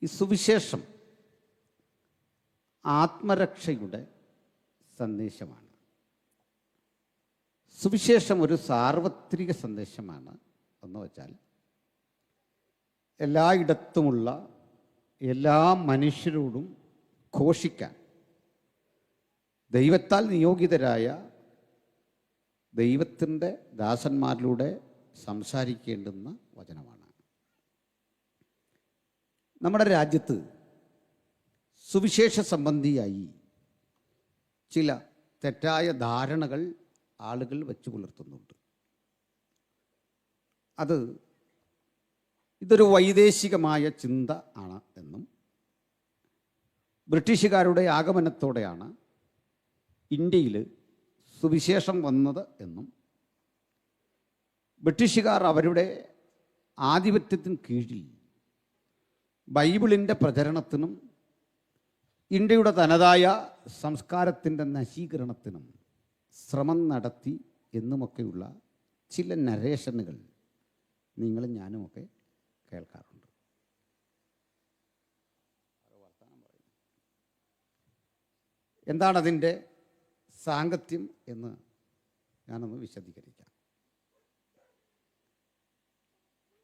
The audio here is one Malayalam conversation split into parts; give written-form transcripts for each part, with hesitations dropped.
ഈ സുവിശേഷം ആത്മരക്ഷയുടെ സന്ദേശമാണ്. സുവിശേഷം ഒരു സാർവത്രിക സന്ദേശമാണ്. എന്ന് വച്ചാൽ എല്ലായിടത്തുമുള്ള എല്ലാ മനുഷ്യരോടും ഘോഷിക്കാൻ ദൈവത്താൽ നിയോഗിതരായ ദൈവത്തിൻ്റെ ദാസന്മാരിലൂടെ സംസാരിക്കേണ്ടുന്ന വചനമാണ്. നമ്മുടെ രാജ്യത്ത് സുവിശേഷ സംബന്ധിയായി ചില തെറ്റായ ധാരണകൾ ആളുകൾ വെച്ചു പുലർത്തുന്നുണ്ട്. ഇതൊരു വൈദേശികമായ ചിന്ത ആണ് എന്നും ബ്രിട്ടീഷുകാരുടെ ആഗമനത്തോടെയാണ് ഇന്ത്യയിൽ സുവിശേഷം വന്നത് എന്നും ബ്രിട്ടീഷുകാർ അവരുടെ ആധിപത്യത്തിന് കീഴിൽ ബൈബിളിൻ്റെ പ്രചരണത്തിനും ഇന്ത്യയുടെ തനതായ സംസ്കാരത്തിൻ്റെ നശീകരണത്തിനും ശ്രമം നടത്തി എന്നുമൊക്കെയുള്ള ചില നരേഷനുകൾ നിങ്ങളും ഞാനുമൊക്കെ കേൾക്കാറുണ്ട്. എന്താണതിൻ്റെ സാങ്കത്യം എന്ന് ഞാനൊന്ന് വിശദീകരിക്കാം.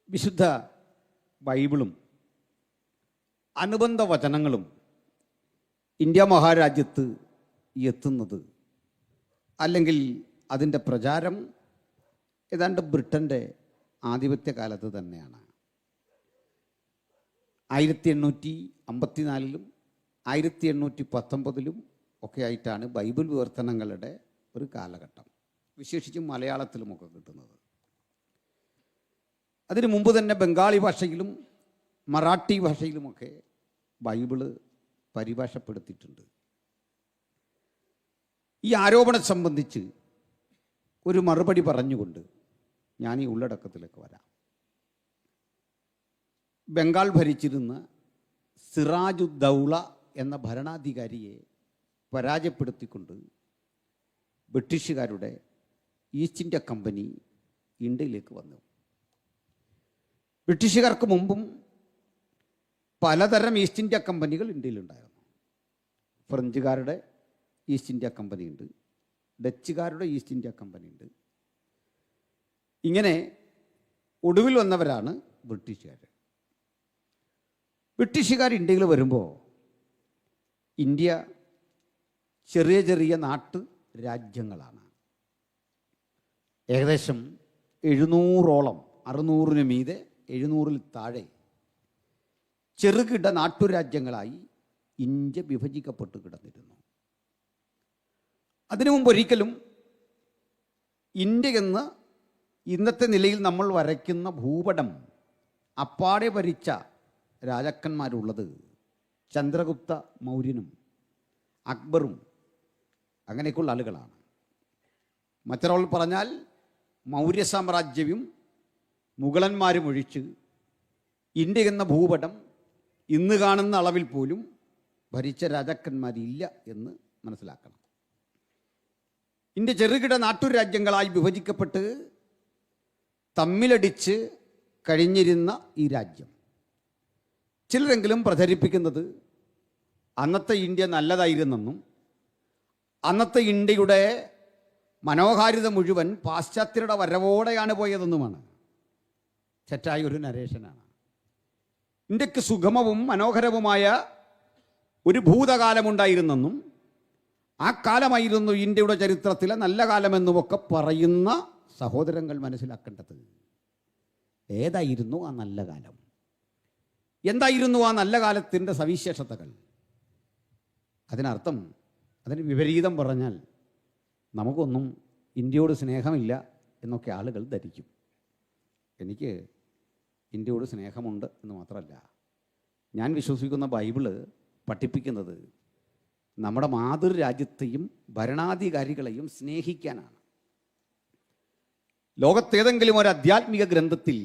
വിശുദ്ധ ബൈബിളും അനുബന്ധ വചനങ്ങളും ഇന്ത്യ മഹാരാജ്യത്ത് എത്തുന്നത്, അല്ലെങ്കിൽ അതിൻ്റെ പ്രചാരം ഏതാണ്ട് ബ്രിട്ടൻ്റെ ആധിപത്യ കാലത്ത് തന്നെയാണ്. 1854 1819 ഒക്കെ ആയിട്ടാണ് ബൈബിൾ വിവർത്തനങ്ങളുടെ ഒരു കാലഘട്ടം, വിശേഷിച്ചും മലയാളത്തിലുമൊക്കെ കിട്ടുന്നത്. അതിനു മുമ്പ് തന്നെ ബംഗാളി ഭാഷയിലും മറാഠി ഭാഷയിലുമൊക്കെ ബൈബിള് പരിഭാഷപ്പെടുത്തിയിട്ടുണ്ട്. ഈ ആരോപണം സംബന്ധിച്ച് ഒരു മറുപടി പറഞ്ഞുകൊണ്ട് ഞാൻ ഈ ഉള്ളടക്കത്തിലേക്ക് വരാം. ബംഗാൾ ഭരിച്ചിരുന്ന സിറാജുദ്ദൗള എന്ന ഭരണാധികാരിയെ പരാജയപ്പെടുത്തിക്കൊണ്ട് ബ്രിട്ടീഷുകാരുടെ ഈസ്റ്റ് ഇന്ത്യ കമ്പനി ഇന്ത്യയിലേക്ക് വന്നു. ബ്രിട്ടീഷുകാർക്ക് മുമ്പും പലതരം ഈസ്റ്റ് ഇന്ത്യ കമ്പനികൾ ഇന്ത്യയിലുണ്ടായിരുന്നു. ഫ്രഞ്ചുകാരുടെ ഈസ്റ്റ് ഇന്ത്യ കമ്പനിയുണ്ട്, ഡച്ചുകാരുടെ ഈസ്റ്റ് ഇന്ത്യ കമ്പനിയുണ്ട്. ഇങ്ങനെ ഒടുവിൽ വന്നവരാണ് ബ്രിട്ടീഷുകാർ. ബ്രിട്ടീഷുകാർ ഇന്ത്യയിൽ വരുമ്പോൾ ഇന്ത്യ ചെറിയ ചെറിയ നാട്ടു രാജ്യങ്ങളാണ്. ഏകദേശം 700ഓളം, 600-ന് മീതെ 700-ൽ താഴെ ചെറുകിട നാട്ടുരാജ്യങ്ങളായി ഇന്ത്യ വിഭജിക്കപ്പെട്ട് കിടന്നിരുന്നു. അതിനു മുമ്പ് ഒരിക്കലും ഇന്ത്യ എന്ന് ഇന്നത്തെ നിലയിൽ നമ്മൾ വരയ്ക്കുന്ന ഭൂപടം അപ്പാടെ ഭരിച്ച രാജാക്കന്മാരുള്ളത് ചന്ദ്രഗുപ്ത മൗര്യനും അക്ബറും അങ്ങനെയൊക്കെയുള്ള ആളുകളാണ്. മറ്റൊരാൾ പറഞ്ഞാൽ മൗര്യ സാമ്രാജ്യവും മുഗളന്മാരും ഒഴിച്ച് ഇന്ത്യ എന്ന ഭൂപടം ഇന്ന് കാണുന്ന അളവിൽ പോലും ഭരിച്ച രാജാക്കന്മാരില്ല എന്ന് മനസ്സിലാക്കണം. ഇന്ത്യ ചെറുകിട നാട്ടുരാജ്യങ്ങളായി വിഭജിക്കപ്പെട്ട് തമ്മിലടിച്ച് കഴിഞ്ഞിരുന്ന ഈ രാജ്യം ചിലരെങ്കിലും പ്രചരിപ്പിക്കുന്നത് അന്നത്തെ ഇന്ത്യ നല്ലതായിരുന്നെന്നും അന്നത്തെ ഇന്ത്യയുടെ മനോഹാരിത മുഴുവൻ പാശ്ചാത്യരുടെ വരവോടെയാണ് പോയതെന്നുമാണ്. തെറ്റായ ഒരു നരേഷനാണ്. ഇന്ത്യക്ക് സുഗമവും മനോഹരവുമായ ഒരു ഭൂതകാലമുണ്ടായിരുന്നെന്നും ആ കാലമായിരുന്നു ഇന്ത്യയുടെ ചരിത്രത്തിലെ നല്ല കാലമെന്നുമൊക്കെ പറയുന്ന സഹോദരങ്ങൾ മനസ്സിലാക്കേണ്ടത് ഏതായിരുന്നു ആ നല്ല കാലം, എന്തായിരുന്നു ആ നല്ല കാലത്തിൻ്റെ സവിശേഷതകൾ. അതിനർത്ഥം, അതിന് വിപരീതം പറഞ്ഞാൽ നമുക്കൊന്നും ഇന്ത്യയോട് സ്നേഹമില്ല എന്നൊക്കെ ആളുകൾ ധരിക്കും. എനിക്ക് ഇന്ത്യയോട് സ്നേഹമുണ്ട് എന്ന് മാത്രമല്ല, ഞാൻ വിശ്വസിക്കുന്ന ബൈബിള് പഠിപ്പിക്കുന്നത് നമ്മുടെ മാതൃരാജ്യത്തെയും ഭരണാധികാരികളെയും സ്നേഹിക്കാനാണ്. ലോകത്തേതെങ്കിലും ഒരു ആധ്യാത്മിക ഗ്രന്ഥത്തിൽ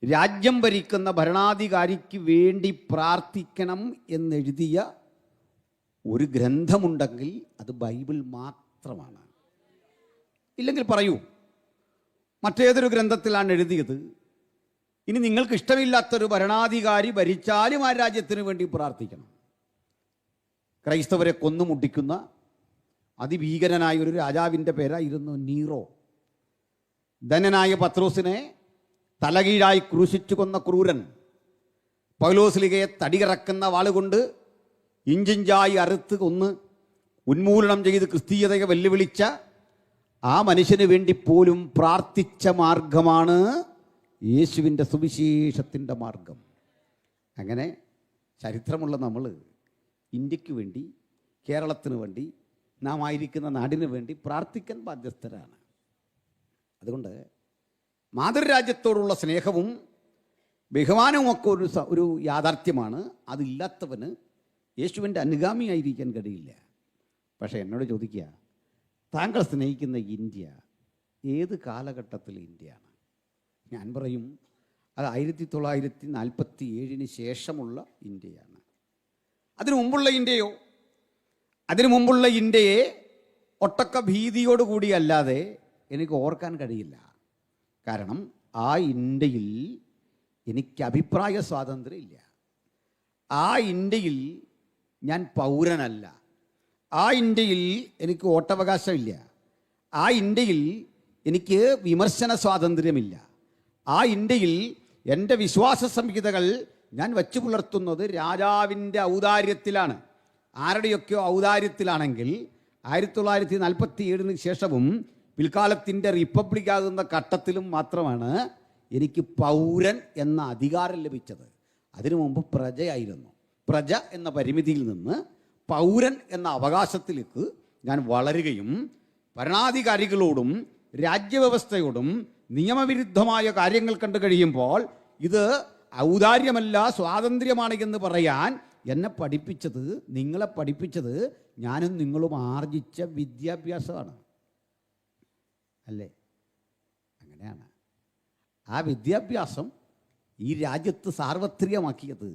രാജ്യം ഭരിക്കുന്ന ഭരണാധികാരിക്ക് വേണ്ടി പ്രാർത്ഥിക്കണം എന്നെഴുതിയ ഒരു ഗ്രന്ഥമുണ്ടെങ്കിൽ അത് ബൈബിൾ മാത്രമാണ്. ഇല്ലെങ്കിൽ പറയൂ, മറ്റേതൊരു ഗ്രന്ഥത്തിലാണ് എഴുതിയത് ഇനി നിങ്ങൾക്ക് ഇഷ്ടമില്ലാത്തൊരു ഭരണാധികാരി ഭരിച്ചാലും ആ രാജ്യത്തിന് വേണ്ടി പ്രാർത്ഥിക്കണം. ക്രൈസ്തവരെ കൊന്നുമുട്ടിക്കുന്ന അതിഭീകരനായ ഒരു രാജാവിൻ്റെ പേരായിരുന്നു നീറോ. ധനനായ പത്രോസിനെ തലകീഴായി ക്രൂശിച്ചു കൊന്ന ക്രൂരൻ, പൗലോസ്ലിഹയെ തടികറക്കുന്ന വാളുകൊണ്ട് ഇഞ്ചിഞ്ചായി അറുത്ത് കൊന്ന് ഉന്മൂലനം ചെയ്ത് ക്രിസ്തീയതയെ വെല്ലുവിളിച്ച ആ മനുഷ്യന് വേണ്ടി പോലും പ്രാർത്ഥിച്ച മാർഗമാണ് യേശുവിൻ്റെ സുവിശേഷത്തിൻ്റെ മാർഗം. അങ്ങനെ ചരിത്രമുള്ള നമ്മൾ ഇന്ത്യക്ക് വേണ്ടി, കേരളത്തിന് വേണ്ടി, നാം ആയിരിക്കുന്ന നാടിന് വേണ്ടി പ്രാർത്ഥിക്കാൻ ബാധ്യസ്ഥരാണ്. അതുകൊണ്ട് മാതൃരാജ്യത്തോടുള്ള സ്നേഹവും ബഹുമാനവും ഒക്കെ ഒരു യാഥാർത്ഥ്യമാണ്. അതില്ലാത്തവന് യേശുവിൻ്റെ അനുഗാമിയായിരിക്കാൻ കഴിയില്ല. പക്ഷേ എന്നോട് ചോദിക്കുക, താങ്കൾ സ്നേഹിക്കുന്ന ഇന്ത്യ ഏത് കാലഘട്ടത്തിൽ ഇന്ത്യയാണ്? ഞാൻ പറയും അത് 1947 ശേഷമുള്ള ഇന്ത്യയാണ്. അതിനു മുമ്പുള്ള ഇന്ത്യയോ? അതിനു മുമ്പുള്ള ഇന്ത്യയെ ഒട്ടൊക്കെ ഭീതിയോടുകൂടി അല്ലാതെ എനിക്ക് ഓർക്കാൻ കഴിയില്ല. കാരണം ആ ഇന്ത്യയിൽ എനിക്ക് അഭിപ്രായ സ്വാതന്ത്ര്യമില്ല. ആ ഇന്ത്യയിൽ ഞാൻ പൗരനല്ല. ആ ഇന്ത്യയിൽ എനിക്ക് വോട്ടവകാശമില്ല. ആ ഇന്ത്യയിൽ എനിക്ക് വിമർശന സ്വാതന്ത്ര്യമില്ല. ആ ഇന്ത്യയിൽ എൻ്റെ വിശ്വാസ സംഹിതകൾ ഞാൻ വച്ചു പുലർത്തുന്നത് രാജാവിൻ്റെ ഔദാര്യത്തിലാണ്. ആരുടെയൊക്കെയോ ഔദാര്യത്തിലാണെങ്കിൽ 1947 ശേഷവും പിൽക്കാലത്തിൻ്റെ റിപ്പബ്ലിക്കാകുന്ന ഘട്ടത്തിലും മാത്രമാണ് എനിക്ക് പൗരൻ എന്ന അധികാരം ലഭിച്ചത്. അതിനു മുമ്പ് പ്രജയായിരുന്നു. പ്രജ എന്ന പരിമിതിയിൽ നിന്ന് പൗരൻ എന്ന അവകാശത്തിലേക്ക് ഞാൻ വളരുകയും ഭരണാധികാരികളോടും രാജ്യവ്യവസ്ഥയോടും നിയമവിരുദ്ധമായ കാര്യങ്ങൾ കണ്ടു കഴിയുമ്പോൾ ഇത് ഔദാര്യമല്ല സ്വാതന്ത്ര്യമാണ് എന്ന് പറയാൻ എന്നെ പഠിപ്പിച്ചത്, നിങ്ങളെ പഠിപ്പിച്ചത് ഞാനും നിങ്ങളും ആർജിച്ച വിദ്യാഭ്യാസമാണ്. അല്ലേ? അങ്ങനെയാണ്. ആ വിദ്യാഭ്യാസം ഈ രാജ്യത്ത് സാർവത്രികമാക്കിയത്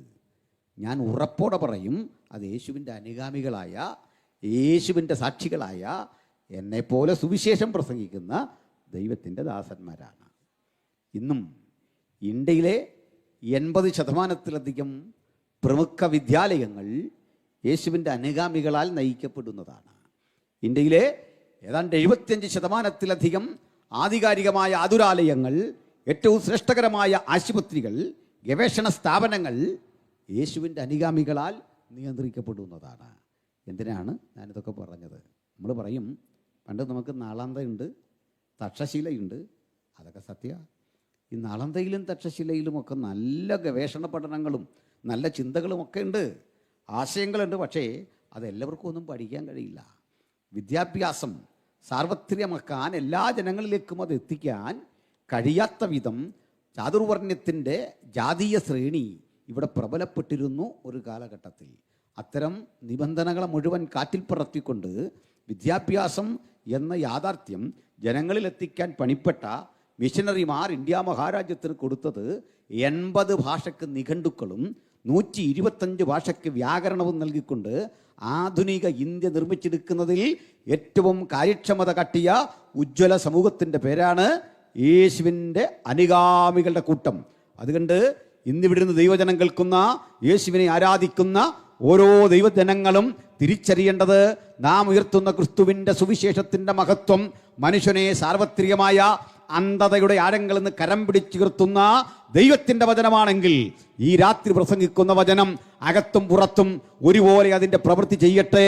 ഞാൻ ഉറപ്പോടെ പറയും അത് യേശുവിൻ്റെ അനുഗാമികളായ, യേശുവിൻ്റെ സാക്ഷികളായ എന്നെപ്പോലെ സുവിശേഷം പ്രസംഗിക്കുന്ന ദൈവത്തിൻ്റെ ദാസന്മാരാണ്. ഇന്നും ഇന്ത്യയിലെ 80% പ്രമുഖ വിദ്യാലയങ്ങൾ യേശുവിൻ്റെ അനുഗാമികളാൽ നയിക്കപ്പെടുന്നതാണ്. ഇന്ത്യയിലെ ഏതാണ്ട് 75% ആധികാരികമായ ആതുരാലയങ്ങൾ, ഏറ്റവും ശ്രേഷ്ഠകരമായ ആശുപത്രികൾ, ഗവേഷണ സ്ഥാപനങ്ങൾ യേശുവിൻ്റെ അനുഗാമികളാൽ നിയന്ത്രിക്കപ്പെടുന്നതാണ്. എന്തിനാണ് ഞാനിതൊക്കെ പറഞ്ഞത്? നമ്മൾ പറയും പണ്ട് നമുക്ക് നാളന്തയുണ്ട്, തക്ഷശിലയുണ്ട്. അതൊക്കെ സത്യമാണ്. ഈ നാളന്തയിലും തക്ഷശിലയിലുമൊക്കെ നല്ല ഗവേഷണ പഠനങ്ങളും നല്ല ചിന്തകളുമൊക്കെ ഉണ്ട്, ആശയങ്ങളുണ്ട്. പക്ഷേ അതെല്ലാവർക്കും ഒന്നും പഠിക്കാൻ കഴിയില്ല. വിദ്യാഭ്യാസം സാർവത്രികമാക്കാൻ, എല്ലാ ജനങ്ങളിലേക്കും അത് എത്തിക്കാൻ കഴിയാത്ത വിധം ചാതുർവർണ്ണ്യത്തിൻ്റെ ജാതീയ ശ്രേണി ഇവിടെ പ്രബലപ്പെട്ടിരുന്നു ഒരു കാലഘട്ടത്തിൽ. അത്തരം നിബന്ധനകളെ മുഴുവൻ കാറ്റിൽ പറത്തിക്കൊണ്ട് വിദ്യാഭ്യാസം എന്ന യാഥാർത്ഥ്യം ജനങ്ങളിലെത്തിക്കാൻ പണിപ്പെട്ട മിഷനറിമാർ ഇന്ത്യ മഹാരാജ്യത്തിന് കൊടുത്തത് 80 ഭാഷയ്ക്ക് നിഘണ്ടുക്കളും 125 ഭാഷയ്ക്ക് വ്യാകരണവും നൽകിക്കൊണ്ട് ആധുനിക ഇന്ത്യ നിർമ്മിച്ചെടുക്കുന്നതിൽ ഏറ്റവും കാര്യക്ഷമത കാട്ടിയ ഉജ്ജ്വല സമൂഹത്തിൻ്റെ പേരാണ് യേശുവിൻ്റെ അനുഗാമികളുടെ കൂട്ടം. അതുകൊണ്ട് ഇന്നിവിടുന്ന് ദൈവജനം കേൾക്കുന്ന, യേശുവിനെ ആരാധിക്കുന്ന ഓരോ ദൈവജനങ്ങളും തിരിച്ചറിയേണ്ടത് നാം ഉയർത്തുന്ന ക്രിസ്തുവിൻ്റെ സുവിശേഷത്തിൻ്റെ മഹത്വം മനുഷ്യനെ സാർവത്രികമായ അന്ധതയുടെ ആഴങ്ങളിൽ നിന്ന് കരം പിടിച്ചുയർത്തുന്ന ദൈവത്തിൻ്റെ വചനമാണെങ്കിൽ ഈ രാത്രി പ്രസംഗിക്കുന്ന വചനം അകത്തും പുറത്തും ഒരുപോലെ അതിൻ്റെ പ്രവൃത്തി ചെയ്യട്ടെ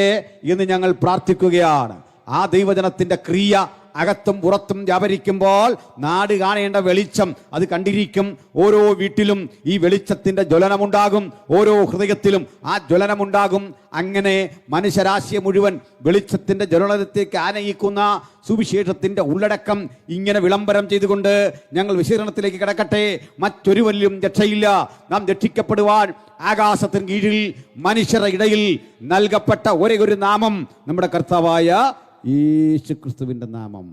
എന്ന് ഞങ്ങൾ പ്രാർത്ഥിക്കുകയാണ്. ആ ദൈവജനത്തിൻ്റെ ക്രിയ അകത്തും പുറത്തും വ്യാപരിക്കുമ്പോൾ നാട് കാണേണ്ട വെളിച്ചം അത് കണ്ടിരിക്കും. ഓരോ വീട്ടിലും ഈ വെളിച്ചത്തിൻ്റെ ജ്വലനമുണ്ടാകും, ഓരോ ഹൃദയത്തിലും ആ ജ്വലനമുണ്ടാകും. അങ്ങനെ മനുഷ്യരാശിയെ മുഴുവൻ വെളിച്ചത്തിൻ്റെ ജ്വലനത്തേക്ക് ആനയിക്കുന്ന സുവിശേഷത്തിൻ്റെ ഉള്ളടക്കം ഇങ്ങനെ വിളംബരം ചെയ്തുകൊണ്ട് ഞങ്ങൾ വിശീർണത്തിലേക്ക് കിടക്കട്ടെ. മറ്റൊരു വലിയ രക്ഷയില്ല. നാം രക്ഷിക്കപ്പെടുവാൻ ആകാശത്തിന് കീഴിൽ മനുഷ്യരുടെ ഇടയിൽ നൽകപ്പെട്ട ഒരേ ഒരു നാമം നമ്മുടെ കർത്താവായ യേശു ക്രിസ്തുവിൻ്റെ നാമം.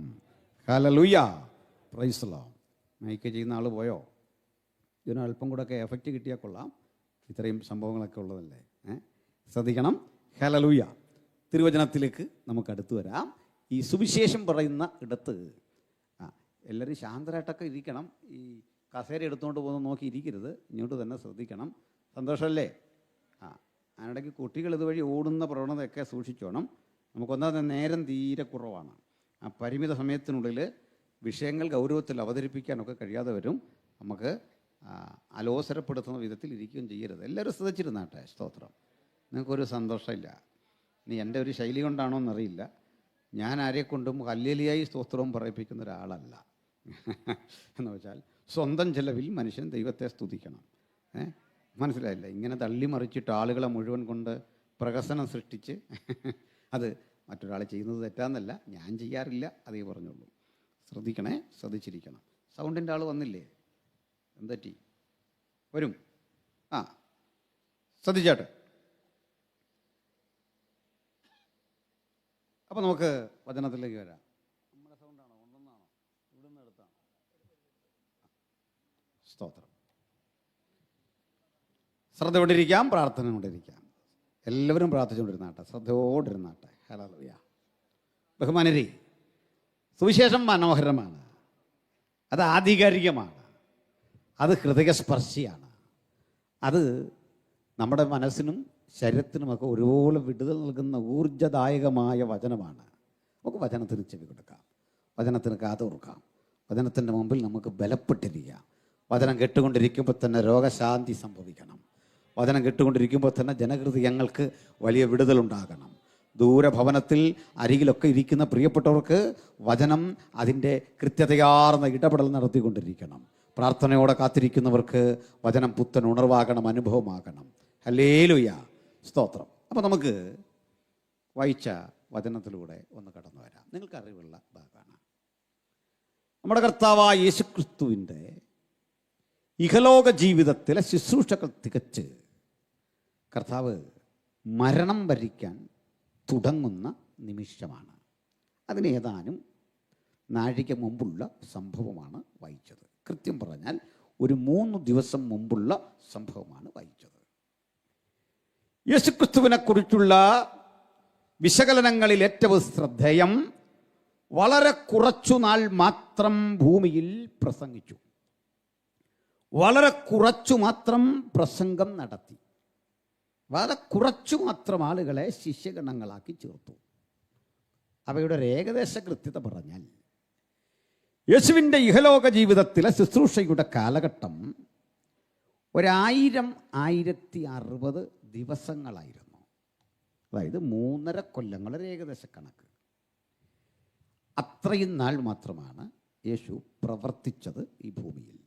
Hallelujah, praise the lord. Mic ചെയ്യുന്ന ആൾ പോയോ? ഇതിന് അല്പം കൂടെ ഒക്കെ എഫക്റ്റ് കിട്ടിയാൽ കൊള്ളാം. ഇത്രയും സംഭവങ്ങളൊക്കെ ഉള്ളതല്ലേ. ശ്രദ്ധിക്കണം. ഹല്ലേലൂയ. തിരുവചനത്തിലേക്ക് നമുക്ക് അടുത്ത് വരാം. ഈ സുവിശേഷം പറയുന്ന ഇടത്ത് എല്ലാവരും ശാന്തരായിട്ടൊക്കെ ഇരിക്കണം. ഈ കസേര എടുത്തുകൊണ്ട് പോകുന്ന നോക്കി ഇരിക്കരുത്, ഇങ്ങോട്ട് തന്നെ ശ്രദ്ധിക്കണം. സന്തോഷമല്ലേ? അതിനിടയ്ക്ക് കുട്ടികൾ ഇതുവഴി ഓടുന്ന പ്രവണതയൊക്കെ സൂക്ഷിച്ചോണം. നമുക്കൊന്നാമത് നേരം തീരെ കുറവാണ്. ആ പരിമിത സമയത്തിനുള്ളിൽ വിഷയങ്ങൾ ഗൗരവത്തിൽ അവതരിപ്പിക്കാനൊക്കെ കഴിയാതെ വരും. നമുക്ക് അലോസരപ്പെടുത്തുന്ന വിധത്തിൽ ഇരിക്കുകയും ചെയ്യരുത്. എല്ലാവരും ശ്രദ്ധിച്ചിരുന്നാട്ടെ. സ്തോത്രം. നിങ്ങൾക്കൊരു സന്തോഷമില്ല. ഇനി എൻ്റെ ഒരു ശൈലി കൊണ്ടാണോ എന്നറിയില്ല, ഞാൻ ആരെക്കൊണ്ടും ഹല്ലേലൂയായി സ്തോത്രവും പറയിപ്പിക്കുന്ന ഒരാളല്ല. എന്ന് വെച്ചാൽ സ്വന്തം ചെലവിൽ മനുഷ്യൻ ദൈവത്തെ സ്തുതിക്കണം. മനസ്സിലായില്ല? ഇങ്ങനെ തള്ളിമറിച്ചിട്ട് ആളുകളെ മുഴുവൻ കൊണ്ട് പ്രഹസനം സൃഷ്ടിച്ച് അത് മറ്റൊരാൾ ചെയ്യുന്നത് തെറ്റാന്നല്ല, ഞാൻ ചെയ്യാറില്ല, അതേ പറഞ്ഞുള്ളൂ. ശ്രദ്ധിക്കണേ, ശ്രദ്ധിച്ചിരിക്കണം. സൗണ്ടിൻ്റെ ആൾ വന്നില്ലേ? എന്തെറ്റി? വരും. ശ്രദ്ധിച്ചാട്ടെ. അപ്പോൾ നമുക്ക് വചനത്തിലേക്ക് വരാം. നമ്മുടെ സൗണ്ടാണോ കൊണ്ടുവന്നാണോ? ഇവിടുന്ന് എടുത്താണോ? സ്തോത്രം. ശ്രദ്ധ കൊണ്ടിരിക്കാം, പ്രാർത്ഥന കൊണ്ടിരിക്കാം. എല്ലാവരും പ്രാർത്ഥിച്ചുകൊണ്ടിരുന്നാട്ടെ, ശ്രദ്ധയോടിരുന്നാട്ടെ. ഹല്ലേലൂയ. ബഹുമാനരെ, സുവിശേഷം മനോഹരമാണ്, അത് ആധികാരികമാണ്, അത് ഹൃദയസ്പർശിയാണ്, അത് നമ്മുടെ മനസ്സിനും ശരീരത്തിനുമൊക്കെ ഒരുപോലെ വിടുതൽ നൽകുന്ന ഊർജ്ജദായകമായ വചനമാണ്. നമുക്ക് വചനത്തിന് ചെവി കൊടുക്കാം, വചനത്തിന് കാതോർക്കാം, വചനത്തിൻ്റെ മുമ്പിൽ നമുക്ക് ബലപ്പെട്ടിരിക്കാം. വചനം കേട്ടുകൊണ്ടിരിക്കുമ്പോൾ തന്നെ രോഗശാന്തി സംഭവിക്കണം. വചനം കേട്ടുകൊണ്ടിരിക്കുമ്പോൾ തന്നെ ജനഹൃദയങ്ങൾക്ക് വലിയ വിടുതലുണ്ടാകണം. ദൂരഭവനത്തിൽ അരികിലൊക്കെ ഇരിക്കുന്ന പ്രിയപ്പെട്ടവർക്ക് വചനം അതിൻ്റെ കൃത്യതയാർന്ന ഇടപെടൽ നടത്തിക്കൊണ്ടിരിക്കണം. പ്രാർത്ഥനയോടെ കാത്തിരിക്കുന്നവർക്ക് വചനം പുത്തൻ ഉണർവാകണം, അനുഭവമാകണം. ഹല്ലേലൂയ, സ്തോത്രം. അപ്പോൾ നമുക്ക് വായിച്ച വചനത്തിലൂടെ ഒന്ന് കടന്നു വരാം. നിങ്ങൾക്ക് അറിവുള്ള ഭാഗമാണ്. നമ്മുടെ കർത്താവായ യേശുക്രിസ്തുവിൻ്റെ ഇഹലോക ജീവിതത്തിലെ ശുശ്രൂഷകൾ തികച്ച് കർത്താവ് മരണം വരിക്കാൻ തുടങ്ങുന്ന നിമിഷമാണ്. അതിന് ഏതാനും നാഴിക മുമ്പുള്ള സംഭവമാണ് വായിച്ചത്. കൃത്യം പറഞ്ഞാൽ ഒരു 3 ദിവസം മുമ്പുള്ള സംഭവമാണ് വായിച്ചത്. യേശുക്രിസ്തുവിനെ കുറിച്ചുള്ള വിശകലനങ്ങളിൽ ഏറ്റവും ശ്രദ്ധേയം വളരെ കുറച്ചുനാൾ മാത്രം ഭൂമിയിൽ പ്രസംഗിച്ചു, വളരെ കുറച്ചു മാത്രം പ്രസംഗം നടത്തി, വളരെ കുറച്ചു മാത്രം ആളുകളെ ശിഷ്യഗണങ്ങളാക്കി ചേർത്തു. അവയുടെ ഒരു ഏകദേശ കൃത്യത പറഞ്ഞാൽ യേശുവിൻ്റെ ഇഹലോക ജീവിതത്തിലെ ശുശ്രൂഷയുടെ കാലഘട്ടം 1060 ദിവസങ്ങളായിരുന്നു. അതായത് 3.5 കൊല്ലങ്ങളുടെ ഏകദേശ കണക്ക്. അത്രയും നാൾ മാത്രമാണ് യേശു പ്രവർത്തിച്ചത് ഈ ഭൂമിയിൽ.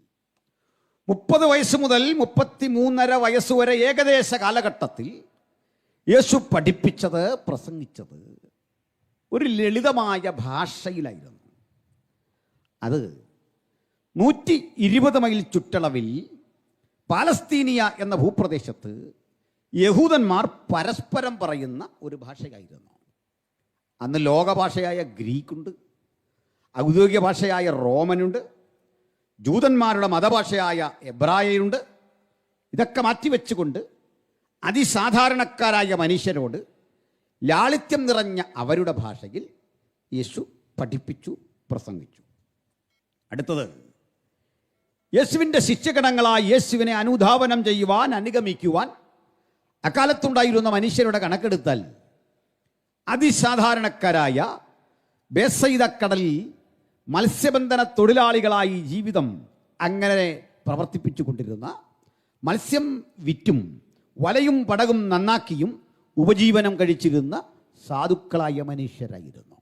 30 വയസ്സ് മുതൽ 33.5 വയസ്സ് വരെ ഏകദേശ കാലഘട്ടത്തിൽ യേശു പഠിപ്പിച്ചത്, പ്രസംഗിച്ചത് ഒരു ലളിതമായ ഭാഷയിലായിരുന്നു. അത് 120 മൈൽ ചുറ്റളവിൽ പാലസ്തീനിയ എന്ന ഭൂപ്രദേശത്ത് യഹൂദന്മാർ പരസ്പരം പറയുന്ന ഒരു ഭാഷയായിരുന്നു. അന്ന് ലോകഭാഷയായ ഗ്രീക്കുണ്ട്, ഔദ്യോഗിക ഭാഷയായ റോമനുണ്ട്, ജൂതന്മാരുടെ മതഭാഷയായ എബ്രായയുണ്ട്. ഇതൊക്കെ മാറ്റിവെച്ചുകൊണ്ട് അതിസാധാരണക്കാരായ മനുഷ്യരോട് ലാളിത്യം നിറഞ്ഞ അവരുടെ ഭാഷയിൽ യേശു പഠിപ്പിച്ചു, പ്രസംഗിച്ചു. അടുത്തത്, യേശുവിൻ്റെ ശിഷ്യഗണങ്ങളായി യേശുവിനെ അനുധാവനം ചെയ്യുവാൻ, അനുഗമിക്കുവാൻ അക്കാലത്തുണ്ടായിരുന്ന മനുഷ്യരുടെ കണക്കെടുത്താൽ അതിസാധാരണക്കാരായ ബേസയിദ കടലിൽ മത്സ്യബന്ധന തൊഴിലാളികളായി ജീവിതം അങ്ങനെ പ്രവർത്തിപ്പിച്ചു കൊണ്ടിരുന്ന, മത്സ്യം വിറ്റും വലയും പടകും നന്നാക്കിയും ഉപജീവനം കഴിച്ചിരുന്ന സാധുക്കളായ മനുഷ്യരായിരുന്നു.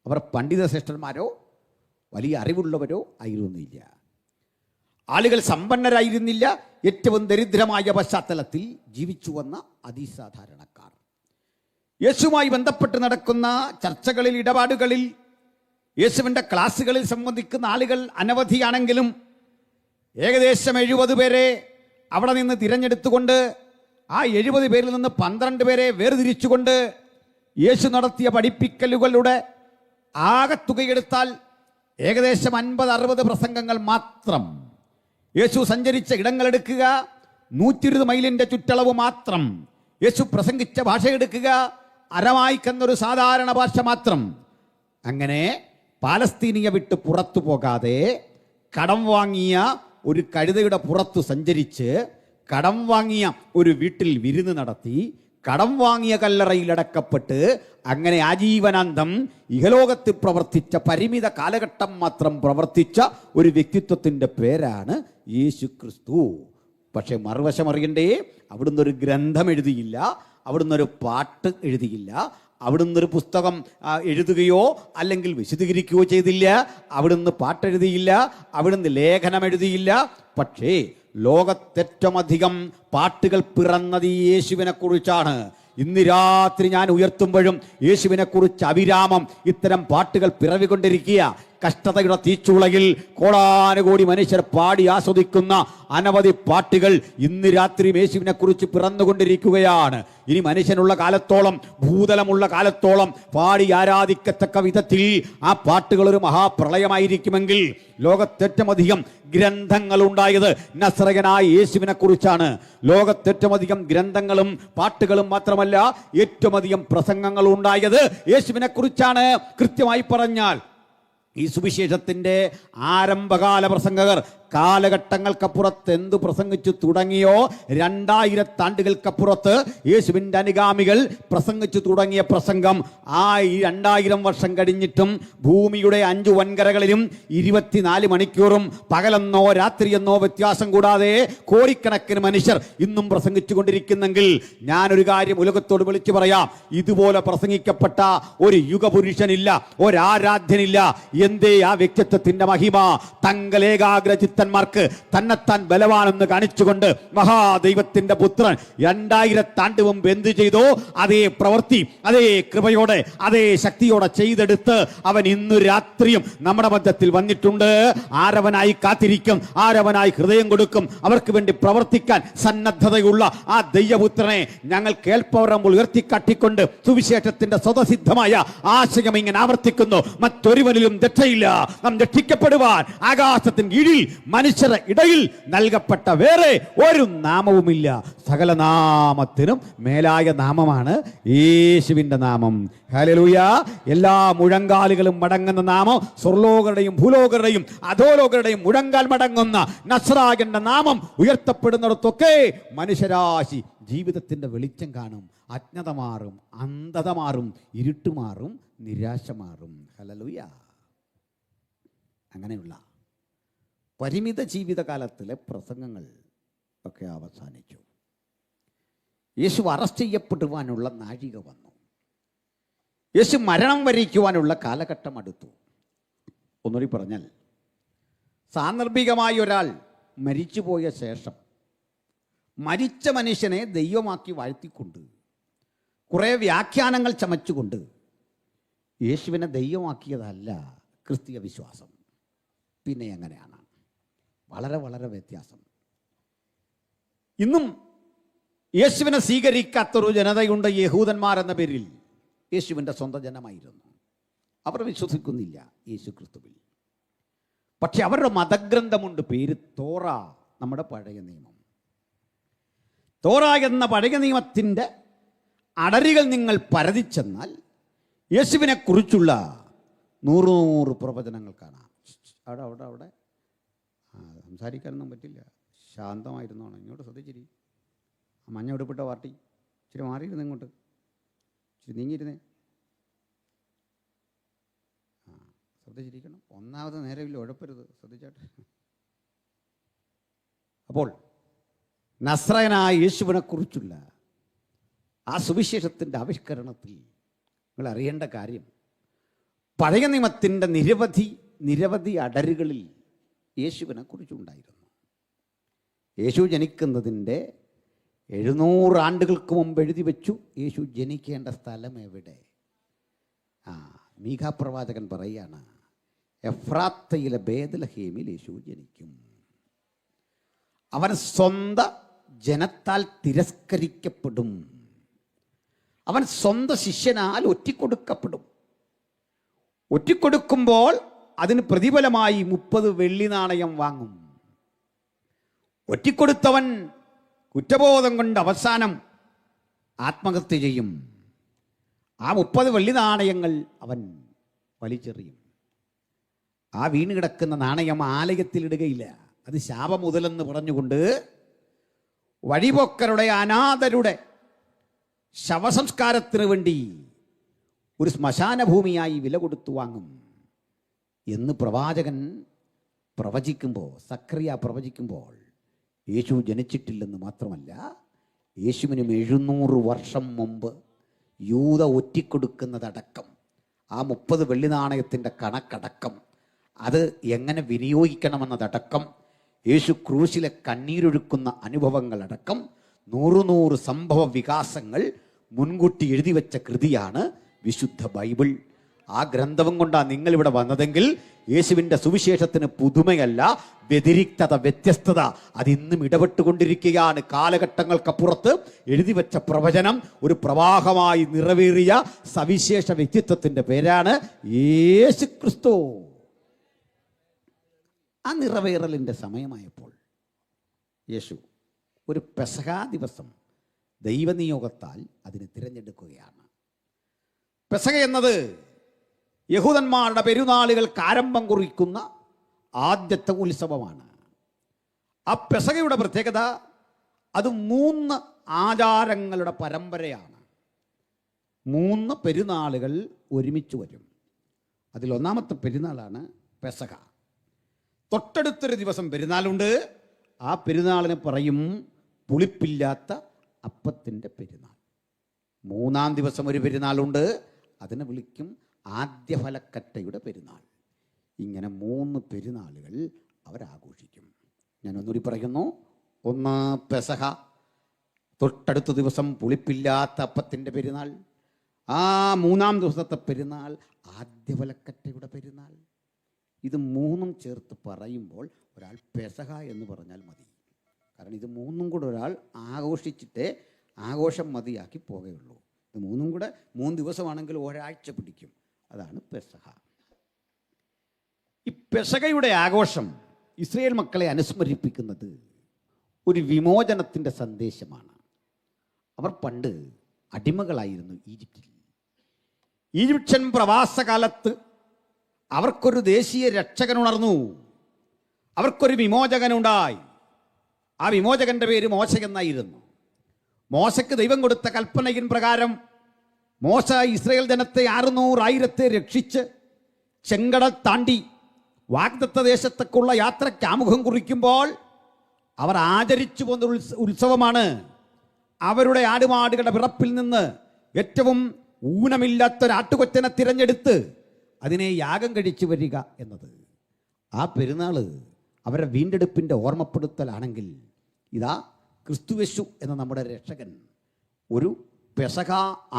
അവർ പണ്ഡിത ശ്രേഷ്ഠന്മാരോ വലിയ അറിവുള്ളവരോ ആയിരുന്നില്ല. ആളുകൾ സമ്പന്നരായിരുന്നില്ല. ഏറ്റവും ദരിദ്രമായ പശ്ചാത്തലത്തിൽ ജീവിച്ചു വന്ന അതിസാധാരണക്കാർ. യേശുവുമായി ബന്ധപ്പെട്ട് നടക്കുന്ന ചർച്ചകളിൽ, ഇടപാടുകളിൽ, യേശുവിൻ്റെ ക്ലാസ്സുകളിൽ സംബന്ധിക്കുന്ന ആളുകൾ അനവധിയാണെങ്കിലും ഏകദേശം 70 പേരെ അവിടെ നിന്ന് തിരഞ്ഞെടുത്തുകൊണ്ട് ആ 70 പേരിൽ നിന്ന് 12 പേരെ വേർതിരിച്ചുകൊണ്ട് യേശു നടത്തിയ പഠിപ്പിക്കലുകളുടെ ആകത്തുകയെടുത്താൽ ഏകദേശം 50-60 പ്രസംഗങ്ങൾ മാത്രം. യേശു സഞ്ചരിച്ച ഇടങ്ങളെടുക്കുക, 120 മൈലിൻ്റെ ചുറ്റളവ് മാത്രം. യേശു പ്രസംഗിച്ച ഭാഷ എടുക്കുക, അരമായിക്കെന്നൊരു സാധാരണ ഭാഷ മാത്രം. അങ്ങനെ പാലസ്തീനിയ വിട്ട് പുറത്തു പോകാതെ കടം വാങ്ങിയ ഒരു കഴുതയുടെ പുറത്ത് സഞ്ചരിച്ച് കടം വാങ്ങിയ ഒരു വീട്ടിൽ വിരുന്ന് നടത്തി കടം വാങ്ങിയ കല്ലറയിലടക്കപ്പെട്ട് അങ്ങനെ ആജീവനാന്തം ഇഹലോകത്തിൽ പ്രവർത്തിച്ച പരിമിത കാലഘട്ടം മാത്രം പ്രവർത്തിച്ച ഒരു വ്യക്തിത്വത്തിൻ്റെ പേരാണ് യേശു ക്രിസ്തു. പക്ഷെ മറുവശം അറിയണ്ടേ, അവിടുന്ന് ഒരു ഗ്രന്ഥം എഴുതിയില്ല, അവിടുന്ന് ഒരു പാട്ട് എഴുതിയില്ല, അവിടുന്ന് ഒരു പുസ്തകം എഴുതുകയോ അല്ലെങ്കിൽ വിശദീകരിക്കുകയോ ചെയ്തില്ല, അവിടുന്ന് പാട്ടെഴുതിയില്ല, അവിടുന്ന് ലേഖനം എഴുതിയില്ല. പക്ഷേ ലോകത്തേറ്റവും അധികം പാട്ടുകൾ പിറന്നത് ഈ യേശുവിനെ കുറിച്ചാണ്. ഇന്ന് രാത്രി ഞാൻ ഉയർത്തുമ്പോഴും യേശുവിനെ കുറിച്ച് അവിരാമം ഇത്തരം പാട്ടുകൾ പിറവികൊണ്ടിരിക്കുക. കഷ്ടതയുടെ തീച്ചുളയിൽ കോടാനുകോടി മനുഷ്യർ പാടി ആസ്വദിക്കുന്ന അനവധി പാട്ടുകൾ ഇന്ന് രാത്രി യേശുവിനെ കുറിച്ച് പിറന്നുകൊണ്ടിരിക്കുകയാണ്. ഇനി മനുഷ്യനുള്ള കാലത്തോളം, ഭൂതലമുള്ള കാലത്തോളം പാടി ആരാധിക്കത്തക്ക വിധത്തിൽ ആ പാട്ടുകൾ ഒരു മഹാപ്രളയമായിരിക്കുമെങ്കിൽ ലോകത്തേറ്റവും അധികം ഗ്രന്ഥങ്ങൾ ഉണ്ടായത് നസ്രയനായ യേശുവിനെ കുറിച്ചാണ്. ലോകത്തേറ്റവും അധികം ഗ്രന്ഥങ്ങളും പാട്ടുകളും മാത്രമല്ല, ഏറ്റവും അധികം പ്രസംഗങ്ങൾ ഉണ്ടായത് യേശുവിനെ കുറിച്ചാണ്. കൃത്യമായി പറഞ്ഞാൽ ഈ സുവിശേഷത്തിൻ്റെ ആരംഭകാല പ്രസംഗകർ കാലഘട്ടങ്ങൾക്കപ്പുറത്ത് എന്തു പ്രസംഗിച്ചു തുടങ്ങിയോ 2000 ആണ്ടുകൾക്കപ്പുറത്ത് യേശുവിൻ്റെ അനുഗാമികൾ പ്രസംഗിച്ചു തുടങ്ങിയ പ്രസംഗം ആ 2000 വർഷം കഴിഞ്ഞിട്ടും ഭൂമിയുടെ 5 വൻകരകളിലും 24 മണിക്കൂറും പകലെന്നോ രാത്രിയെന്നോ വ്യത്യാസം കൂടാതെ കോടിക്കണക്കിന് മനുഷ്യർ ഇന്നും പ്രസംഗിച്ചു കൊണ്ടിരിക്കുന്നെങ്കിൽ ഞാനൊരു കാര്യം ഉലകത്തോട് വിളിച്ചു പറയാം, ഇതുപോലെ പ്രസംഗിക്കപ്പെട്ട ഒരു യുഗപുരുഷനില്ല, ഒരാരാധ്യനില്ല. എന്തേ ആ വ്യക്തിത്വത്തിന്റെ മഹിമ? തങ്കലേകാഗ്രചിത്തന്മാർക്ക് തന്നെത്താൻ ബലവാനെന്ന് കാണിച്ചുകൊണ്ട് മഹാദൈവത്തിന്റെ പുത്രൻ 2000 ആണ്ട് മുമ്പ് എന്ത് ചെയ്തോ അതേ പ്രവൃത്തി അതേ കൃപയോടെ അതേ ശക്തിയോടെ ചെയ്തെടുത്ത് അവൻ ഇന്നു രാത്രിയും നമ്മുടെ മധ്യത്തിൽ വന്നിട്ടുണ്ട്. ആരവനായി കാത്തിരിക്കും, ആരവനായി ഹൃദയം കൊടുക്കും, അവർക്ക് വേണ്ടി പ്രവർത്തിക്കാൻ സന്നദ്ധതയുള്ള ആ ദൈവപുത്രനെ ഞങ്ങൾ കേൾപ്പവരമ്പോൾ ഉയർത്തിക്കാട്ടിക്കൊണ്ട് സുവിശേഷത്തിന്റെ സ്വതസിദ്ധമായ ആശയം ഇങ്ങനെ ആവർത്തിക്കുന്നു. മറ്റൊരുവനിലും രക്ഷയില്ല, നാം രക്ഷിക്കപ്പെടുവാൻ ആകാശത്തിന് കീഴിൽ മനുഷ്യരുടെ ഇടയിൽ നൽകപ്പെട്ട വേറെ ഒരു നാമവുമില്ല. സകല നാമത്തിനും മേലായ നാമമാണ് യേശുവിൻ്റെ നാമം. ഹല്ലേലൂയ! എല്ലാ മുഴങ്കാലുകളും മടങ്ങുന്ന നാമം, സ്വർലോകരുടെയും ഭൂലോകരുടെയും അധോലോകരുടെയും മുഴങ്കാൽ മടങ്ങുന്ന നസ്രായന്റെ നാമം ഉയർത്തപ്പെടുന്നിടത്തൊക്കെ മനുഷ്യരാശി ജീവിതത്തിന്റെ വെളിച്ചം കാണും. അജ്ഞത മാറും, അന്ധത മാറും, ഇരുട്ട് മാറും, നിരാശ മാറും. ഹല്ലേലൂയ! അങ്ങനെയുള്ള പരിമിത ജീവിതകാലത്തിലെ പ്രസംഗങ്ങൾ ഒക്കെ അവസാനിച്ചു. യേശു അറസ്റ്റ് ചെയ്യപ്പെടുവാനുള്ള നാഴിക വന്നു. യേശു മരണം വരിക്കുവാനുള്ള കാലഘട്ടം അടുത്തു. ഒന്നുകൂടി പറഞ്ഞാൽ, സാന്ദർഭികമായി ഒരാൾ മരിച്ചുപോയ ശേഷം മരിച്ച മനുഷ്യനെ ദൈവമാക്കി വാഴ്ത്തിക്കൊണ്ട് കുറേ വ്യാഖ്യാനങ്ങൾ ചമച്ചുകൊണ്ട് യേശുവിനെ ദൈവമാക്കിയതല്ല ക്രിസ്തീയ വിശ്വാസം. പിന്നെ എങ്ങനെയാണ്? വളരെ വളരെ വ്യത്യാസം. ഇന്നും യേശുവിനെ സ്വീകരിക്കാത്തൊരു ജനതയുണ്ട്, യഹൂദന്മാർ എന്ന പേരിൽ. യേശുവിൻ്റെ സ്വന്തം ജനമായിരുന്നു. അവർ വിശ്വസിക്കുന്നില്ല യേശു ക്രിസ്തുവിൽ. പക്ഷെ അവരുടെ മതഗ്രന്ഥമുണ്ട്, പേര് തോറ, നമ്മുടെ പഴയ നിയമം. തോറ എന്ന പഴയ നിയമത്തിൻ്റെ അടരുകൾ നിങ്ങൾ പരതിച്ചെന്നാൽ യേശുവിനെ കുറിച്ചുള്ള 100 പ്രവചനങ്ങൾ കാണാം. അവിടെ സംസാരിക്കാനൊന്നും പറ്റില്ല, ശാന്തമായിരുന്നോണം. ഇങ്ങോട്ട് ശ്രദ്ധിച്ചിരി. ആ മഞ്ഞ ഉടുപ്പിട്ട പാർട്ടി ഇച്ചിരി മാറിയിരുന്നേ, ഇങ്ങോട്ട് ഇച്ചിരി നീങ്ങിയിരുന്നേ. ശ്രദ്ധിച്ചിരിക്കണം. ഒന്നാമത് നേരമില്ല, ഉഴപ്പരുത്, ശ്രദ്ധിച്ചാട്ടെ. അപ്പോൾ നസ്രയനായ യേശുവിനെ കുറിച്ചുള്ള ആ സുവിശേഷത്തിൻ്റെ ആവിഷ്കരണത്തിൽ നിങ്ങൾ അറിയേണ്ട കാര്യം, പഴയ നിയമത്തിൻ്റെ നിരവധി അടരുകളിൽ യേശുവിനെ കുറിച്ചുണ്ടായിരുന്നു. യേശു ജനിക്കുന്നതിൻ്റെ 700 ആണ്ടുകൾക്ക് മുമ്പ് എഴുതി വെച്ചു യേശു ജനിക്കേണ്ട സ്ഥലം എവിടെ. മീഖാ പ്രവാചകൻ പറയുകയാണ്, എഫ്രാത്തയിലെ ബേത്ലഹേമിൽ യേശു ജനിക്കും. അവൻ സ്വന്തം ജനത്താൽ തിരസ്കരിക്കപ്പെടും. അവൻ സ്വന്തം ശിഷ്യനാൽ ഒറ്റിക്കൊടുക്കപ്പെടും. ഒറ്റിക്കൊടുക്കുമ്പോൾ അതിന് പ്രതിഫലമായി 30 വെള്ളി നാണയം വാങ്ങും. ഒറ്റിക്കൊടുത്തവൻ കുറ്റബോധം കൊണ്ട് അവസാനം ആത്മഹത്യ ചെയ്യും. ആ 30 വെള്ളി നാണയങ്ങൾ അവൻ വലിച്ചെറിയും. ആ വീണ് കിടക്കുന്ന നാണയം ആലയത്തിലിടുകയില്ല, അത് ശാപമുതലെന്ന് പറഞ്ഞുകൊണ്ട് വഴിപോക്കരുടെ അനാഥരുടെ ശവസംസ്കാരത്തിന് വേണ്ടി ഒരു ശ്മശാന ഭൂമിയായി വില കൊടുത്തു വാങ്ങും എന്ന് പ്രവാചകൻ പ്രവചിക്കുമ്പോൾ, സക്രിയ പ്രവചിക്കുമ്പോൾ, യേശു ജനിച്ചിട്ടില്ലെന്ന് മാത്രമല്ല, യേശുവിനും 700 വർഷം മുമ്പ് യൂത ഒറ്റിക്കൊടുക്കുന്നതടക്കം, ആ 30 വെള്ളി നാണയത്തിൻ്റെ കണക്കടക്കം, അത് എങ്ങനെ വിനിയോഗിക്കണമെന്നതടക്കം, യേശു ക്രൂശിലെ കണ്ണീരൊഴുക്കുന്ന അനുഭവങ്ങളടക്കം 100 സംഭവ വികാസങ്ങൾ മുൻകൂട്ടി എഴുതി വെച്ച കൃതിയാണ് വിശുദ്ധ ബൈബിൾ. ആ ഗ്രന്ഥവും കൊണ്ടാണ് നിങ്ങളിവിടെ വന്നതെങ്കിൽ യേശുവിൻ്റെ സുവിശേഷത്തിന് പുതുമയല്ല, വ്യതിരിക്തത, വ്യത്യസ്തത അതിന്നും ഇടപെട്ടുകൊണ്ടിരിക്കുകയാണ്. കാലഘട്ടങ്ങൾക്കപ്പുറത്ത് എഴുതി വെച്ച പ്രവചനം ഒരു പ്രവാഹമായി നിറവേറിയ സവിശേഷ വ്യക്തിത്വത്തിൻ്റെ പേരാണ് യേശു ക്രിസ്തു. ആ നിറവേറലിൻ്റെ സമയമായപ്പോൾ യേശു ഒരു പെസഹാ ദിവസം ദൈവനിയോഗത്താൽ അതിനെ തിരഞ്ഞെടുക്കുകയാണ്. പെസഹ എന്നത് യഹൂദന്മാരുടെ പെരുന്നാളുകൾക്ക് ആരംഭം കുറിക്കുന്ന ആദ്യത്തെ ഉത്സവമാണ്. ആ പെസഹയുടെ പ്രത്യേകത അത് 3 ആചാരങ്ങളുടെ പരമ്പരയാണ്. 3 പെരുന്നാളുകൾ ഒരുമിച്ച് വരും. അതിൽ ഒന്നാമത്തെ പെരുന്നാളാണ് പെസഹ. തൊട്ടടുത്തൊരു ദിവസം പെരുന്നാളുണ്ട്. ആ പെരുന്നാളിനെ പറയും പുളിപ്പില്ലാത്ത അപ്പത്തിൻ്റെ പെരുന്നാൾ. 3-ാം ദിവസം ഒരു പെരുന്നാളുണ്ട്, അതിനെ വിളിക്കും ആദ്യഫലക്കറ്റയുടെ പെരുന്നാൾ. ഇങ്ങനെ 3 പെരുന്നാളുകൾ അവരാഘോഷിക്കും. ഞാൻ ഒന്നുകൂടി പറയുന്നു. 1 പെസഹ, തൊട്ടടുത്ത ദിവസം പുളിപ്പില്ലാത്ത അപ്പത്തിൻ്റെ പെരുന്നാൾ, ആ 3-ാം ദിവസത്തെ പെരുന്നാൾ ആദ്യഫലക്കറ്റയുടെ പെരുന്നാൾ. ഇത് 3ഉം ചേർത്ത് പറയുമ്പോൾ ഒരാൾ പെസഹ എന്ന് പറഞ്ഞാൽ മതി. കാരണം ഇത് 3ഉം കൂടെ ഒരാൾ ആഘോഷിച്ചിട്ടേ ആഘോഷം മതിയാക്കി പോകുകയുള്ളൂ. ഇത് 3ഉം കൂടെ 3 ദിവസമാണെങ്കിൽ ഒരാഴ്ച പിടിക്കും. അതാണ് പെസഹ. ഈ പെസഹയുടെ ആഘോഷം ഇസ്രായേൽ മക്കളെ അനുസ്മരിപ്പിക്കുന്നത് ഒരു വിമോചനത്തിൻ്റെ സന്ദേശമാണ്. അവർ പണ്ട് അടിമകളായിരുന്നു ഈജിപ്തിൽ. ഈജിപ്ഷ്യൻ പ്രവാസകാലത്ത് അവർക്കൊരു ദേശീയ രക്ഷകനുണർന്നു, അവർക്കൊരു വിമോചകനുണ്ടായി. ആ വിമോചകന്റെ പേര് മോശ എന്നായിരുന്നു. മോശയ്ക്ക് ദൈവം കൊടുത്ത കൽപ്പനയിൻ പ്രകാരം മോശ ഇസ്രായേൽ ജനത്തെ 600,000 രക്ഷിച്ച് ചെങ്കടൽ താണ്ടി വാഗ്ദത്ത ദേശത്തേക്കുള്ള യാത്രയ്ക്ക് ആമുഖം കുറിക്കുമ്പോൾ അവർ ആചരിച്ചു പോന്ന ഉത്സവമാണ് അവരുടെ ആടുമാടുകളുടെ പിറപ്പിൽ നിന്ന് ഏറ്റവും ഊനമില്ലാത്തൊരാട്ടുകൊറ്റനെ തിരഞ്ഞെടുത്ത് അതിനെ യാഗം കഴിച്ചു വരിക എന്നത്. ആ പെരുന്നാൾ അവരുടെ വീണ്ടെടുപ്പിൻ്റെ ഓർമ്മപ്പെടുത്തലാണെങ്കിൽ, ഇതാ ക്രിസ്തുയേശു എന്ന നമ്മുടെ രക്ഷകൻ ഒരു പെസഹ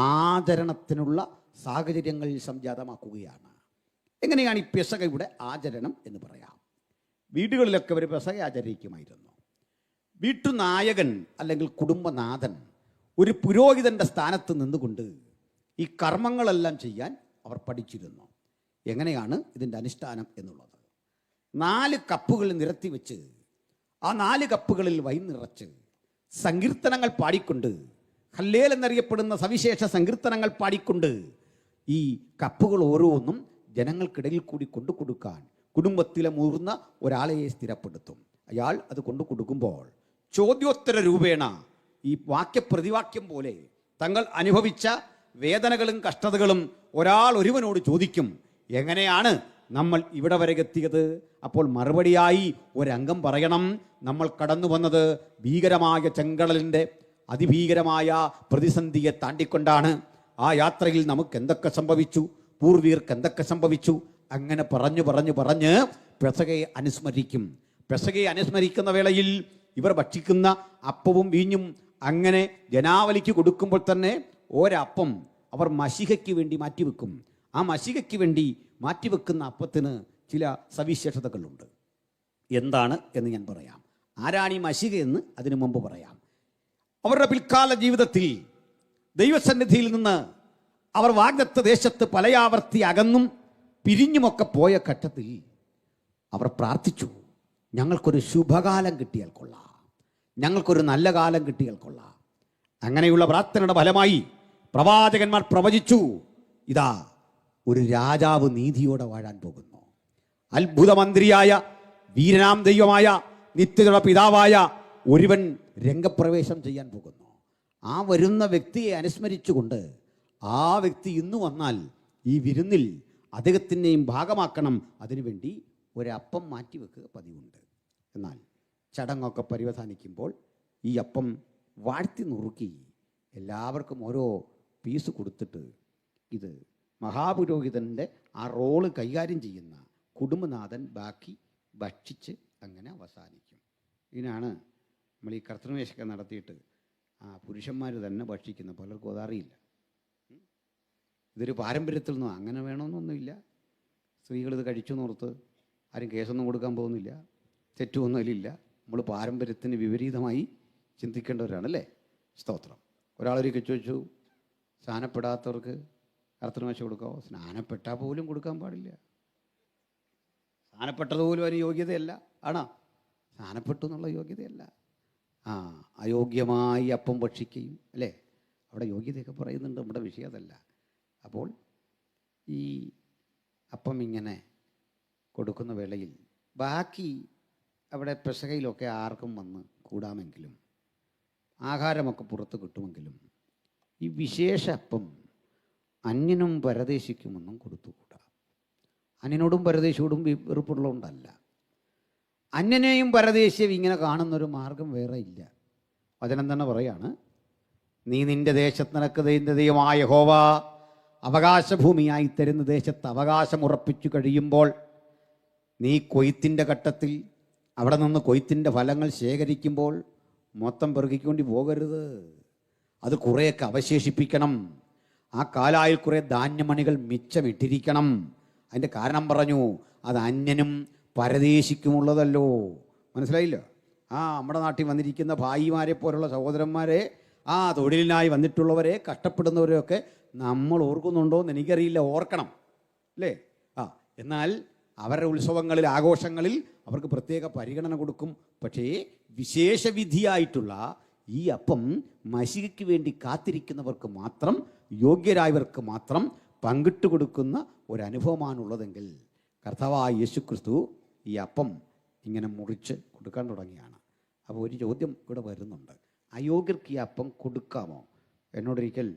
ആചരണത്തിനുള്ള സാഹചര്യങ്ങൾ സംജാതമാക്കുകയാണ്. എങ്ങനെയാണ് ഈ പെസഹയുടെ ആചരണം എന്ന് പറയാം. വീടുകളിലൊക്കെ ഒരു പെസഹ ആചരിക്കുമായിരുന്നു. വീട്ടുനായകൻ അല്ലെങ്കിൽ കുടുംബനാഥൻ ഒരു പുരോഹിതൻ്റെ സ്ഥാനത്ത് നിന്നുകൊണ്ട് ഈ കർമ്മങ്ങളെല്ലാം ചെയ്യാൻ അവർ പഠിച്ചിരുന്നു. എങ്ങനെയാണ് ഇതിൻ്റെ അനുഷ്ഠാനം എന്നുള്ളത്? 4 കപ്പുകൾ നിരത്തി വെച്ച് ആ 4 കപ്പുകളിൽ വൈൻ നിറച്ച് സങ്കീർത്തനങ്ങൾ പാടിക്കൊണ്ട്, ഹല്ലേൽ എന്നറിയപ്പെടുന്ന സവിശേഷ സങ്കീർത്തനങ്ങൾ പാടിക്കൊണ്ട് ഈ കപ്പുകൾ ഓരോന്നും ജനങ്ങൾക്കിടയിൽ കൂടി കൊണ്ടു കൊടുക്കാൻ കുടുംബത്തിലെ മുതിർന്ന ഒരാളെ സ്ഥിരപ്പെടുത്തും. അയാൾ അത് കൊണ്ടു കൊടുക്കുമ്പോൾ ചോദ്യോത്തര രൂപേണ ഈ വാക്യപ്രതിവാക്യം പോലെ തങ്ങൾ അനുഭവിച്ച വേദനകളും കഷ്ടതകളും ഒരാൾ ഒരുവനോട് ചോദിക്കും. എങ്ങനെയാണ് നമ്മൾ ഇവിടെ വരെ എത്തിയത്? അപ്പോൾ മറുപടിയായി ഒരംഗം പറയണം, നമ്മൾ കടന്നു വന്നത് ഭീകരമായ ചെങ്കടലിൻ്റെ അതിഭീകരമായ പ്രതിസന്ധിയെ താണ്ടിക്കൊണ്ടാണ്. ആ യാത്രയിൽ നമുക്ക് എന്തൊക്കെ സംഭവിച്ചു, പൂർവീർക്ക് എന്തൊക്കെ സംഭവിച്ചു, അങ്ങനെ പറഞ്ഞ് പെസഹയെ അനുസ്മരിക്കും. പെസഹയെ അനുസ്മരിക്കുന്ന വേളയിൽ ഇവർ ഭക്ഷിക്കുന്ന അപ്പവും വീഞ്ഞും അങ്ങനെ ജനാവലിക്ക് കൊടുക്കുമ്പോൾ തന്നെ ഒരപ്പം അവർ മശിഹയ്ക്ക് വേണ്ടി മാറ്റിവെക്കും. ആ മശിഹയ്ക്ക് വേണ്ടി മാറ്റിവെക്കുന്ന അപ്പത്തിന് ചില സവിശേഷതകളുണ്ട്. എന്താണ് എന്ന് ഞാൻ പറയാം. ആരാണ് ഈ മശിഹ എന്ന് അതിനു മുമ്പ് പറയാം. അവരുടെ പിൽക്കാല ജീവിതത്തിൽ ദൈവസന്നിധിയിൽ നിന്ന് അവർ വാഗ്ദത്ത ദേശത്ത് പലയാവർത്തി അകന്നും പിരിഞ്ഞുമൊക്കെ പോയ ഘട്ടത്തിൽ അവർ പ്രാർത്ഥിച്ചു, ഞങ്ങൾക്കൊരു ശുഭകാലം കിട്ടിയാൽ കൊള്ളാം, ഞങ്ങൾക്കൊരു നല്ല കാലം കിട്ടിയാൽ കൊള്ളാം. അങ്ങനെയുള്ള പ്രാർത്ഥനയുടെ ഫലമായി പ്രവാചകന്മാർ പ്രവചിച്ചു, ഇതാ ഒരു രാജാവ് നീതിയോടെ വാഴാൻ പോകുന്നു. അത്ഭുതമന്ത്രിയായ വീരനാം ദൈവമായ നിത്യതയുടെ പിതാവായ ഒരുവൻ രംഗപ്രവേശം ചെയ്യാൻ പോകുന്നു. ആ വരുന്ന വ്യക്തിയെ അനുസ്മരിച്ചുകൊണ്ട് ആ വ്യക്തി ഇന്ന് വന്നാൽ ഈ വിരുന്നിൽ അദ്ദേഹത്തിനെയും ഭാഗമാക്കണം. അതിനുവേണ്ടി ഒരപ്പം മാറ്റിവെക്കുക പതിവുണ്ട്. എന്നാൽ ചടങ്ങൊക്കെ പര്യവസാനിക്കുമ്പോൾ ഈ അപ്പം വാഴ്ത്തി നുറുക്കി എല്ലാവർക്കും ഓരോ പീസ് കൊടുത്തിട്ട് ഇത് മഹാപുരോഹിതൻ്റെ ആ റോള് കൈകാര്യം ചെയ്യുന്ന കുടുംബനാഥൻ ബാക്കി ഭക്ഷിച്ച് അങ്ങനെ അവസാനിക്കും. ഇതിനാണ് നമ്മൾ ഈ കർത്തൃമേശൊക്കെ നടത്തിയിട്ട് പുരുഷന്മാർ തന്നെ ഭക്ഷിക്കുന്ന, പലർക്കും അതറിയില്ല. ഇതൊരു പാരമ്പര്യത്തിൽ നിന്നും അങ്ങനെ വേണമെന്നൊന്നുമില്ല. സ്ത്രീകളിത് കഴിച്ചു നോർത്ത് ആരും കേസൊന്നും കൊടുക്കാൻ പോകുന്നില്ല, തെറ്റുമൊന്നും അതിലില്ല. നമ്മൾ പാരമ്പര്യത്തിന് വിപരീതമായി ചിന്തിക്കേണ്ടവരാണല്ലേ. സ്തോത്രം. ഒരാളൊരിക്കൽ ചോദിച്ചു, സ്നാനപ്പെടാത്തവർക്ക് കർത്തൃമേശ കൊടുക്കാമോ? സ്നാനപ്പെട്ടാൽ പോലും കൊടുക്കാൻ പാടില്ല. സ്നാനപ്പെട്ടതുപോലും അതിന് യോഗ്യതയല്ല. ആണോ? സ്നാനപ്പെട്ടു എന്നുള്ള യോഗ്യതയല്ല. അയോഗ്യമായി അപ്പം ഭക്ഷിക്കുകയും അല്ലേ, അവിടെ യോഗ്യതയൊക്കെ പറയുന്നുണ്ട്. നമ്മുടെ വിഷയം അതല്ല. അപ്പോൾ ഈ അപ്പം ഇങ്ങനെ കൊടുക്കുന്ന വേളയിൽ ബാക്കി അവിടെ പെസകയിലൊക്കെ ആർക്കും വന്ന് കൂടാമെങ്കിലും ആഹാരമൊക്കെ പുറത്ത് കിട്ടുമെങ്കിലും ഈ വിശേഷ അപ്പം അന്യനും പരദേശിക്കുമൊന്നും കൊടുത്തുകൂടാ. അന്യനോടും പരദേശിയോടും വെറുപ്പുള്ളതുകൊണ്ടല്ല. അന്യനെയും പരദേശിയും ഇങ്ങനെ കാണുന്നൊരു മാർഗം വേറെ ഇല്ല. വചനം തന്നെ പറയാണ്, നീ നിൻ്റെ ദേശത്ത് നിനക്ക് ദൈവമായ യഹോവ അവകാശഭൂമിയായി തരുന്ന ദേശത്ത് അവകാശം ഉറപ്പിച്ചു കഴിയുമ്പോൾ നീ കൊയ്ത്തിൻ്റെ ഘട്ടത്തിൽ അവിടെ നിന്ന് കൊയ്ത്തിൻ്റെ ഫലങ്ങൾ ശേഖരിക്കുമ്പോൾ മൊത്തം പെറുകിക്കൊണ്ട് പോകരുത്. അത് കുറേയൊക്കെ അവശേഷിപ്പിക്കണം. ആ കാലായിൽ കുറേ ധാന്യമണികൾ മിച്ചമിട്ടിരിക്കണം. അതിൻ്റെ കാരണം പറഞ്ഞു, അത് അന്യനും പരദേശിക്കുമുള്ളതല്ലോ. മനസ്സിലായില്ല? നമ്മുടെ നാട്ടിൽ വന്നിരിക്കുന്ന ഭായിമാരെ പോലുള്ള സഹോദരന്മാരെ, തൊഴിലിനായി വന്നിട്ടുള്ളവരെ, കഷ്ടപ്പെടുന്നവരെയൊക്കെ നമ്മൾ ഓർക്കുന്നുണ്ടോ എന്ന് എനിക്കറിയില്ല. ഓർക്കണം അല്ലേ? എന്നാൽ അവരുടെ ഉത്സവങ്ങളിൽ, ആഘോഷങ്ങളിൽ അവർക്ക് പ്രത്യേക പരിഗണന കൊടുക്കും. പക്ഷേ വിശേഷവിധിയായിട്ടുള്ള ഈ അപ്പം മശികയ്ക്ക് വേണ്ടി കാത്തിരിക്കുന്നവർക്ക് മാത്രം, യോഗ്യരായവർക്ക് മാത്രം പങ്കിട്ട് കൊടുക്കുന്ന ഒരനുഭവമാണുള്ളതെങ്കിൽ കർത്താവായ യേശുക്രിസ്തു ഈ അപ്പം ഇങ്ങനെ മുറിച്ച് കൊടുക്കാൻ തുടങ്ങിയാണ്. അപ്പോൾ ഒരു ചോദ്യം ഇവിടെ വരുന്നുണ്ട്, അയോഗ്യർക്ക് ഈ അപ്പം കൊടുക്കാമോ? എന്നോടൊരിക്കൽ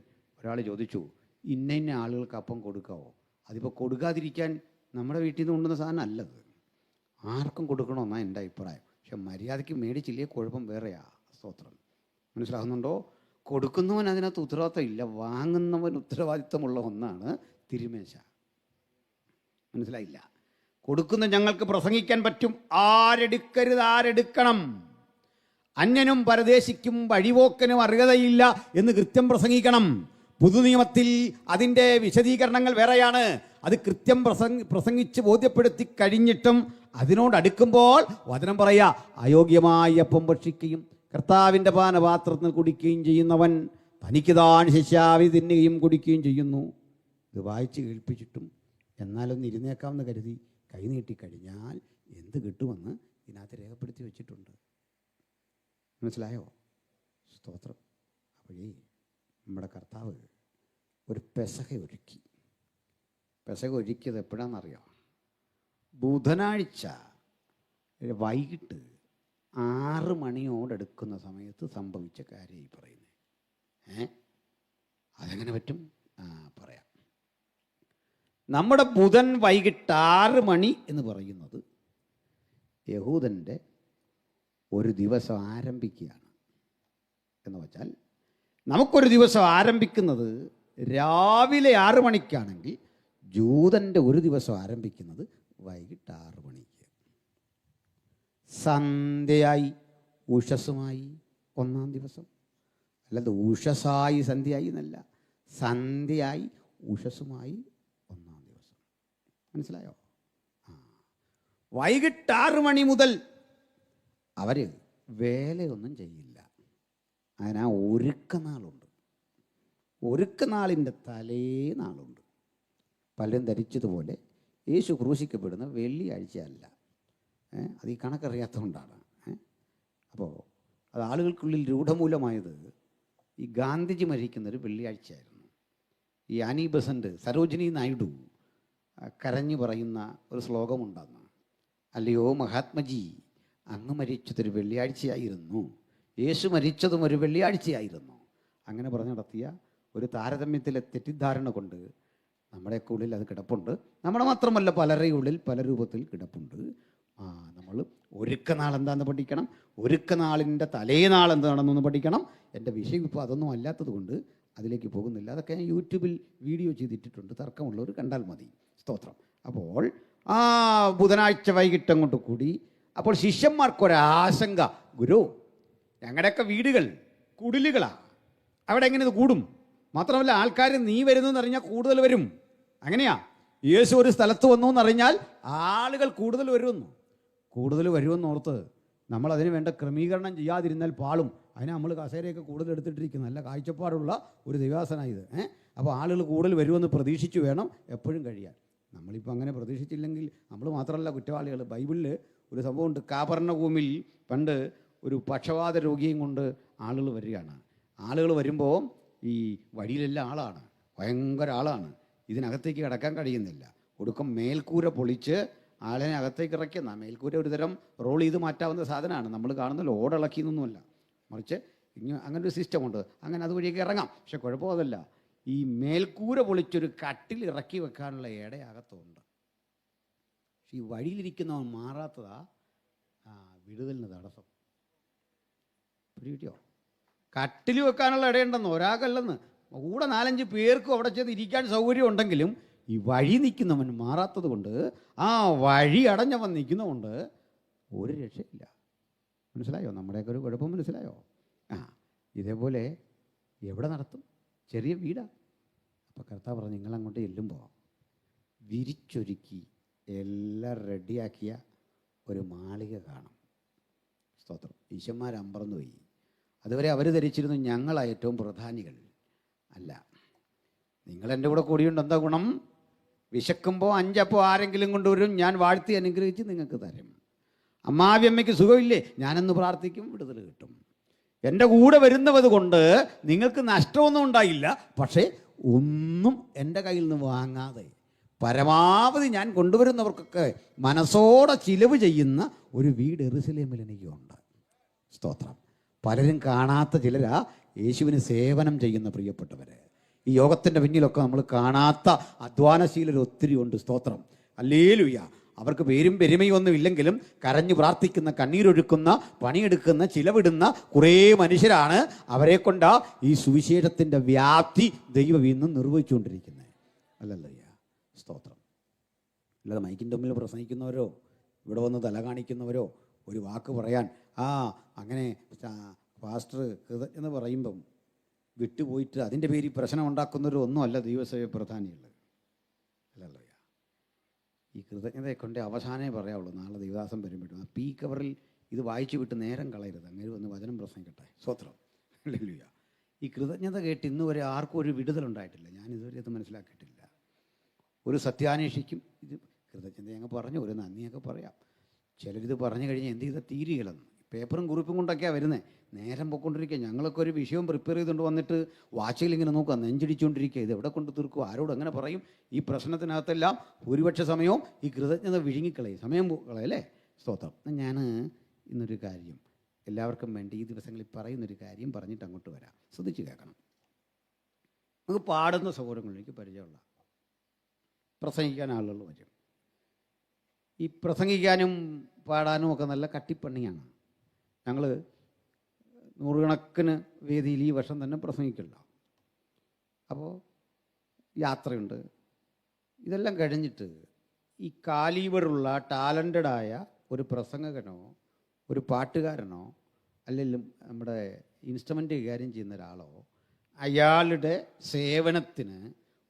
ഒരാൾ ചോദിച്ചു, ഇന്ന ആളുകൾക്ക് അപ്പം കൊടുക്കാമോ? അതിപ്പോൾ കൊടുക്കാതിരിക്കാൻ നമ്മുടെ വീട്ടിൽ നിന്ന് കൊണ്ടുവന്ന സാധനം അല്ലത്, ആർക്കും കൊടുക്കണമെന്നാണ് എൻ്റെ അഭിപ്രായം. പക്ഷെ മര്യാദയ്ക്ക് മേടിച്ചില്ലേ കുഴപ്പം വേറെയാ. സ്തോത്രം. മനസ്സിലാകുന്നുണ്ടോ? കൊടുക്കുന്നവൻ അതിനകത്ത് ഉത്തരവാദിത്തം ഇല്ല, വാങ്ങുന്നവൻ ഉത്തരവാദിത്തമുള്ള ഒന്നാണ് തിരുമേശ. മനസ്സിലായില്ല? കൊടുക്കുന്ന ഞങ്ങൾക്ക് പ്രസംഗിക്കാൻ പറ്റും, ആരെടുക്കരുത്, ആരെടുക്കണം, അന്യനും പരദേശിക്കും വഴിപോക്കനും അർഹതയില്ല എന്ന് കൃത്യം പ്രസംഗിക്കണം. പുതുനിയമത്തിൽ അതിൻ്റെ വിശദീകരണങ്ങൾ വേറെയാണ്. അത് കൃത്യം പ്രസംഗിച്ച് ബോധ്യപ്പെടുത്തി കഴിഞ്ഞിട്ടും അതിനോടടുക്കുമ്പോൾ വചനം പറയുക, അയോഗ്യമായി അപ്പം ഭക്ഷിക്കുകയും കർത്താവിൻ്റെ പാനപാത്രത്തിൽ കുടിക്കുകയും ചെയ്യുന്നവൻ തനിക്ക് താൻ ശിക്ഷാവി തിന്നുകയും കുടിക്കുകയും ചെയ്യുന്നു. ഇത് വായിച്ച് കേൾപ്പിച്ചിട്ടും എന്നാലൊന്ന് ഇരുന്നേക്കാമെന്ന് കരുതി കൈ നീട്ടിക്കഴിഞ്ഞാൽ എന്ത് കിട്ടുമെന്ന് ഇതിനകത്ത് രേഖപ്പെടുത്തി വെച്ചിട്ടുണ്ട്. മനസ്സിലായോ? സ്തോത്രം. അപ്പോഴേ നമ്മുടെ കർത്താവ് ഒരു പെസഹ ഒരുക്കി. പെസഹ ഒരുക്കിയത് എപ്പോഴാണെന്നറിയാം? ബുധനാഴ്ച വൈകിട്ട് 6 മണിയോടെടുക്കുന്ന സമയത്ത് സംഭവിച്ച കാര്യം ഈ പറയുന്നത്. അതെങ്ങനെ പറ്റും? പറയാം. നമ്മുടെ ബുധൻ വൈകിട്ട് 6 മണി എന്ന് പറയുന്നത് യഹൂദൻ്റെ ഒരു ദിവസം ആരംഭിക്കുകയാണ്. എന്ന് വെച്ചാൽ നമുക്കൊരു ദിവസം ആരംഭിക്കുന്നത് രാവിലെ 6 മണിക്കാണെങ്കിൽ ജൂതൻ്റെ ഒരു ദിവസം ആരംഭിക്കുന്നത് വൈകിട്ട് 6 മണിക്ക്. സന്ധ്യയായി ഉഷസ്സുമായി ഒന്നാം ദിവസം, അല്ലാതെ ഉഷസ്സായി സന്ധ്യയായി എന്നല്ല, സന്ധ്യയായി ഉഷസ്സുമായി ഒന്നാം ദിവസം. മനസ്സിലായോ? വൈകിട്ട് 6 മണി മുതൽ അവർ വേലയൊന്നും ചെയ്യില്ല. അതിനാ ഒരുക്കനാളുണ്ട്. ഒരുക്കനാളിൻ്റെ തലേനാളുണ്ട്. പലരും ധരിച്ചതുപോലെ യേശു ക്രൂശിക്കപ്പെടുന്ന വെള്ളിയാഴ്ചയല്ല. അത് ഈ കണക്കറിയാത്തതുകൊണ്ടാണ്. അപ്പോൾ അത് ആളുകൾക്കുള്ളിൽ രൂഢമൂലമായത് ഈ ഗാന്ധിജി മരിക്കുന്നൊരു വെള്ളിയാഴ്ചയായിരുന്നു. ഈ ആനി ബസന്റ്, സരോജിനി നായിഡു കരഞ്ഞു പറയുന്ന ഒരു ശ്ലോകമുണ്ടെന്ന്, അല്ലയോ മഹാത്മജി, അങ്ങ് മരിച്ചതൊരു വെള്ളിയാഴ്ചയായിരുന്നു, യേശു മരിച്ചതും ഒരു വെള്ളിയാഴ്ചയായിരുന്നു. അങ്ങനെ പറഞ്ഞു നടത്തിയ ഒരു താരതമ്യത്തിലെ തെറ്റിദ്ധാരണ കൊണ്ട് നമ്മുടെയൊക്കെ ഉള്ളിൽ അത് കിടപ്പുണ്ട്. നമ്മുടെ മാത്രമല്ല, പലരുടെ ഉള്ളിൽ പല രൂപത്തിൽ കിടപ്പുണ്ട്. നമ്മൾ ഒരുക്കനാൾ എന്താണെന്ന് പഠിക്കണം, ഒരുക്കനാളിൻ്റെ തലേനാൾ എന്താണെന്നൊന്ന് പഠിക്കണം. എൻ്റെ വിഷയം ഇപ്പോൾ അതൊന്നും അല്ലാത്തത് കൊണ്ട് അതിലേക്ക് പോകുന്നില്ല. അതൊക്കെ ഞാൻ യൂട്യൂബിൽ വീഡിയോ ചെയ്തിട്ടിട്ടുണ്ട്, തർക്കമുള്ളവർ കണ്ടാൽ മതി. സ്തോത്രം. അപ്പോൾ ബുധനാഴ്ച വൈകിട്ട് അങ്ങോട്ട് കൂടി. അപ്പോൾ ശിഷ്യന്മാർക്കൊരാശങ്ക, ഗുരു ഞങ്ങളുടെയൊക്കെ വീടുകൾ കുടിലുകളാണ്, അവിടെ എങ്ങനെ ഇത് കൂടും? മാത്രമല്ല ആൾക്കാർ നീ വരുന്നു എന്നറിഞ്ഞാൽ കൂടുതൽ വരും. അങ്ങനെയാ, യേശു ഒരു സ്ഥലത്ത് വന്നു എന്നറിഞ്ഞാൽ ആളുകൾ കൂടുതൽ വരുമെന്നോർത്ത് നമ്മളതിന് വേണ്ട ക്രമീകരണം ചെയ്യാതിരുന്നാൽ പാളും. അതിന് നമ്മൾ കസേരയൊക്കെ കൂടുതൽ എടുത്തിട്ടിരിക്കും. നല്ല കാഴ്ചപ്പാടുള്ള ഒരു ദൈവാസനായത്. അപ്പോൾ ആളുകൾ കൂടുതൽ വരുമെന്ന് പ്രതീക്ഷിച്ച് വേണം എപ്പോഴും കഴിയാൻ. നമ്മളിപ്പോൾ അങ്ങനെ പ്രതീക്ഷിച്ചില്ലെങ്കിൽ നമ്മൾ മാത്രമല്ല കുറ്റവാളികൾ. ബൈബിളിൽ ഒരു സംഭവമുണ്ട്. കാപർന്നഭൂമിൽ പണ്ട് ഒരു പക്ഷവാത രോഗിയും കൊണ്ട് ആളുകൾ വരികയാണ്. ആളുകൾ വരുമ്പോൾ ഈ വഴിയിലെല്ലാം ആളാണ്, ഭയങ്കര ആളാണ്. ഇതിനകത്തേക്ക് കിടക്കാൻ കഴിയുന്നില്ല. ഒടുക്കം മേൽക്കൂര പൊളിച്ച് ആളിനെ അകത്തേക്ക് ഇറക്കുന്ന, മേൽക്കൂര ഒരു തരം റോൾ ചെയ്ത് മാറ്റാവുന്ന സാധനമാണ്. നമ്മൾ കാണുന്ന ലോഡിളക്കിയെന്നൊന്നുമല്ല, മറിച്ച് അങ്ങനെ ഒരു സിസ്റ്റമുണ്ട്. അങ്ങനെ അതുവഴിയൊക്കെ ഇറങ്ങാം. പക്ഷെ കുഴപ്പമതല്ല, ഈ മേൽക്കൂര പൊളിച്ചൊരു കട്ടിൽ ഇറക്കി വെക്കാനുള്ള ഇടയകത്തുണ്ട്. പക്ഷെ ഈ വഴിയിലിരിക്കുന്നവൻ മാറാത്തതാ വിടുതലിന് തടസ്സം. പിടിയോ? കട്ടിൽ വെക്കാനുള്ള ഇടയുണ്ടെന്ന്, ഒരാൾക്കല്ലെന്ന്, കൂടെ 4-5 പേർക്കും അവിടെ ചെന്ന് ഇരിക്കാൻ സൗകര്യം ഉണ്ടെങ്കിലും ഈ വഴി നിൽക്കുന്നവൻ മാറാത്തത് കൊണ്ട്, ആ വഴി അടഞ്ഞവൻ നിൽക്കുന്നതുകൊണ്ട് ഒരു രക്ഷയില്ല. മനസ്സിലായോ? നമ്മുടെയൊക്കെ ഒരു കുഴപ്പം മനസ്സിലായോ? ഇതേപോലെ എവിടെ നടത്തും? ചെറിയ വീടാണ്. അപ്പോൾ കർത്താവ് പറഞ്ഞു, നിങ്ങളങ്ങോട്ട് ചെല്ലുമ്പോൾ വിരിച്ചൊരുക്കി എല്ലാം റെഡിയാക്കിയ ഒരു മാളിക കാണും. സ്തോത്രം. ഈശന്മാർ അമ്പറന്നു പോയി. അതുവരെ അവർ ധരിച്ചിരുന്നു ഞങ്ങളാ ഏറ്റവും പ്രധാനികൾ. അല്ല, നിങ്ങളെൻ്റെ കൂടെ കൂടിയുണ്ട് എന്താ ഗുണം? വിശക്കുമ്പോൾ 5 അപ്പം ആരെങ്കിലും കൊണ്ടുവരും, ഞാൻ വാഴ്ത്തി അനുഗ്രഹിച്ച് നിങ്ങൾക്ക് തരും. അമ്മാവിയമ്മയ്ക്ക് സുഖമില്ലേ, ഞാനെന്ന് പ്രാർത്ഥിക്കും, വിടുതൽ കിട്ടും. എൻ്റെ കൂടെ വരുന്നത് കൊണ്ട് നിങ്ങൾക്ക് നഷ്ടമൊന്നും ഉണ്ടായില്ല. പക്ഷേ ഒന്നും എൻ്റെ കയ്യിൽ നിന്ന് വാങ്ങാതെ പരമാവധി ഞാൻ കൊണ്ടുവരുന്നവർക്കൊക്കെ മനസ്സോടെ ചിലവ് ചെയ്യുന്ന ഒരു വീട് യെരൂശലേമിൽ എനിക്കുണ്ട്. സ്തോത്രം. പലരും കാണാത്ത ചിലരാ യേശുവിന് സേവനം ചെയ്യുന്ന പ്രിയപ്പെട്ടവർ. ഈ യോഗത്തിൻ്റെ പിന്നിലൊക്കെ നമ്മൾ കാണാത്ത അധ്വാനശീലർ ഒത്തിരി ഉണ്ട്. സ്തോത്രം. ഹല്ലേലൂയ. അവർക്ക് പേരും പെരുമയും ഒന്നും ഇല്ലെങ്കിലും കരഞ്ഞു പ്രാർത്ഥിക്കുന്ന, കണ്ണീരൊഴുക്കുന്ന, പണിയെടുക്കുന്ന, ചിലവിടുന്ന കുറേ മനുഷ്യരാണ്. അവരെ കൊണ്ടാ ഈ സുവിശേഷത്തിൻ്റെ വ്യാപ്തി ദൈവം ഇന്നും നിർവഹിച്ചുകൊണ്ടിരിക്കുന്നത്. ഹല്ലേലൂയ. സ്തോത്രം. അല്ലാതെ മൈക്കിൻ്റെ മുമ്പിൽ പ്രസംഗിക്കുന്നവരോ ഇവിടെ വന്ന് തല കാണിക്കുന്നവരോ ഒരു വാക്ക് പറയാൻ അങ്ങനെ പാസ്റ്റർ എന്ന് പറയുമ്പം വിട്ടുപോയിട്ട് അതിൻ്റെ പേരിൽ പ്രശ്നം ഉണ്ടാക്കുന്നവരോ ഒന്നും അല്ല ദൈവസേവ പ്രധാനികൾ. അല്ലല്ലോ. ഈ കൃതജ്ഞതയെ കൊണ്ട് അവസാനമേ പറയാവുള്ളൂ. നാളെ ദൈവദാസം വരുമ്പോഴും ആ പീക്ക് അവറിൽ ഇത് വായിച്ചു വിട്ട് നേരം കളയരുത്. അങ്ങനെ വന്ന് വചനം പ്രസംഗിക്കട്ടെ. സ്തോത്രം. ഹല്ലേലൂയ. ഈ കൃതജ്ഞത കേട്ട് ഇന്ന് വരെ ആർക്കും ഒരു വിടുതലുണ്ടായിട്ടില്ല. ഞാൻ ഇതുവരെ അത് മനസ്സിലാക്കിയിട്ടില്ല. ഒരു സത്യാന്വേഷിക്കും ഇത് കൃതജ്ഞത അങ്ങ് പറഞ്ഞു, ഒരു നന്ദിയൊക്കെ പറയാം. ചിലരിത് പറഞ്ഞു കഴിഞ്ഞാൽ എന്ത് ചെയ്താൽ തീരുകയില്ലെന്ന് പേപ്പറും കുറിപ്പും കൊണ്ടൊക്കെയാണ് വരുന്നത്. നേരം പൊയ്ക്കൊണ്ടിരിക്കുക. ഞങ്ങളൊക്കെ ഒരു വിഷയം പ്രിപ്പയർ ചെയ്തുകൊണ്ട് വന്നിട്ട് വാച്ചിൽ ഇങ്ങനെ നോക്കുക, നെഞ്ചിടിച്ചുകൊണ്ടിരിക്കുക. ഇത് എവിടെ കൊണ്ട് തീർക്കും, ആരോട് എങ്ങനെ പറയും? ഈ പ്രശ്നത്തിനകത്തെല്ലാം ഭൂരിപക്ഷ സമയവും ഈ കൃതജ്ഞത വിഴുങ്ങിക്കളയും, സമയം കളയല്ലേ. സ്തോത്രം. ഞാൻ ഇന്നൊരു കാര്യം എല്ലാവർക്കും വേണ്ടി ഈ ദിവസങ്ങളിൽ പറയുന്നൊരു കാര്യം പറഞ്ഞിട്ട് അങ്ങോട്ട് വരാം. ശ്രദ്ധിച്ച് കേൾക്കണം. നമുക്ക് പാടുന്ന സൗകര്യങ്ങൾ എനിക്ക് പരിചയമുള്ള പ്രസംഗിക്കാൻ ആളുകൾ വരും. ഈ പ്രസംഗിക്കാനും പാടാനും ഒക്കെ നല്ല കട്ടിപ്പണിയാണ്. ഞങ്ങൾ 100 കണക്കിന് വേദിയിൽ ഈ വർഷം തന്നെ പ്രസംഗിക്കില്ല. അപ്പോൾ യാത്രയുണ്ട്. ഇതെല്ലാം കഴിഞ്ഞിട്ട് ഈ കാലിബറുള്ള ടാലൻറ്റഡായ ഒരു പ്രസംഗകനോ ഒരു പാട്ടുകാരനോ അല്ലെങ്കിൽ നമ്മുടെ ഇൻസ്ട്രുമെൻ്റ് കൈകാര്യം ചെയ്യുന്ന ഒരാളോ അയാളുടെ സേവനത്തിന്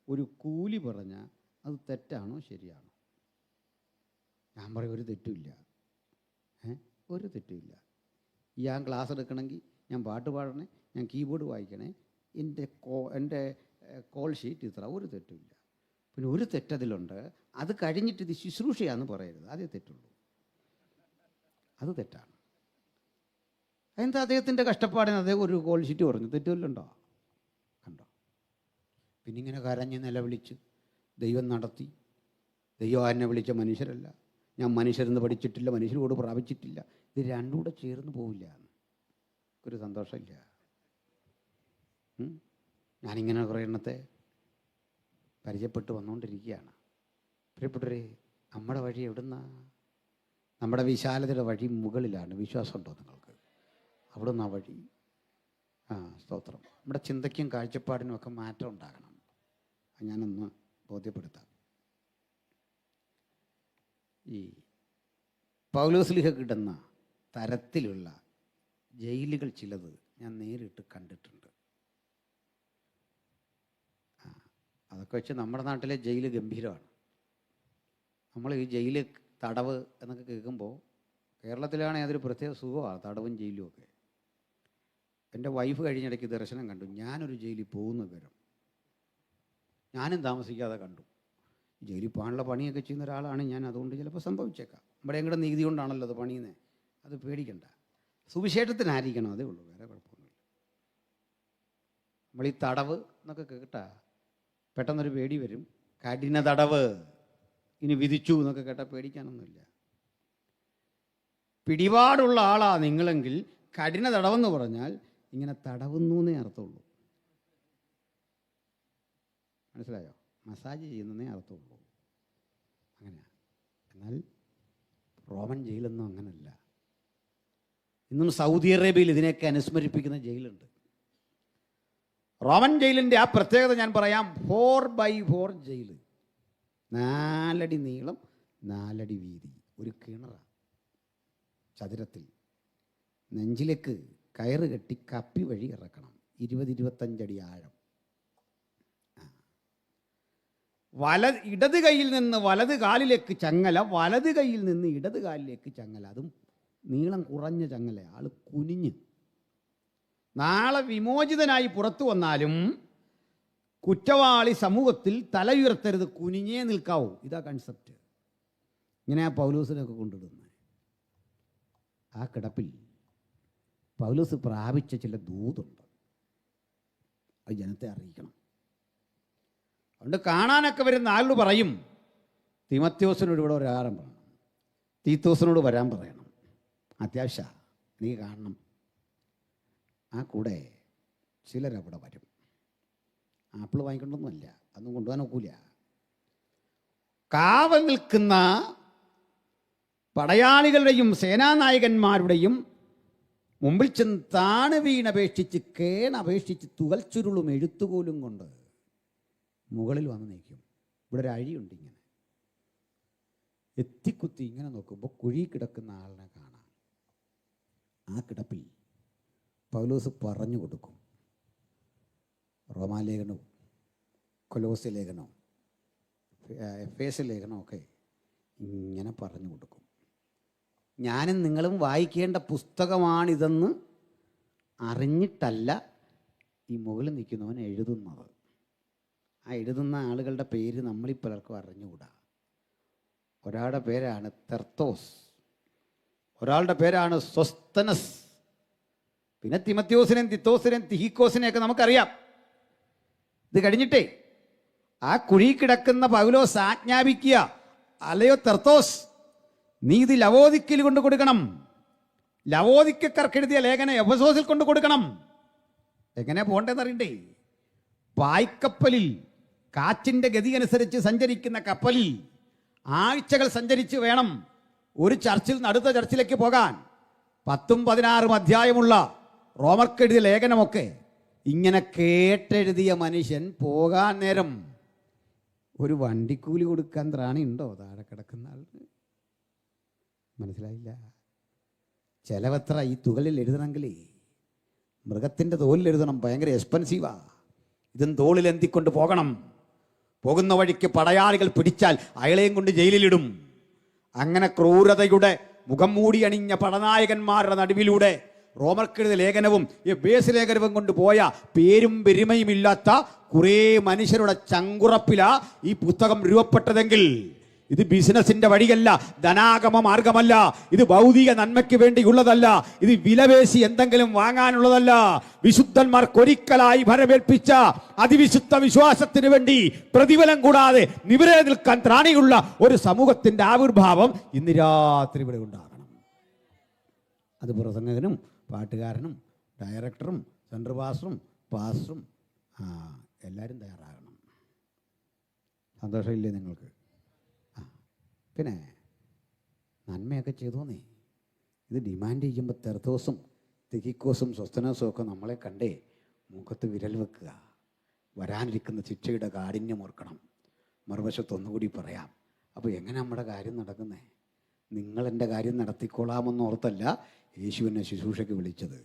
ഒരു കൂലി പറഞ്ഞാൽ അത് തെറ്റാണോ ശരിയാണോ? ഞാൻ പറയും ഒരു തെറ്റുമില്ല. ഒരു തെറ്റുമില്ല. ഞാൻ ക്ലാസ് എടുക്കണമെങ്കിൽ, ഞാൻ പാട്ട് പാടണേ, ഞാൻ കീബോർഡ് വായിക്കണേ, എൻ്റെ കോൾ ഷീറ്റ് ഇത്ര, ഒരു തെറ്റുമില്ല. പിന്നെ ഒരു തെറ്റതിലുണ്ട്, അത് കഴിഞ്ഞിട്ട് ഇത് ശുശ്രൂഷയാന്ന് പറയരുത്. അതേ തെറ്റുള്ളൂ. അത് തെറ്റാണ്. അതെന്താ അദ്ദേഹത്തിൻ്റെ കഷ്ടപ്പാടിന് അദ്ദേഹം ഒരു കോൾ ഷീറ്റ് പറഞ്ഞു, തെറ്റുമല്ലുണ്ടോ? കണ്ടോ? പിന്നെ ഇങ്ങനെ കരഞ്ഞ് നിലവിളിച്ച് ദൈവം നടത്തി. ദൈവം എന്നെ വിളിച്ച മനുഷ്യരല്ല, ഞാൻ മനുഷ്യരെന്ന് പഠിച്ചിട്ടില്ല, മനുഷ്യരോട് പ്രാപിച്ചിട്ടില്ല, ഇത് രണ്ടും കൂടെ ചേർന്ന് പോവില്ല, ഒരു സന്തോഷമില്ല. ഞാനിങ്ങനെ കുറേ എണ്ണത്തെ പരിചയപ്പെട്ട് വന്നുകൊണ്ടിരിക്കുകയാണ്. പ്രിയപ്പെട്ടവരെ, നമ്മുടെ വഴി എവിടുന്നാ? നമ്മുടെ വിശാലതയുടെ വഴി മുകളിലാണ്. വിശ്വാസമുണ്ടോ നിങ്ങൾക്ക്? അവിടുന്ന് ആ വഴി. സ്തോത്രം. നമ്മുടെ ചിന്തയ്ക്കും കാഴ്ചപ്പാടിനും ഒക്കെ മാറ്റം ഉണ്ടാകണം. ഞാനൊന്ന് ബോധ്യപ്പെടുത്താം. ഈ പൗലോസ്ലീഹ കിടന്ന തരത്തിലുള്ള ജയിലുകൾ ചിലത് ഞാൻ നേരിട്ട് കണ്ടിട്ടുണ്ട്. അതൊക്കെ വെച്ച് നമ്മുടെ നാട്ടിലെ ജയിൽ ഗംഭീരമാണ്. നമ്മൾ ഈ ജയിൽ, തടവ് എന്നൊക്കെ കേൾക്കുമ്പോൾ കേരളത്തിലാണെങ്കിൽ അതൊരു പ്രത്യേക സുഖമാണ്, തടവും ജയിലും ഒക്കെ. എൻ്റെ വൈഫ് കഴിഞ്ഞിടയ്ക്ക് ദർശനം കണ്ടു. ഞാനൊരു ജയിലിൽ പോകുന്ന വിവരം ഞാനും താമസിക്കാതെ കണ്ടു. ജയിലിൽ പോകാനുള്ള പണിയൊക്കെ ചെയ്യുന്ന ഒരാളാണ് ഞാൻ. അതുകൊണ്ട് ചിലപ്പോൾ സംഭവിച്ചേക്കാം. നമ്മുടെ എങ്ങടെ നീതി കൊണ്ടാണല്ലോ അത് പണിയുന്നത്. അത് പേടിക്കണ്ട. സുവിശേഷത്തിനായിരിക്കണം, അതേ ഉള്ളൂ, വേറെ കുഴപ്പമൊന്നുമില്ല. നമ്മൾ ഈ തടവ് എന്നൊക്കെ കേട്ടാ പെട്ടെന്നൊരു പേടി വരും. കഠിന തടവ് ഇനി വിധിച്ചു എന്നൊക്കെ കേട്ടാൽ പേടിക്കാനൊന്നുമില്ല. പിടിപാടുള്ള ആളാ നിങ്ങളെങ്കിൽ കഠിന തടവെന്ന് പറഞ്ഞാൽ ഇങ്ങനെ തടവുന്നു എന്നേ അർത്ഥമുള്ളൂ. മനസ്സിലായോ? മസാജ് ചെയ്യുന്നതേ അർത്ഥമുള്ളൂ. അങ്ങനെയാണ്. എന്നാൽ റോമൻ ജയിലൊന്നും അങ്ങനല്ല. ഇന്നും സൗദി അറേബ്യയിൽ ഇതിനെയൊക്കെ അനുസ്മരിപ്പിക്കുന്ന ജയിലുണ്ട്. റോമൻ ജയിലിൻ്റെ ആ പ്രത്യേകത ഞാൻ പറയാം. 4x4 ജയിൽ, 4 അടി നീളം, 4 അടി വീതി, ഒരു കിണറാണ് ചതുരത്തിൽ. നെഞ്ചിലേക്ക് കയറ് കെട്ടി കപ്പി വഴി ഇറക്കണം. 20-25 അടി ആഴം. ഇടത് കൈയിൽ നിന്ന് വലത് കാലിലേക്ക് ചങ്ങല, വലത് കൈയിൽ നിന്ന് ഇടത് കാലിലേക്ക് ചങ്ങല. അതും നീളം കുറഞ്ഞ ചങ്ങല. ആൾ കുനിഞ്ഞ്. നാളെ വിമോചിതനായി പുറത്തു വന്നാലും കുറ്റവാളി സമൂഹത്തിൽ തല ഉയർത്തരുത്, കുനിഞ്ഞേ നിൽക്കാവൂ. ഇതാ കൺസെപ്റ്റ്. ഇങ്ങനെ ആ പൗലോസിനൊക്കെ കൊണ്ടിടുന്നത്. ആ കിടപ്പിൽ പൗലോസ് പ്രാപിച്ച ചില ദൂതുണ്ട്. അത് ജനത്തെ അറിയിക്കണം. അതുകൊണ്ട് കാണാനൊക്കെ വരുന്ന ആളോട് പറയും, തിമത്യോസിനോട് ഇവിടെ വരാൻ പറയണം, തീത്തോസിനോട് വരാൻ പറയണം, അത്യാവശ്യം നീ കാണണം. ആ കൂടെ ചിലരവിടെ വരും. ആപ്പിൾ വാങ്ങിക്കൊണ്ടൊന്നുമല്ല, അതൊന്നും കൊണ്ടുപോകാൻ ഒക്കില്ല. കാവൽ നിൽക്കുന്ന പടയാളികളുടെയും സേനാനായകന്മാരുടെയും മുമ്പിൽ ചെന്ന് താണ് വീണപേക്ഷിച്ച് കേണപേക്ഷിച്ച് തുകൽ ചുരുളും എഴുത്തുപോലും കൊണ്ട് മുകളിൽ വന്ന് നിൽക്കും. ഇവിടെ ഒരു അഴിയുണ്ട്. ഇങ്ങനെ എത്തിക്കുത്തി ഇങ്ങനെ നോക്കുമ്പോൾ കുഴി കിടക്കുന്ന ആളിനെ കാണാം. ആ കിടപ്പിൽ പൗലോസ് പറഞ്ഞു കൊടുക്കും. റോമാലേഖനവും കൊലോസ്യ ലേഖനവും എഫേസ്യ ലേഖനവും ഒക്കെ ഇങ്ങനെ പറഞ്ഞു കൊടുക്കും. ഞാനും നിങ്ങളും വായിക്കേണ്ട പുസ്തകമാണിതെന്ന് അറിഞ്ഞിട്ടല്ല ഈ മുകളിൽ നിൽക്കുന്നവൻ എഴുതുന്നത്. ആ എഴുതുന്ന ആളുകളുടെ പേര് നമ്മളിൽ പലർക്കും അറിഞ്ഞുകൂടാ. ഒരാളുടെ പേരാണ് തെർത്തോസ്, ഒരാളുടെ പേരാണ് സ്വസ്തനസ്, പിന്നെ തിമത്യോസിനെയും തിത്തോസിനെയും തിഹിക്കോസിനെയൊക്കെ നമുക്കറിയാം. ഇത് കഴിഞ്ഞിട്ടേ ആ കുഴി കിടക്കുന്ന പൗലോസ് ആജ്ഞാപിക്കുക, അല്ലയോ തെർത്തോസ്, നീ ഇത് ലവോദിക്കയിൽ കൊണ്ട് കൊടുക്കണം. ലവോദിക്കർക്കെഴുതിയ ലേഖനം എഫെസോസിൽ കൊണ്ട് കൊടുക്കണം. എങ്ങനെ പോകേണ്ടതെന്ന് അറിയണ്ടേ? പായ്ക്കപ്പലിൽ കാറ്റിൻ്റെ ഗതി അനുസരിച്ച് സഞ്ചരിക്കുന്ന കപ്പലിൽ ആഴ്ചകൾ സഞ്ചരിച്ച് വേണം ഒരു ചർച്ചിൽ നിന്ന് അടുത്ത ചർച്ചിലേക്ക് പോകാൻ. 10-16 അധ്യായമുള്ള റോമർക്കെഴുതിയ ലേഖനമൊക്കെ ഇങ്ങനെ കേട്ടെഴുതിയ മനുഷ്യൻ പോകാൻ നേരം ഒരു വണ്ടിക്കൂലി കൊടുക്കാൻ ത്രാണിയുണ്ടോ താഴെ കിടക്കുന്ന ആൾക്ക്? മനസ്സിലായില്ല. ചിലവത്ര ഈ തുകലിൽ എഴുതണമെങ്കിൽ മൃഗത്തിൻ്റെ തോലിൽ എഴുതണം. ഭയങ്കര എക്സ്പെൻസീവാ. ഇതും തോളിൽ എന്തിക്കൊണ്ട് പോകണം. പോകുന്ന വഴിക്ക് പടയാളികൾ പിടിച്ചാൽ അയാളെയും കൊണ്ട് ജയിലിലിടും. അങ്ങനെ ക്രൂരതയുടെ മുഖം മൂടി അണിഞ്ഞ പടനായകന്മാരുടെ നടുവിലൂടെ റോമർക്കെഴുതിയ ലേഖനവും എഫേസ്യ ലേഖനവും കൊണ്ട് പോയ പേരും പെരുമയുമില്ലാത്ത കുറേ മനുഷ്യരുടെ ചങ്കുറപ്പിലാ ഈ പുസ്തകം രൂപപ്പെട്ടതെങ്കിൽ ഇത് ബിസിനസിന്റെ വഴിയല്ല, ധനാഗമ മാർഗമല്ല, ഇത് ഭൗതിക നന്മയ്ക്ക് വേണ്ടിയുള്ളതല്ല, ഇത് വിലപേശി എന്തെങ്കിലും വാങ്ങാനുള്ളതല്ല. വിശുദ്ധന്മാർക്കൊരിക്കലായി ഭരമേൽപ്പിച്ച അതിവിശുദ്ധ വിശ്വാസത്തിന് വേണ്ടി പ്രതിഫലം കൂടാതെ നിവരെ നിൽക്കാൻ ത്രാണിയുള്ള ഒരു സമൂഹത്തിന്റെ ആവിർഭാവം ഇന്ന് രാത്രി ഇവിടെ ഉണ്ടാകണം. അത് പ്രസംഗകനും പാട്ടുകാരനും ഡയറക്ടറും സെൻട്രൽ പാസ്റ്ററും എല്ലാവരും തയ്യാറാകണം. സന്തോഷമില്ലേ നിങ്ങൾക്ക്? പിന്നെ നന്മയൊക്കെ ചെയ്തോന്നേ. ഇത് ഡിമാൻഡ് ചെയ്യുമ്പോൾ തെർത്തോസും തിക്കിക്കോസും സ്വസ്തനോസും ഒക്കെ നമ്മളെ കണ്ടേ മുഖത്ത് വിരൽ വെക്കുക. വരാനിരിക്കുന്ന ശിക്ഷയുടെ കാഠിന്യം ഓർക്കണം. മറുവശത്തൊന്നുകൂടി പറയാം. അപ്പോൾ എങ്ങനെ നമ്മുടെ കാര്യം നടക്കുന്നേ? നിങ്ങളെൻ്റെ കാര്യം നടത്തിക്കൊള്ളാമെന്ന് ഓർത്തല്ല യേശുവിനെ ശുശ്രൂഷയ്ക്ക് വിളിച്ചത്.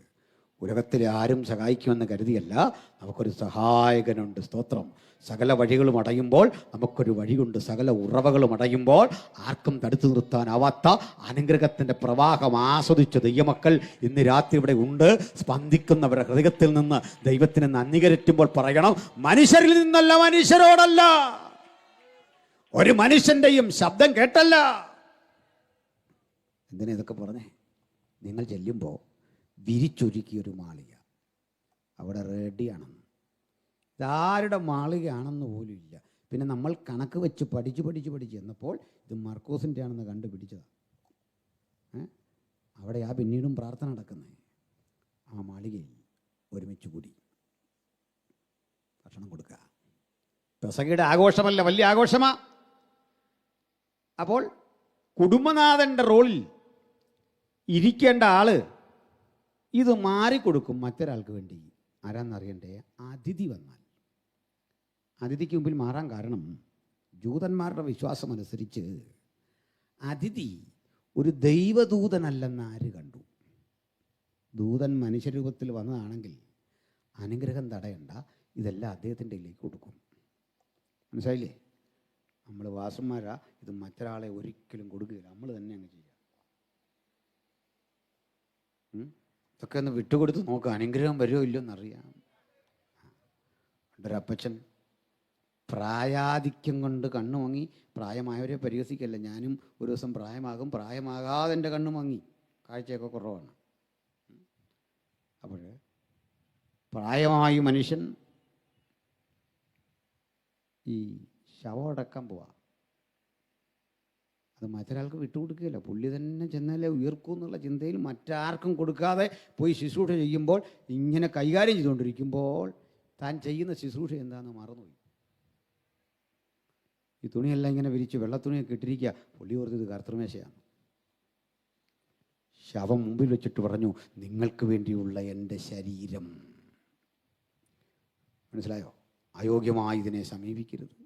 ഉലകത്തിലെ ആരും സഹായിക്കുമെന്ന് കരുതിയല്ല, നമുക്കൊരു സഹായകനുണ്ട്. സ്തോത്രം. സകല വഴികളും അടയുമ്പോൾ നമുക്കൊരു വഴിയുണ്ട്. സകല ഉറവകളും അടയുമ്പോൾ ആർക്കും തടുത്തു നിർത്താനാവാത്ത അനുഗ്രഹത്തിൻ്റെ പ്രവാഹം ആസ്വദിച്ച ദൈവമക്കൾ ഇന്ന് രാത്രി ഇവിടെ ഉണ്ട്. സ്പന്ദിക്കുന്നവരുടെ ഹൃദയത്തിൽ നിന്ന് ദൈവത്തിന് നന്ദി കരറ്റുമ്പോൾ പറയണം, മനുഷ്യരിൽ നിന്നല്ല, മനുഷ്യരോടല്ല, ഒരു മനുഷ്യൻ്റെയും ശബ്ദം കേട്ടല്ല. എന്തിനാ ഇതൊക്കെ പറഞ്ഞേ? നിങ്ങൾ ചെല്ലുമ്പോൾ വിരിച്ചൊരുക്കിയൊരു മാളിക അവിടെ റെഡിയാണെന്ന്. ഇതാരുടെ മാളികയാണെന്ന് പോലും ഇല്ല. പിന്നെ നമ്മൾ കണക്ക് വെച്ച് പഠിച്ച് എന്നപ്പോൾ ഇത് മർക്കോസിൻ്റെ ആണെന്ന് കണ്ടുപിടിച്ചതാണ്. അവിടെയാ പിന്നീടും പ്രാർത്ഥന നടക്കുന്നത്. ആ മാളികയിൽ ഒരുമിച്ച് കൂടി ഭക്ഷണം കൊടുക്കുക. പെസഹയുടെ ആഘോഷമല്ല, വലിയ ആഘോഷമാ. അപ്പോൾ കുടുംബനാഥൻ്റെ റോളിൽ ഇരിക്കേണ്ട ആള് ഇത് മാറിക്കൊടുക്കും മറ്റൊരാൾക്ക് വേണ്ടി. ആരാന്നറിയണ്ടേ? അതിഥി വന്നാൽ. അതിഥിക്ക് മുമ്പിൽ മാറാൻ കാരണം ജൂതന്മാരുടെ വിശ്വാസമനുസരിച്ച് അതിഥി ഒരു ദൈവദൂതനല്ലെന്ന് ആര് കണ്ടു? ദൂതൻ മനുഷ്യരൂപത്തിൽ വന്നതാണെങ്കിൽ അനുഗ്രഹം തടയണ്ട, ഇതെല്ലാം അദ്ദേഹത്തിൻ്റെ കയ്യിലേക്ക് കൊടുക്കും. മനസ്സിലായില്ലേ? നമ്മൾ വാസന്മാരാ, ഇത് മറ്റൊരാളെ ഒരിക്കലും കൊടുക്കുകയില്ല, നമ്മൾ തന്നെ അങ്ങ് ചെയ്യാം. ഇതൊക്കെ ഒന്ന് വിട്ടുകൊടുത്ത് നോക്കുക, അനുഗ്രഹം വരുമോ ഇല്ലയോ എന്നറിയാം. ഒരപ്പച്ചൻ പ്രായാധിക്യം കൊണ്ട് കണ്ണു മങ്ങി. പ്രായമായവരെ പരിഹസിക്കല്ല, ഞാനും ഒരു ദിവസം പ്രായമാകാതെ എൻ്റെ കണ്ണു മങ്ങി, കാഴ്ചയൊക്കെ കുറവാണ്. അപ്പോൾ പ്രായമായി മനുഷ്യൻ ഈ ശവം അടക്കാൻ പോവാ. അത് മറ്റൊരാൾക്ക് വിട്ടുകൊടുക്കുകയില്ല, പുള്ളി തന്നെ ചെന്നാലേ ഉയർക്കൂ എന്നുള്ള ചിന്തയിൽ മറ്റാർക്കും കൊടുക്കാതെ പോയി ശുശ്രൂഷ ചെയ്യുമ്പോൾ, ഇങ്ങനെ കൈകാര്യം ചെയ്തുകൊണ്ടിരിക്കുമ്പോൾ താൻ ചെയ്യുന്ന ശുശ്രൂഷ എന്താണെന്ന് മറന്നുപോയി. ഈ തുണിയെല്ലാം ഇങ്ങനെ വിരിച്ച് വെള്ളത്തുണിയൊക്കെ ഇട്ടിരിക്കുക. പുള്ളി ഓർത്തത് കർത്തൃമേശയാണ്. ശവം മുമ്പിൽ വെച്ചിട്ട് പറഞ്ഞു, നിങ്ങൾക്ക് വേണ്ടിയുള്ള എൻ്റെ ശരീരം. മനസ്സിലായോ? അയോഗ്യമായി ഇതിനെ സമീപിക്കരുത്.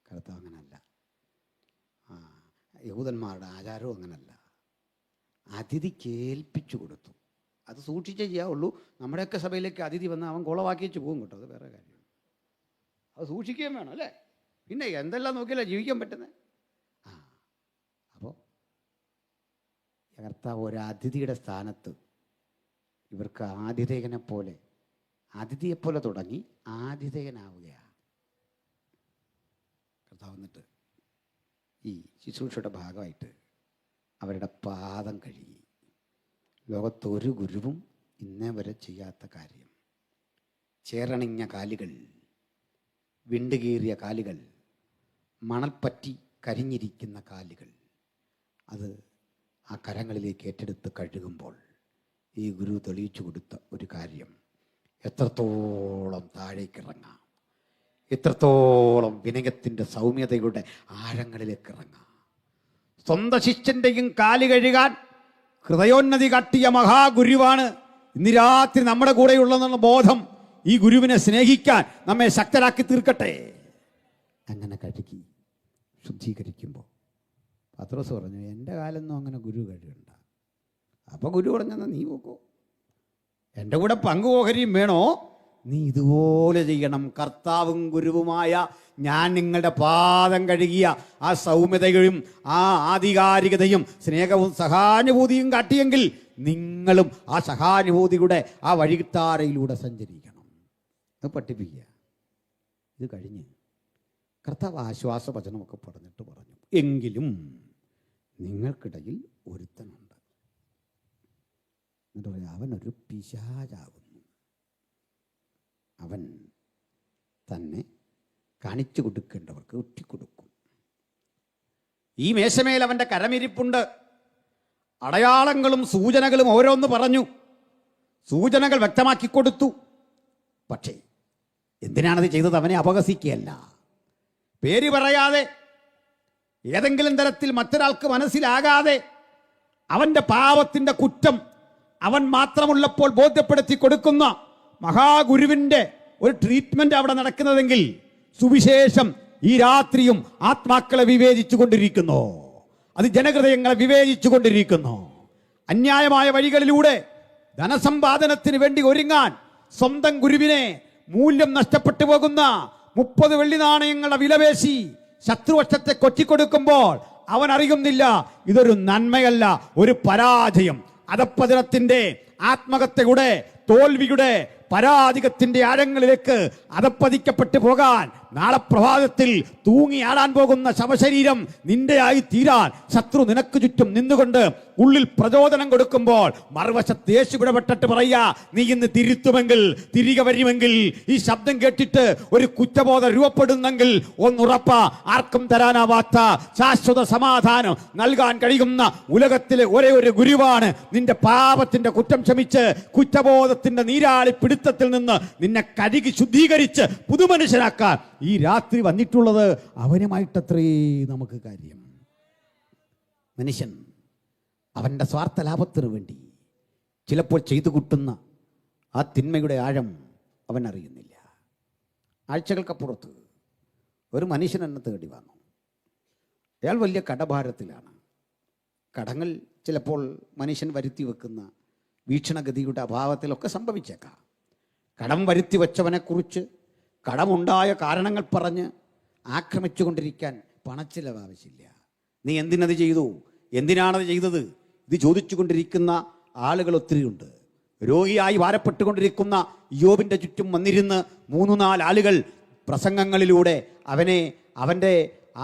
കർത്താവ് അങ്ങനല്ല. യഹൂദന്മാരുടെ ആചാരവും അങ്ങനല്ല. അതിഥി കേൾപ്പിച്ചു കൊടുത്തു. അത് സൂക്ഷിച്ചേ ചെയ്യാവുള്ളൂ. നമ്മുടെയൊക്കെ സഭയിലേക്ക് അതിഥി വന്ന് അവൻ കുളവാക്കി വെച്ച് പോകും കേട്ടോ, അത് വേറെ കാര്യം. അത് സൂക്ഷിക്കുകയും വേണം അല്ലേ? പിന്നെ എന്തെല്ലാം നോക്കിയല്ലേ ജീവിക്കാൻ പറ്റുന്നത്. അപ്പോൾ കർത്താവ് ഒരു അതിഥിയുടെ സ്ഥാനത്ത് ഇവർക്ക് അതിഥിയെപ്പോലെ തുടങ്ങി ആതിഥേയനാവുകയാണ് കർത്താവ്. എന്നിട്ട് ഈ ശുശ്രൂഷയുടെ ഭാഗമായിട്ട് അവരുടെ പാദം കഴുകി. ലോകത്തൊരു ഗുരുവും ഇന്നേ വരെ ചെയ്യാത്ത കാര്യം. ചേറണിഞ്ഞ കാലുകൾ, വിണ്ടുകീറിയ കാലുകൾ, മണൽപ്പറ്റി കരിഞ്ഞിരിക്കുന്ന കാലുകൾ, അത് ആ കരങ്ങളിലേക്ക് ഏറ്റെടുത്ത് കഴുകുമ്പോൾ ഈ ഗുരു തെളിയിച്ചു കൊടുത്ത ഒരു കാര്യം, എത്രത്തോളം താഴേക്കിറങ്ങാം, എത്രത്തോളം വിനയത്തിൻ്റെ സൗമ്യതയുടെ ആഴങ്ങളിലേക്ക് ഇറങ്ങാം. സ്വന്തം ശിഷ്യൻ്റെയും കാല് കഴുകാൻ ഹൃദയോന്നതി കാട്ടിയ മഹാഗുരുവാണ് ഇന്ന് രാത്രി നമ്മുടെ കൂടെയുള്ളതെന്നുള്ള ബോധം ഈ ഗുരുവിനെ സ്നേഹിക്കാൻ നമ്മെ ശക്തരാക്കി തീർക്കട്ടെ. അങ്ങനെ കഴുകി ശുദ്ധീകരിക്കുമ്പോൾ പത്രോസ് പറഞ്ഞു, എൻ്റെ കാലൊന്നും അങ്ങനെ ഗുരു കഴുകണ്ട. അപ്പോൾ ഗുരു പറഞ്ഞെന്നാൽ നീ പോക്കോ, എൻ്റെ കൂടെ പങ്കുപോകരിയും വേണോ, നീ ഇതുപോലെ ചെയ്യണം. കർത്താവും ഗുരുവുമായ ഞാൻ നിങ്ങളുടെ പാദം കഴുകിയ ആ സൗമ്യതയും ആ ആധികാരികതയും സ്നേഹവും സഹാനുഭൂതിയും കാട്ടിയെങ്കിൽ നിങ്ങളും ആ സഹാനുഭൂതിയുടെ ആ വഴിത്താരയിലൂടെ സഞ്ചരിക്കണം. അത് പഠിപ്പിക്കുക. ഇത് കഴിഞ്ഞ് കർത്താവ് ആശ്വാസവചനമൊക്കെ പറഞ്ഞിട്ട് പറഞ്ഞു, എങ്കിലും നിങ്ങൾക്കിടയിൽ ഒരുത്തനുണ്ട്. എന്നിട്ട് പറയാം, അവനൊരു പിശാചാകുന്നു. അവൻ തന്നെ കാണിച്ചു കൊടുക്കേണ്ടവർക്ക് ഒറ്റിക്കൊടുക്കും. ഈ മേശമേൽ അവൻ്റെ കരമിരിപ്പുണ്ട്. അടയാളങ്ങളും സൂചനകളും ഓരോന്ന് പറഞ്ഞു, സൂചനകൾ വ്യക്തമാക്കി കൊടുത്തു. പക്ഷേ എന്തിനാണത് ചെയ്തത്? അവനെ അപഹസിക്കുകയല്ല, പേര് പറയാതെ, ഏതെങ്കിലും തരത്തിൽ മറ്റൊരാൾക്ക് മനസ്സിലാകാതെ അവൻ്റെ പാപത്തിൻ്റെ കുറ്റം അവൻ മാത്രമുള്ളപ്പോൾ ബോധ്യപ്പെടുത്തി കൊടുക്കുന്ന മഹാഗുരുവിൻ്റെ ഒരു ട്രീറ്റ്മെന്റ് അവിടെ നടക്കുന്നതെങ്കിൽ, സുവിശേഷം ഈ രാത്രിയും ആത്മാക്കളെ വിവേചിച്ചു കൊണ്ടിരിക്കുന്നു. അത് ജനഹൃദയങ്ങളെ വിവേചിച്ചു കൊണ്ടിരിക്കുന്നു. അന്യായമായ വഴികളിലൂടെ ധനസമ്പാദനത്തിന് വേണ്ടി ഒരുങ്ങാൻ സ്വന്തം ഗുരുവിനെ മൂല്യം നഷ്ടപ്പെട്ടു പോകുന്ന 30 വെള്ളി നാണയങ്ങളുടെ വിലപേശി ശത്രുപക്ഷത്തെ കൊറ്റിക്കൊടുക്കുമ്പോൾ അവൻ അറിയുന്നില്ല ഇതൊരു നന്മയല്ല, ഒരു പരാജയം. അധപ്പതനത്തിന്റെ ആത്മഹത്യയുടെ, തോൽവിയുടെ, പരാജയത്തിന്റെ ആഴങ്ങളിലേക്ക് അധപ്പതിക്കപ്പെട്ടു പോകാൻ നാളെ പ്രഭാതത്തിൽ തൂങ്ങിയാടാൻ പോകുന്ന ശവശരീരം നിന്റെയായി തീരാൻ ശത്രു നിനക്ക് ചുറ്റും നിന്നുകൊണ്ട് ഉള്ളിൽ പ്രചോദനം കൊടുക്കുമ്പോൾ മറുവശത്ത് യേശു ഇടപെട്ടിട്ട് പറയുക, നീ ഇന്ന് തിരുത്തുമെങ്കിൽ, തിരികെ വരുമെങ്കിൽ, ഈ ശബ്ദം കേട്ടിട്ട് ഒരു കുറ്റബോധം രൂപപ്പെടുന്നെങ്കിൽ ഒന്നുറപ്പ, ആർക്കും തരാനാവാത്ത ശാശ്വത സമാധാനം നൽകാൻ കഴിയുന്ന ഉലകത്തിലെ ഒരേ ഒരു ഗുരുവാണ് നിന്റെ പാപത്തിന്റെ കുറ്റം ക്ഷമിച്ച് കുറ്റബോധത്തിന്റെ നീരാളി പിടുത്തത്തിൽ നിന്ന് നിന്നെ കഴുകി ശുദ്ധീകരിച്ച് പുതുമനുഷ്യനാക്കാൻ ഈ രാത്രി വന്നിട്ടുള്ളത്. അവനുമായിട്ടത്രേ നമുക്ക് കാര്യം. മനുഷ്യൻ അവൻ്റെ സ്വാർത്ഥ ലാഭത്തിനു വേണ്ടി ചിലപ്പോൾ ചെയ്തു കൂട്ടുന്ന ആ തിന്മയുടെ ആഴം അവൻ അറിയുന്നില്ല. ആഴ്ചകൾക്കപ്പുറത്ത് ഒരു മനുഷ്യൻ എന്നെ തേടി വന്നു. അയാൾ വലിയ കടഭാരത്തിലാണ്. കടങ്ങൾ ചിലപ്പോൾ മനുഷ്യൻ വരുത്തി വെക്കുന്ന വീക്ഷണഗതിയുടെ അഭാവത്തിലൊക്കെ സംഭവിച്ചേക്കാം. കടം വരുത്തി വെച്ചവനെക്കുറിച്ച് കടമുണ്ടായ കാരണങ്ങൾ പറഞ്ഞ് ആക്രമിച്ചു കൊണ്ടിരിക്കാൻ പണച്ചിലവ് ആവശ്യമില്ല. നീ എന്തിനത് ചെയ്തു, എന്തിനാണത് ചെയ്തത്, ഇത് ചോദിച്ചു കൊണ്ടിരിക്കുന്ന ആളുകൾ ഒത്തിരിയുണ്ട്. രോഗിയായി ഭാരപ്പെട്ടുകൊണ്ടിരിക്കുന്ന യോബിൻ്റെ ചുറ്റും വന്നിരുന്ന് 3-4 ആളുകൾ പ്രസംഗങ്ങളിലൂടെ അവനെ, അവൻ്റെ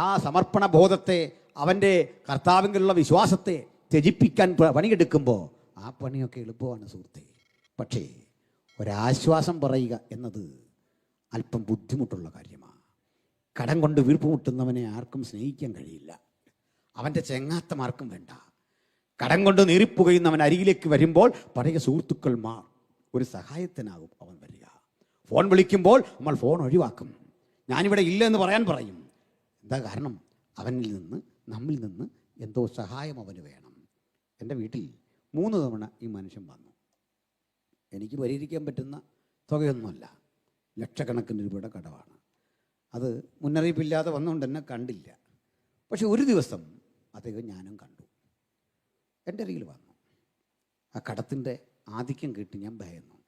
ആ സമർപ്പണ ബോധത്തെ, അവൻ്റെ കർത്താവിലുള്ള വിശ്വാസത്തെ ത്യജിപ്പിക്കാൻ പണിയെടുക്കുമ്പോൾ ആ പണിയൊക്കെ എളുപ്പമാണ് സുഹൃത്തെ. പക്ഷേ ഒരാശ്വാസം പറയുക എന്നത് അല്പം ബുദ്ധിമുട്ടുള്ള കാര്യമാണ്. കടം കൊണ്ട് വീർപ്പുമുട്ടുന്നവനെ ആർക്കും സ്നേഹിക്കാൻ കഴിയില്ല. അവൻ്റെ ചെങ്ങാത്തം ആർക്കും വേണ്ട. കടം കൊണ്ട് നീറിപ്പുകയുന്നവൻ അരികിലേക്ക് വരുമ്പോൾ പഴയ സുഹൃത്തുക്കൾമാർ ഒരു സഹായത്തിനാകും അവൻ വരിക. ഫോൺ വിളിക്കുമ്പോൾ നമ്മൾ ഫോൺ ഒഴിവാക്കും. ഞാനിവിടെ ഇല്ല എന്ന് പറയും. എന്താ കാരണം? അവനിൽ നിന്ന്, നമ്മിൽ നിന്ന് എന്തോ സഹായം അവന് വേണം. എൻ്റെ വീട്ടിൽ 3 തവണ ഈ മനുഷ്യൻ വന്നു. എനിക്ക് പരിഹരിക്കാൻ പറ്റുന്ന തുകയൊന്നുമല്ല, ലക്ഷക്കണക്കിന് രൂപയുടെ കടമാണ്. അത് മുന്നറിയിപ്പില്ലാതെ വന്നുകൊണ്ട് എന്നെ കണ്ടില്ല. പക്ഷെ ഒരു ദിവസം അദ്ദേഹം ഞാനും കണ്ടു. എൻ്റെ അരികിൽ വന്നു. ആ കടത്തിൻ്റെ ആധിക്യം കേട്ട് ഞാൻ ഭയന്നു.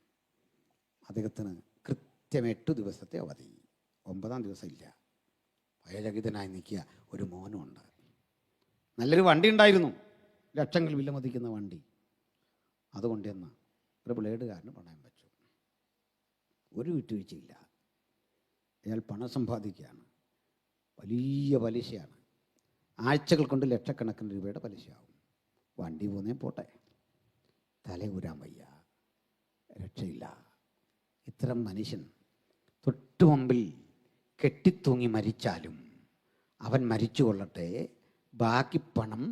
അദ്ദേഹത്തിന് കൃത്യം 8 ദിവസത്തെ അവധി, 9-ാം ദിവസം ഇല്ല. ഭയചകിതനായി നിൽക്കുക. ഒരു മോനുമുണ്ട്. നല്ലൊരു വണ്ടി ഉണ്ടായിരുന്നു, ലക്ഷങ്ങൾ വിലമതിക്കുന്ന വണ്ടി. അതുകൊണ്ടെന്ന് ഒരു ബ്ലേഡുകാരന് പണയം വെച്ചു. ഒരു വിട്ടുവീഴ്ചയില്ല. അയാൾ പണം സമ്പാദിക്കുകയാണ്. വലിയ പലിശയാണ്. ആഴ്ചകൾ കൊണ്ട് ലക്ഷക്കണക്കിന് രൂപയുടെ പലിശയാവും. വണ്ടി പോന്നേ പോട്ടെ, തലയൂരാൻ വയ്യ, രക്ഷയില്ല. ഇത്തരം മനുഷ്യൻ തൊട്ടു മുമ്പിൽ കെട്ടിത്തൂങ്ങി മരിച്ചാലും അവൻ മരിച്ചു കൊള്ളട്ടെ, ബാക്കി പണം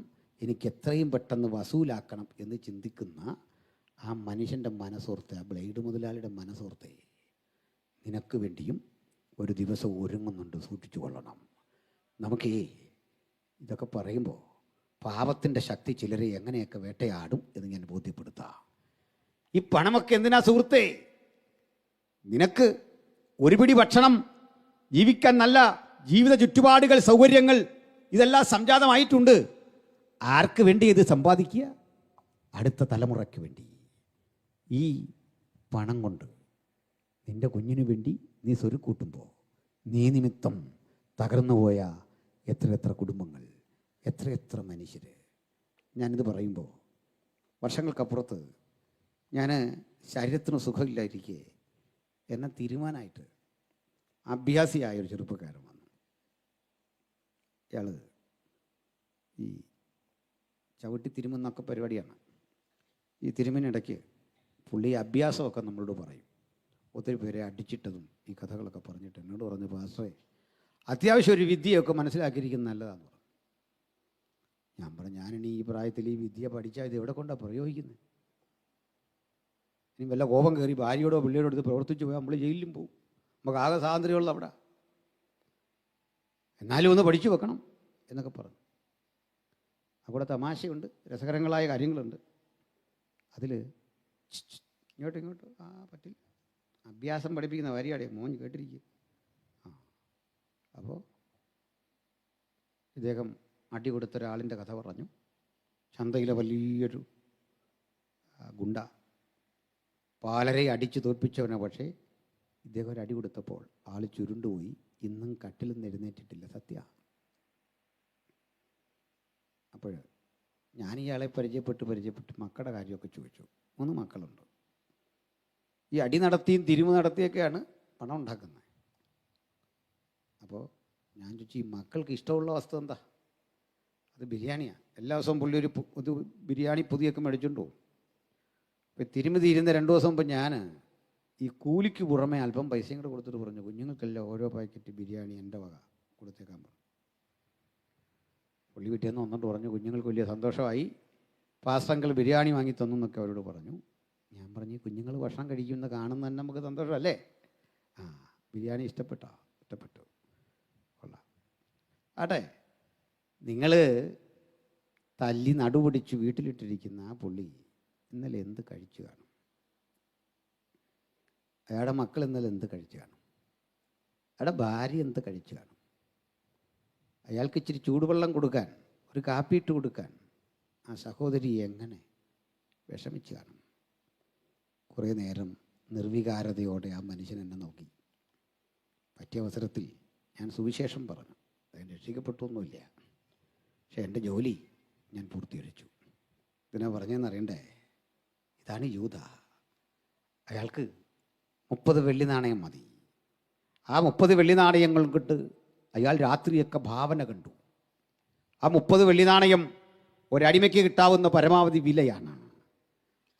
എനിക്ക് എത്രയും പെട്ടെന്ന് വസൂലാക്കണം എന്ന് ചിന്തിക്കുന്ന ആ മനുഷ്യൻ്റെ മനസ്സോർത്തെ, ആ ബ്ലേഡ് മുതലാളിയുടെ മനസ്സോർത്തെ, നിനക്ക് വേണ്ടിയും ഒരു ദിവസം ഒരുങ്ങുന്നുണ്ട്, സൂക്ഷിച്ചു കൊള്ളണം. നമുക്ക് ഇതൊക്കെ പറയുമ്പോൾ പാപത്തിൻ്റെ ശക്തി ചിലരെ എങ്ങനെയൊക്കെ വേട്ടയാടും എന്ന് ഞാൻ ബോധ്യപ്പെടുത്താം. ഈ പണമൊക്കെ എന്തിനാ സുഹൃത്തേ? നിനക്ക് ഒരു പിടി ഭക്ഷണം, ജീവിക്കാൻ നല്ല ജീവിത ചുറ്റുപാടുകൾ, സൗകര്യങ്ങൾ, ഇതെല്ലാം സംജാതമായിട്ടുണ്ട്. ആർക്ക് വേണ്ടി ഇത് സമ്പാദിക്കുക? അടുത്ത തലമുറയ്ക്ക് വേണ്ടി. ഈ പണം കൊണ്ട് നിൻ്റെ കുഞ്ഞിനു വേണ്ടി നീ സ്വരുക്കൂട്ടുമ്പോൾ നീ നിമിത്തം തകർന്നുപോയ എത്ര കുടുംബങ്ങൾ, എത്ര മനുഷ്യർ. ഞാനിത് പറയുമ്പോൾ വർഷങ്ങൾക്കപ്പുറത്ത് ഞാൻ ശരീരത്തിന് സുഖമില്ലായിരിക്കെ എന്നെ തീരുമാനമായിട്ട് അഭ്യാസിയായൊരു ചെറുപ്പക്കാരൻ വന്നു. ഇയാൾ ഈ ചവിട്ടി തിരുമെന്നൊക്കെ പരിപാടിയാണ്. ഈ തിരുമിനിടയ്ക്ക് പുള്ളി അഭ്യാസമൊക്കെ നമ്മളോട് പറയും. ഒത്തിരി പേരെ അടിച്ചിട്ടതും ഈ കഥകളൊക്കെ പറഞ്ഞിട്ട് എന്നോട് പറഞ്ഞു, പാസ്റ്ററേ, അത്യാവശ്യം ഒരു വിദ്യയൊക്കെ മനസ്സിലാക്കിയിരിക്കുന്നത് നല്ലതാണെന്ന് പറഞ്ഞു. ഞാൻ പറഞ്ഞു, ഞാനിനി ഈ പ്രായത്തിൽ ഈ വിദ്യ പഠിച്ചാൽ ഇത് എവിടെ കൊണ്ടാണ് പ്രയോഗിക്കുന്നത്? ഇനി വല്ല കോപം കയറി ഭാര്യയോടോ പിള്ളേരോടോ എടുത്ത് പ്രവർത്തിച്ചു പോയാൽ നമ്മൾ ജയിലിലും പോകും. നമുക്ക് ആകെ സ്വാതന്ത്ര്യമുള്ള അവിടെ. എന്നാലും ഒന്ന് പഠിച്ചു വെക്കണം എന്നൊക്കെ പറഞ്ഞു. അവിടെ തമാശയുണ്ട്, രസകരങ്ങളായ കാര്യങ്ങളുണ്ട്. അതിൽ ഇങ്ങോട്ടും പറ്റില്ല, അഭ്യാസം പഠിപ്പിക്കുന്ന വരിയാടെ മോൻ കേട്ടിരിക്കുക. അപ്പോൾ ഇദ്ദേഹം അടി കൊടുത്ത ഒരാളിൻ്റെ കഥ പറഞ്ഞു. ചന്തയിലെ വലിയൊരു ഗുണ്ട പാലരെ അടിച്ചു തോൽപ്പിച്ചവനെ. പക്ഷേ ഇദ്ദേഹം ഒരു അടി കൊടുത്തപ്പോൾ ആൾ ചുരുണ്ടുപോയി. ഇന്നും കട്ടിൽ നിന്ന് എഴുന്നേറ്റിട്ടില്ല. സത്യ. അപ്പോൾ ഞാൻ ഇയാളെ പരിചയപ്പെട്ട് മക്കളുടെ കാര്യമൊക്കെ ചോദിച്ചു. 3 മക്കളുണ്ട്. ഈ അടി നടത്തിയും തിരുമു നടത്തിയൊക്കെയാണ് പണം ഉണ്ടാക്കുന്നത്. അപ്പോൾ ഞാൻ ചോദിച്ചു, ഈ മക്കൾക്ക് ഇഷ്ടമുള്ള വസ്തു എന്താ? അത് ബിരിയാണിയാണ്. എല്ലാ ദിവസവും പുള്ളി ഒരു ബിരിയാണി പൊതിയൊക്കെ മേടിച്ചുകൊണ്ട് പോകും. അപ്പോൾ തിരുമതി ഇരുന്ന 2 ദിവസം മുമ്പ് ഞാൻ ഈ കൂലിക്ക് പുറമെ അല്പം പൈസയും കൂടെ കൊടുത്തിട്ട് പറഞ്ഞു, കുഞ്ഞുങ്ങൾക്കെല്ലാം ഓരോ പാക്കറ്റ് ബിരിയാണി എൻ്റെ വക കൊടുത്തേക്കാൻ പറഞ്ഞു. പുള്ളി വീട്ടിൽ നിന്ന് വന്നിട്ട് പറഞ്ഞു, കുഞ്ഞുങ്ങൾക്ക് വലിയ സന്തോഷമായി, പാസ്റ്റങ്ങൾ ബിരിയാണി വാങ്ങി തന്നു എന്നൊക്കെ അവരോട് പറഞ്ഞു. ഞാൻ പറഞ്ഞു, കുഞ്ഞുങ്ങൾ ഭക്ഷണം കഴിക്കുമെന്ന് കാണുന്ന തന്നെ നമുക്ക് സന്തോഷമല്ലേ? ബിരിയാണി ഇഷ്ടപ്പെട്ടു. കൊള്ളാം. ആട്ടെ, നിങ്ങൾ തല്ലി നടുപിടിച്ച് വീട്ടിലിട്ടിരിക്കുന്ന ആ പുള്ളി ഇന്നലെ എന്ത് കഴിച്ചു കാണും? അയാളുടെ മക്കൾ ഇന്നലെ എന്ത് കഴിച്ചു കാണും? അയാളുടെ ഭാര്യ എന്ത് കഴിച്ചു കാണും? അയാൾക്ക് ഇച്ചിരി ചൂടുവെള്ളം കൊടുക്കാൻ, ഒരു കാപ്പി ഇട്ട് കൊടുക്കാൻ ആ സഹോദരി എങ്ങനെ വിഷമിച്ചു കാണും? കുറേ നേരം നിർവികാരതയോടെ ആ മനുഷ്യൻ എന്നെ നോക്കി. പറ്റിയ അവസരത്തിൽ ഞാൻ സുവിശേഷം പറഞ്ഞു. അതിന് രക്ഷിക്കപ്പെട്ടൊന്നുമില്ല, പക്ഷെ എൻ്റെ ജോലി ഞാൻ പൂർത്തീകരിച്ചു. ഇതിനാ പറഞ്ഞതെന്നറിയണ്ടേ? ഇതാണ് യൂദ. അയാൾക്ക് 30 വെള്ളി നാണയം മതി. ആ 30 വെള്ളി നാണയങ്ങൾ കൊണ്ട് അയാൾ രാത്രിയൊക്കെ ഭാവന കണ്ടു. ആ 30 വെള്ളി നാണയം ഒരടിമയ്ക്ക് കിട്ടാവുന്ന പരമാവധി വിലയാണ്.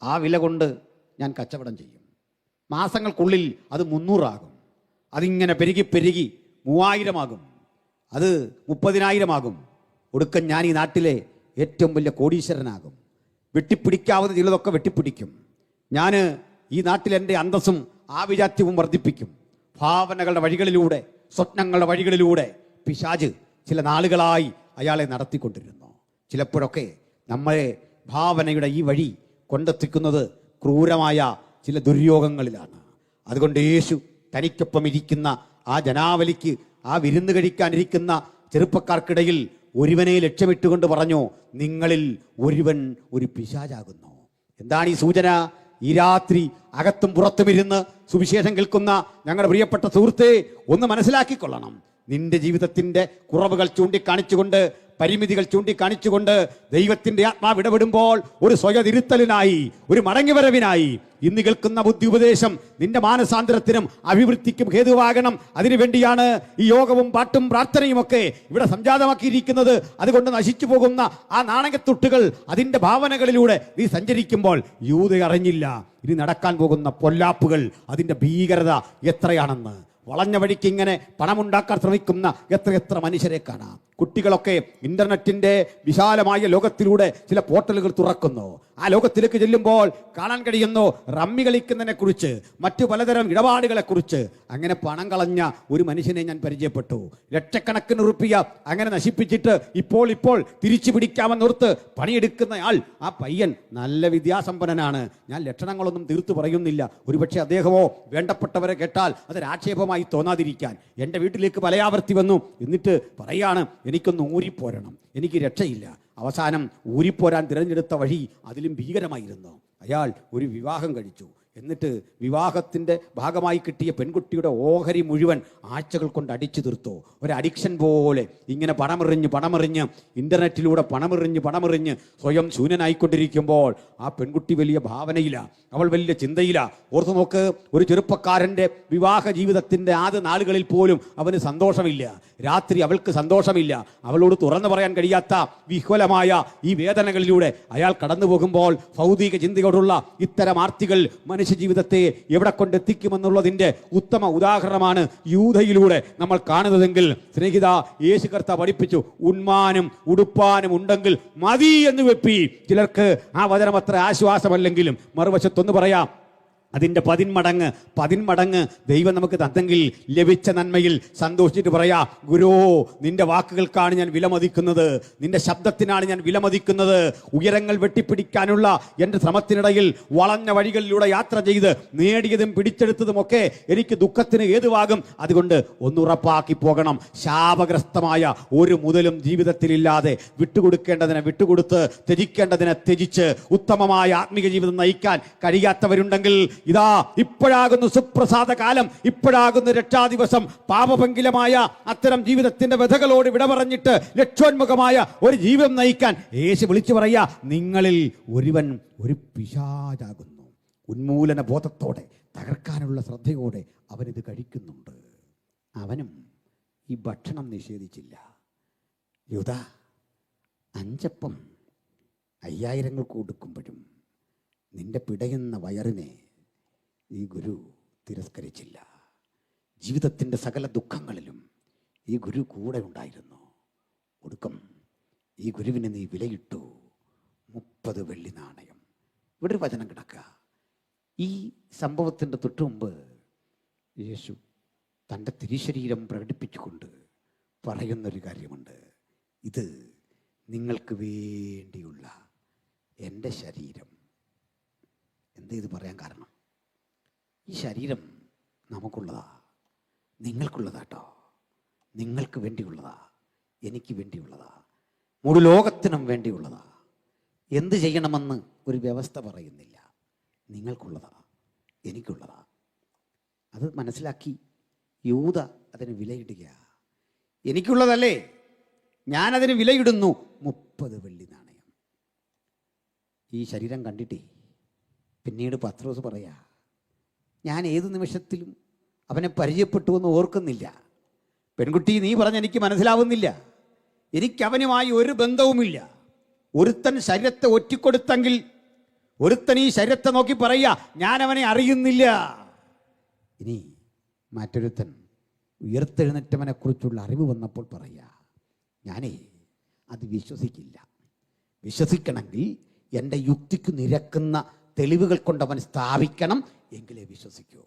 ആ വില കൊണ്ട് ഞാൻ കച്ചവടം ചെയ്യും. മാസങ്ങൾക്കുള്ളിൽ അത് 300 ആകും. അതിങ്ങനെ പെരുകി 3000 ആകും. അത് 30,000 ആകും. ഒടുക്കം ഞാൻ ഈ നാട്ടിലെ ഏറ്റവും വലിയ കോടീശ്വരനാകും. വെട്ടിപ്പിടിക്കാവുന്ന ചിലതൊക്കെ വെട്ടിപ്പിടിക്കും. ഞാൻ ഈ നാട്ടിൽ എൻ്റെ അന്തസ്സും ആഭിജാത്യവും വർദ്ധിപ്പിക്കും. ഭാവനകളുടെ വഴികളിലൂടെ, സ്വപ്നങ്ങളുടെ വഴികളിലൂടെ പിശാച് ചില നാളുകളായി അയാളെ നടത്തിക്കൊണ്ടിരുന്നു. ചിലപ്പോഴൊക്കെ നമ്മളെ ഭാവനയുടെ ഈ വഴി കൊണ്ടെത്തിക്കുന്നത് ക്രൂരമായ ചില ദുര്യോഗങ്ങളിലാണ്. അതുകൊണ്ട് യേശു തനിക്കൊപ്പം ഇരിക്കുന്ന ആ ജനാവലിക്ക്, ആ വിരുന്ന് കഴിക്കാനിരിക്കുന്ന ചെറുപ്പക്കാർക്കിടയിൽ ഒരുവനെ ലക്ഷ്യമിട്ടുകൊണ്ട് പറഞ്ഞു, നിങ്ങളിൽ ഒരുവൻ ഒരു പിശാചാകുന്നു. എന്താണ് ഈ സൂചന? ഈ രാത്രി അകത്തും പുറത്തും ഇരുന്ന് സുവിശേഷം കേൾക്കുന്ന ഞങ്ങളുടെ പ്രിയപ്പെട്ട സുഹൃത്തെ, ഒന്ന് മനസ്സിലാക്കിക്കൊള്ളണം. നിന്റെ ജീവിതത്തിൻ്റെ കുറവുകൾ ചൂണ്ടിക്കാണിച്ചുകൊണ്ട്, പരിമിതികൾ ചൂണ്ടിക്കാണിച്ചുകൊണ്ട് ദൈവത്തിൻ്റെ ആത്മാവ് ഇടപെടുമ്പോൾ ഒരു സ്വയതിരുത്തലിനായി, ഒരു മടങ്ങിവരവിനായി ഇന്ന് കേൾക്കുന്ന ബുദ്ധി ഉപദേശം നിന്റെ മാനസാന്തരത്തിനും അഭിവൃദ്ധിക്കും ഹേതുവാകണം. അതിനുവേണ്ടിയാണ് ഈ യോഗവും പാട്ടും പ്രാർത്ഥനയും ഒക്കെ ഇവിടെ സംജാതമാക്കിയിരിക്കുന്നത്. അതുകൊണ്ട് നശിച്ചു പോകുന്ന ആ നാണയത്തുട്ടുകൾ, അതിൻ്റെ ഭാവനകളിലൂടെ നീ സഞ്ചരിക്കുമ്പോൾ യൂദ അറിഞ്ഞില്ല ഇനി നടക്കാൻ പോകുന്ന പൊല്ലാപ്പുകൾ, അതിൻ്റെ ഭീകരത എത്രയാണെന്ന്. വളഞ്ഞ വഴിക്ക് ഇങ്ങനെ പണമുണ്ടാക്കാൻ ശ്രമിക്കുന്ന എത്ര മനുഷ്യരെ കാണാം. കുട്ടികളൊക്കെ ഇൻ്റർനെറ്റിൻ്റെ വിശാലമായ ലോകത്തിലൂടെ ചില പോർട്ടലുകൾ തുറക്കുന്നു. ആ ലോകത്തിലേക്ക് ചെല്ലുമ്പോൾ കാണാൻ കഴിയുന്നു റമ്മി കളിക്കുന്നതിനെ കുറിച്ച്, മറ്റു പലതരം ഇടപാടുകളെക്കുറിച്ച്. അങ്ങനെ പണം കളഞ്ഞ ഒരു മനുഷ്യനെ ഞാൻ പരിചയപ്പെട്ടു. ലക്ഷക്കണക്കിന് റുപ്പിയ അങ്ങനെ നശിപ്പിച്ചിട്ട് ഇപ്പോൾ തിരിച്ചു പിടിക്കാമെന്നോർത്ത് പണിയെടുക്കുന്നയാൾ. ആ പയ്യൻ നല്ല വിദ്യാസമ്പന്നനാണ്. ഞാൻ ലക്ഷണങ്ങളൊന്നും തീർത്തു പറയുന്നില്ല. ഒരുപക്ഷെ അദ്ദേഹമോ വേണ്ടപ്പെട്ടവരെ കേട്ടാൽ അതൊരാക്ഷേപമായി തോന്നാതിരിക്കാൻ എൻ്റെ വീട്ടിലേക്ക് പലയാവർത്തി വന്നു. എന്നിട്ട് പറയാണ്, എനിക്കൊന്ന് ഊരിപ്പോരണം, എനിക്ക് രക്ഷയില്ല. അവസാനം ഊരിപ്പോരാൻ തിരഞ്ഞെടുത്ത വഴി അതിലും ഭീകരമായിരുന്നു. അയാൾ ഒരു വിവാഹം കഴിച്ചു. എന്നിട്ട് വിവാഹത്തിൻ്റെ ഭാഗമായി കിട്ടിയ പെൺകുട്ടിയുടെ ഓഹരി മുഴുവൻ ആഴ്ചകൾ കൊണ്ട് അടിച്ചു തീർത്തു. ഒരു അഡിക്ഷൻ പോലെ ഇങ്ങനെ പണമെറിഞ്ഞ് ഇൻ്റർനെറ്റിലൂടെ പണമെറിഞ്ഞ് സ്വയം ശൂന്യനായിക്കൊണ്ടിരിക്കുമ്പോൾ ആ പെൺകുട്ടി വലിയ ഭാവനയില്ല, അവൾ വലിയ ചിന്തയില്ല. ഓർത്തു നോക്ക്, ഒരു ചെറുപ്പക്കാരൻ്റെ വിവാഹ ജീവിതത്തിൻ്റെ ആദ്യ നാളുകളിൽ പോലും അവന് സന്തോഷമില്ല. രാത്രി അവൾക്ക് സന്തോഷമില്ല. അവളോട് തുറന്നു പറയാൻ കഴിയാത്ത വിഹ്വലമായ ഈ വേദനകളിലൂടെ അയാൾ കടന്നു പോകുമ്പോൾ ഭൗതിക ചിന്തയോടുള്ള ഇത്തരം ആർത്തികൾ മനുഷ്യ ജീവിതത്തെ എവിടെ കൊണ്ടെത്തിക്കുമെന്നുള്ളതിൻ്റെ ഉത്തമ ഉദാഹരണമാണ് യൂദയിലൂടെ നമ്മൾ കാണുന്നതെങ്കിൽ സ്നേഹിത, യേശു കർത്താവ് പഠിപ്പിച്ചു, ഉണ്മാനും ഉടുപ്പാനും ഉണ്ടെങ്കിൽ മതി എന്ന് വെപ്പി. ചിലർക്ക് ആ വചനം അത്ര ആശ്വാസമല്ലെങ്കിലും മറുവശത്തൊന്ന് പറയാം, അതിൻ്റെ 10 മടങ്ങ് ദൈവം നമുക്ക് തന്നെങ്കിൽ ലഭിച്ച നന്മയിൽ സന്തോഷിച്ചിട്ട് പറയാ, ഗുരു നിന്റെ വാക്കുകൾക്കാണ് ഞാൻ വിലമതിക്കുന്നത്, നിന്റെ ശബ്ദത്തിനാണ് ഞാൻ വിലമതിക്കുന്നത്. ഉയരങ്ങൾ വെട്ടിപ്പിടിക്കാനുള്ള എൻ്റെ ശ്രമത്തിനിടയിൽ വളഞ്ഞ വഴികളിലൂടെ യാത്ര ചെയ്ത് നേടിയതും പിടിച്ചെടുത്തതുമൊക്കെ എനിക്ക് ദുഃഖത്തിന് ഹേതുവാകും. അതുകൊണ്ട് ഒന്നുറപ്പാക്കി പോകണം, ശാപഗ്രസ്തമായ ഒരു മുതലും ജീവിതത്തിലില്ലാതെ വിട്ടുകൊടുക്കേണ്ടതിനെ വിട്ടുകൊടുത്ത് ത്യജിക്കേണ്ടതിനെ ത്യജിച്ച് ഉത്തമമായ ആത്മീയ ജീവിതം നയിക്കാൻ കഴിയാത്തവരുണ്ടെങ്കിൽ ഇതാ ഇപ്പോഴാകുന്നു സുപ്രസാദ കാലം, ഇപ്പോഴാകുന്നു രക്ഷാദിവസം. പാപഭംഗിലമായ അത്തരം ജീവിതത്തിന്റെ വ്യഥകളോട് വിട പറഞ്ഞിട്ട് ലക്ഷ്യോന്മുഖമായ ഒരു ജീവിതം നയിക്കാൻ യേശു വിളിച്ചു പറയാ, നിങ്ങളിൽ ഒരുവൻ ഒരു പിശാചാകുന്നു. ഉന്മൂലന ബോധത്തോടെ തകർക്കാനുള്ള ശ്രദ്ധയോടെ അവനിത് കഴിക്കുന്നുണ്ട്. അവനും ഈ ഭക്ഷണം നിഷേധിച്ചില്ല. യൂദാ, 5 അപ്പം 5000 കൊടുക്കുമ്പോഴും നിന്റെ പിടയുന്ന വയറിനെ ഈ ഗുരു തിരസ്കരിച്ചില്ല. ജീവിതത്തിൻ്റെ സകല ദുഃഖങ്ങളിലും ഈ ഗുരു കൂടെ ഉണ്ടായിരുന്നു. ഒടുക്കം ഈ ഗുരുവിനെ നീ വിലയിട്ടു 30 വെള്ളി നാണയം. ഇവിടെ ഒരു വചനം കിടക്കുക. ഈ സംഭവത്തിൻ്റെ തൊട്ടുമുമ്പ് യേശു തൻ്റെ തിരുശരീരം പ്രകടിപ്പിച്ചുകൊണ്ട് പറയുന്നൊരു കാര്യമുണ്ട്, ഇത് നിങ്ങൾക്ക് വേണ്ടിയുള്ള എൻ്റെ ശരീരം. എന്താ ഇത് പറയാൻ കാരണം? ഈ ശരീരം നമുക്കുള്ളതാ, നിങ്ങൾക്കുള്ളതാട്ടോ. നിങ്ങൾക്ക് വേണ്ടിയുള്ളതാ, എനിക്ക് വേണ്ടിയുള്ളതാ, മുഴു ലോകത്തിനും വേണ്ടിയുള്ളതാ. എന്ത് ചെയ്യണമെന്ന് ഒരു വ്യവസ്ഥ പറയുന്നില്ല. നിങ്ങൾക്കുള്ളതാ, എനിക്കുള്ളതാ. അത് മനസ്സിലാക്കി യൂദ അതിന് വിലയിടുക. എനിക്കുള്ളതല്ലേ, ഞാനതിന് വിലയിടുന്നു 30 വെള്ളി നാണയം. ഈ ശരീരം കണ്ടിട്ടേ പിന്നീട് പത്രോസ് പറയാ, ഞാൻ ഏത് നിമിഷത്തിലും അവനെ പരിചയപ്പെട്ടു എന്ന് ഓർക്കുന്നില്ല. പെൺകുട്ടി, നീ പറഞ്ഞ എനിക്ക് മനസ്സിലാവുന്നില്ല. എനിക്കവനുമായി ഒരു ബന്ധവുമില്ല. ഒരുത്തൻ ശരീരത്തെ ഒറ്റിക്കൊടുത്തെങ്കിൽ ഒരുത്തൻ ഈ ശരീരത്തെ നോക്കി പറയാ, ഞാൻ അവനെ അറിയുന്നില്ല. ഇനി മറ്റൊരുത്തൻ ഉയർത്തെഴുന്നേറ്റവനെ കുറിച്ചുള്ള അറിവ് വന്നപ്പോൾ പറയാ, ഞാനേ അത് വിശ്വസിക്കില്ല. വിശ്വസിക്കണമെങ്കിൽ എൻ്റെ യുക്തിക്ക് നിരക്കുന്ന തെളിവുകൾ കൊണ്ടവൻ സ്ഥാപിക്കണം, എങ്കിലേ വിശ്വസിക്കൂ.